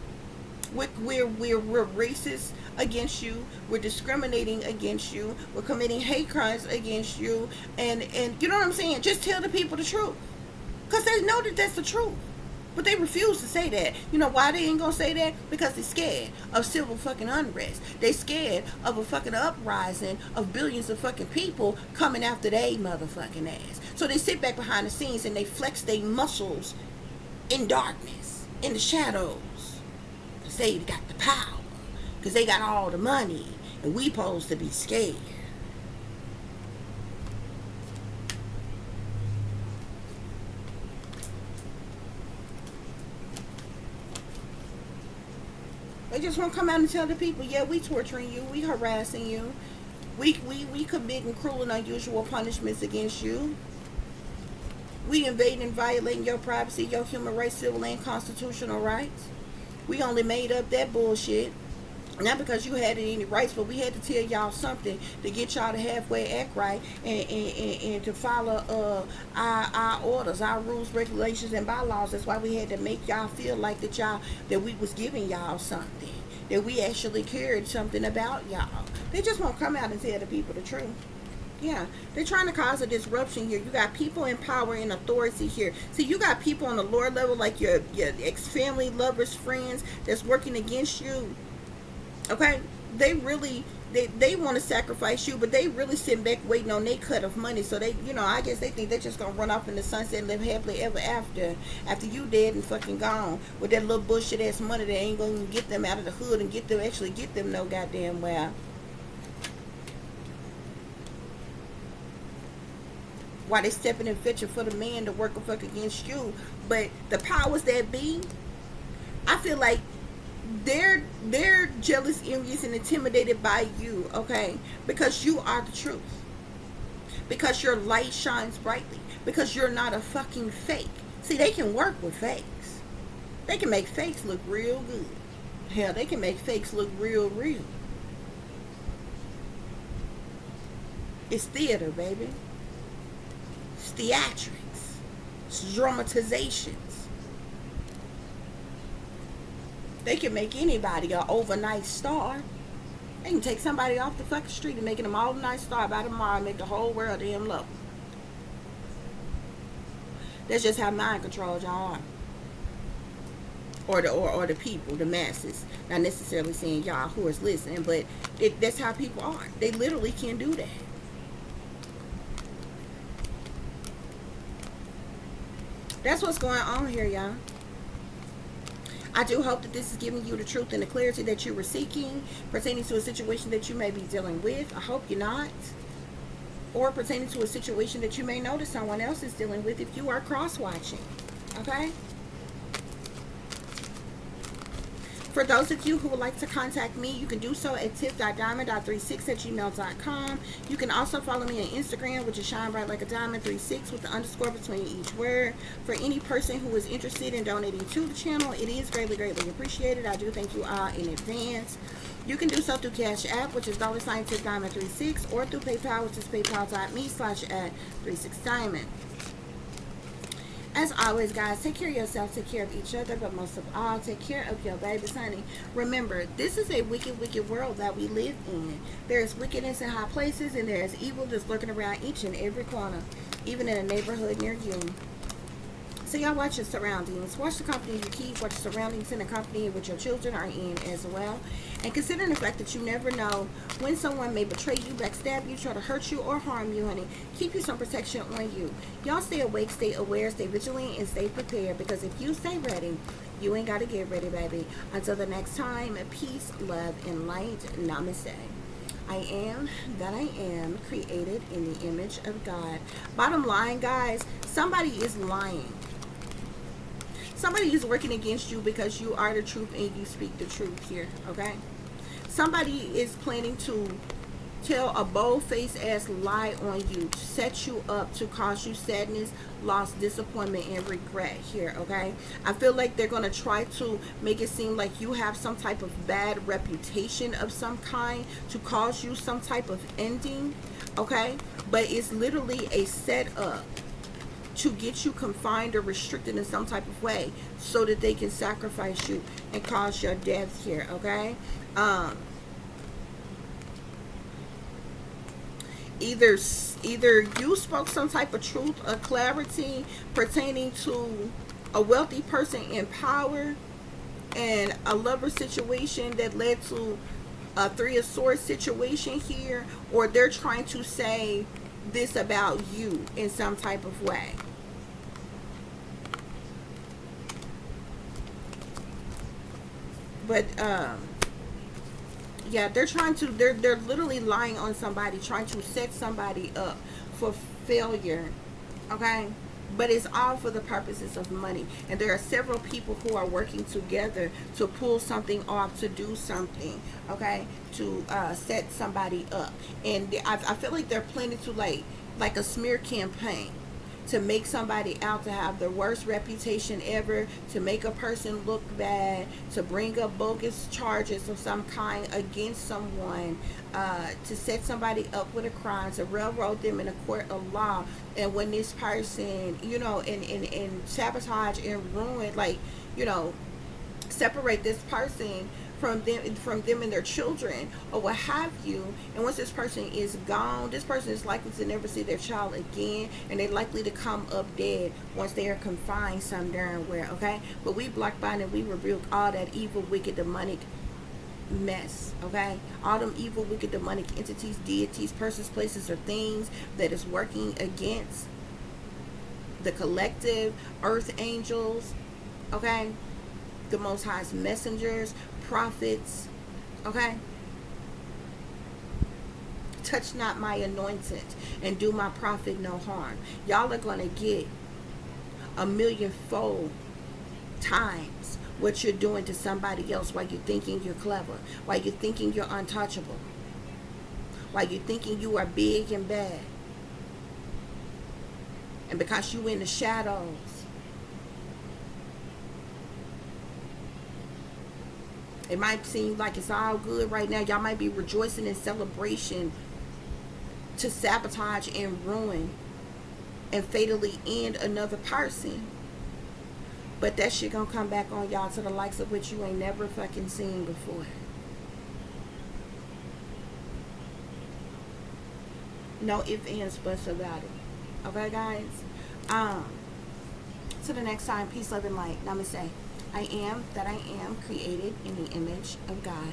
We're racist against you. We're discriminating against you. We're committing hate crimes against you. And you know what I'm saying? Just tell the people the truth. Because they know that that's the truth. But they refuse to say that. You know why they ain't gonna say that? Because they're scared of civil fucking unrest. They scared of a fucking uprising of billions of fucking people coming after they motherfucking ass. So they sit back behind the scenes and they flex their muscles in darkness, in the shadows. Because they got the power. Because they got all the money. And we supposed to be scared. They just won't come out and tell the people, yeah, we torturing you, we harassing you, we committing cruel and unusual punishments against you. We invading and violating your privacy, your human rights, civil and constitutional rights. We only made up that bullshit. Not because you had any rights, but we had to tell y'all something to get y'all to halfway act right and to follow our orders, our rules, regulations, and bylaws. That's why we had to make y'all feel like that we was giving y'all something, that we actually cared something about y'all. They just won't come out and tell the people the truth. Yeah, they're trying to cause a disruption here. You got people in power and authority here. See, you got people on the lower level, like your ex-family, lovers, friends, that's working against you. Okay, they really they want to sacrifice you, but they really sitting back waiting on their cut of money. So they, you know, I guess they think they're just gonna run off in the sunset and live happily ever after you dead and fucking gone with that little bullshit ass money that ain't gonna get them out of the hood and get them no goddamn well. Why they stepping and fetching for the man to work a fuck against you? But the powers that be, I feel like they're jealous, envious, and intimidated by you, okay? Because you are the truth. Because your light shines brightly. Because you're not a fucking fake. See, they can work with fakes. They can make fakes look real good. Hell, they can make fakes look real. It's theater, baby. It's theatrics. It's dramatizations. They can make anybody an overnight star. They can take somebody off the fucking street and make them an overnight star by tomorrow and make the whole world damn love them. That's just how mind controlled y'all are. Or the people, the masses. Not necessarily saying y'all who is listening, but that's how people are. They literally can do that. That's what's going on here, y'all. I do hope that this is giving you the truth and the clarity that you were seeking pertaining to a situation that you may be dealing with. I hope you're not. Or pertaining to a situation that you may know that someone else is dealing with if you are cross-watching. Okay? For those of you who would like to contact me, you can do so at tiff.diamond.36@gmail.com. You can also follow me on Instagram, which is shine bright like a diamond 36 with the underscore between each word. For any person who is interested in donating to the channel, it is greatly, greatly appreciated. I do thank you all in advance. You can do so through CASHAPP, which is $tiffdiamond36, or through PayPal, which is paypal.me/@36diamond. As always, guys, take care of yourself, take care of each other, but most of all, take care of your babies, honey. Remember, this is a wicked, wicked world that we live in. There is wickedness in high places, and there is evil just lurking around each and every corner, even in a neighborhood near you. So y'all watch your surroundings. Watch the company you keep. Watch your surroundings and the company in which your children are in as well. And considering the fact that you never know when someone may betray you, backstab you, try to hurt you, or harm you, honey. Keep you some protection on you. Y'all stay awake, stay aware, stay vigilant, and stay prepared. Because if you stay ready, you ain't got to get ready, baby. Until the next time, peace, love, and light. Namaste. I am that I am, created in the image of God. Bottom line, guys, somebody is lying. Somebody is working against you because you are the truth and you speak the truth here, okay? Somebody is planning to tell a bold-faced ass lie on you, to set you up, to cause you sadness, loss, disappointment, and regret here, okay? I feel like they're going to try to make it seem like you have some type of bad reputation of some kind to cause you some type of ending, okay? But it's literally a setup to get you confined or restricted in some type of way so that they can sacrifice you and cause your death here, okay? Either you spoke some type of truth or clarity pertaining to a wealthy person in power and a lover situation that led to a Three of Swords situation here, or they're trying to say this about you in some type of way. But yeah, they're trying to, they're literally lying on somebody, trying to set somebody up for failure, okay? But it's all for the purposes of money. And there are several people who are working together to pull something off, to do something, okay, to set somebody up. And I feel like they're planning to like a smear campaign, to make somebody out to have the worst reputation ever, to make a person look bad, to bring up bogus charges of some kind against someone, to set somebody up with a crime, to railroad them in a court of law. And when this person, you know, and sabotage and ruin, like, you know, separate this person from them and their children or what have you. And once this person is gone, this person is likely to never see their child again, and they're likely to come up dead once they are confined some darn where, okay? But we block, bind, and we rebuke all that evil, wicked, demonic mess, okay? All them evil, wicked, demonic entities, deities, persons, places, or things that is working against the collective, earth angels, okay? The Most High's messengers, prophets, okay? Touch not my anointed and do my prophet no harm. Y'all are going to get a millionfold times what you're doing to somebody else while you're thinking you're clever, while you're thinking you're untouchable, while you're thinking you are big and bad. And because you in the shadows, it might seem like it's all good right now. Y'all might be rejoicing in celebration to sabotage and ruin and fatally end another person. But that shit gonna come back on y'all to the likes of which you ain't never fucking seen before. No ifs, ands, buts about it. Okay, guys? Till the next time, peace, love, and light. Namaste. I am that I am, created in the image of God.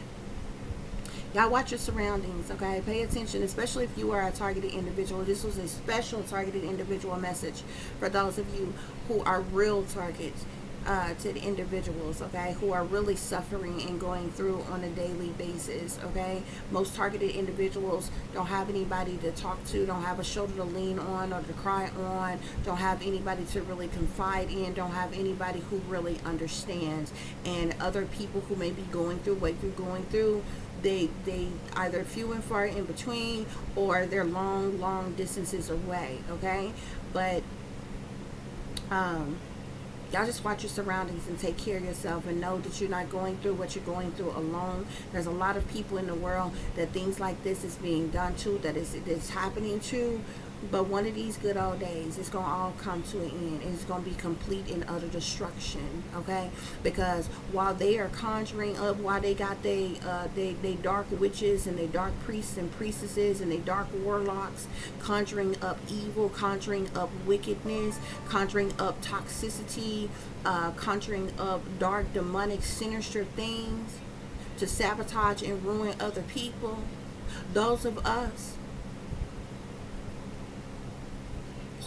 Y'all watch your surroundings, okay? Pay attention, especially if you are a targeted individual. This was a special targeted individual message for those of you who are real targets. to the individuals, okay, who are really suffering and going through on a daily basis, okay. Most targeted individuals don't have anybody to talk to, don't have a shoulder to lean on or to cry on, don't have anybody to really confide in, don't have anybody who really understands. And other people who may be going through what you're going through, they either few and far in between, or they're long distances away, okay. But y'all just watch your surroundings and take care of yourself, and know that you're not going through what you're going through alone. There's a lot of people in the world that things like this is being done to, that it's happening to. But one of these good old days, it's going to all come to an end. And it's going to be complete and utter destruction, okay? Because while they are conjuring up, while they got they dark witches and they dark priests and priestesses and they dark warlocks conjuring up evil, conjuring up wickedness, conjuring up toxicity, conjuring up dark, demonic, sinister things to sabotage and ruin other people, those of us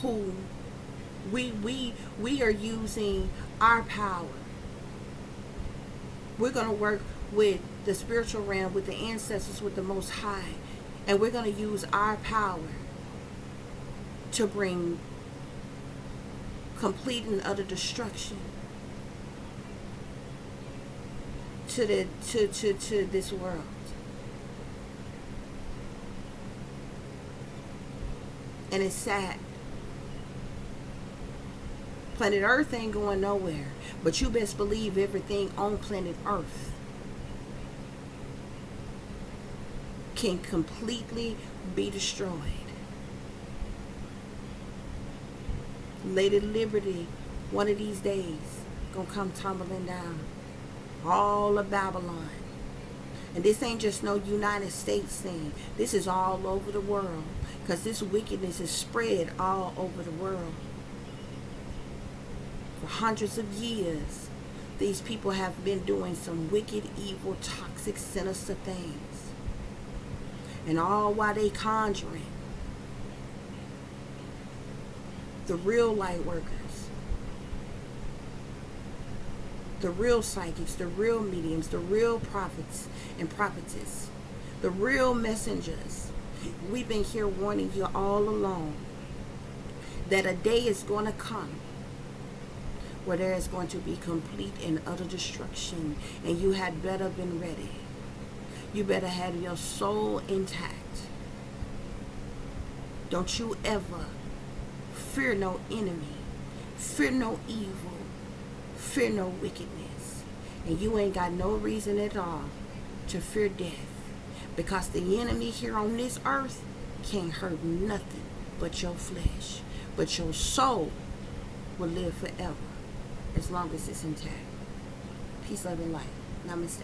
who we are using our power. We're going to work with the spiritual realm, with the ancestors, with the Most High, and we're going to use our power to bring complete and utter destruction to this world. And it's sad. Planet Earth ain't going nowhere, but you best believe everything on planet Earth can completely be destroyed. Lady Liberty, one of these days, gonna come tumbling down. All of Babylon. And this ain't just no United States thing. This is all over the world, because this wickedness is spread all over the world. For hundreds of years, these people have been doing some wicked, evil, toxic, sinister things. And all while they conjuring the real light workers, the real psychics, the real mediums, the real prophets and prophetess, the real messengers. We've been here warning you all along that a day is going to come where there is going to be complete and utter destruction, and you had better been ready. You better have your soul intact. Don't you ever fear no enemy, fear no evil, fear no wickedness. And you ain't got no reason at all to fear death, because the enemy here on this earth can't hurt nothing but your flesh. But your soul will live forever, as long as it's intact. Peace, love, and light. Namaste.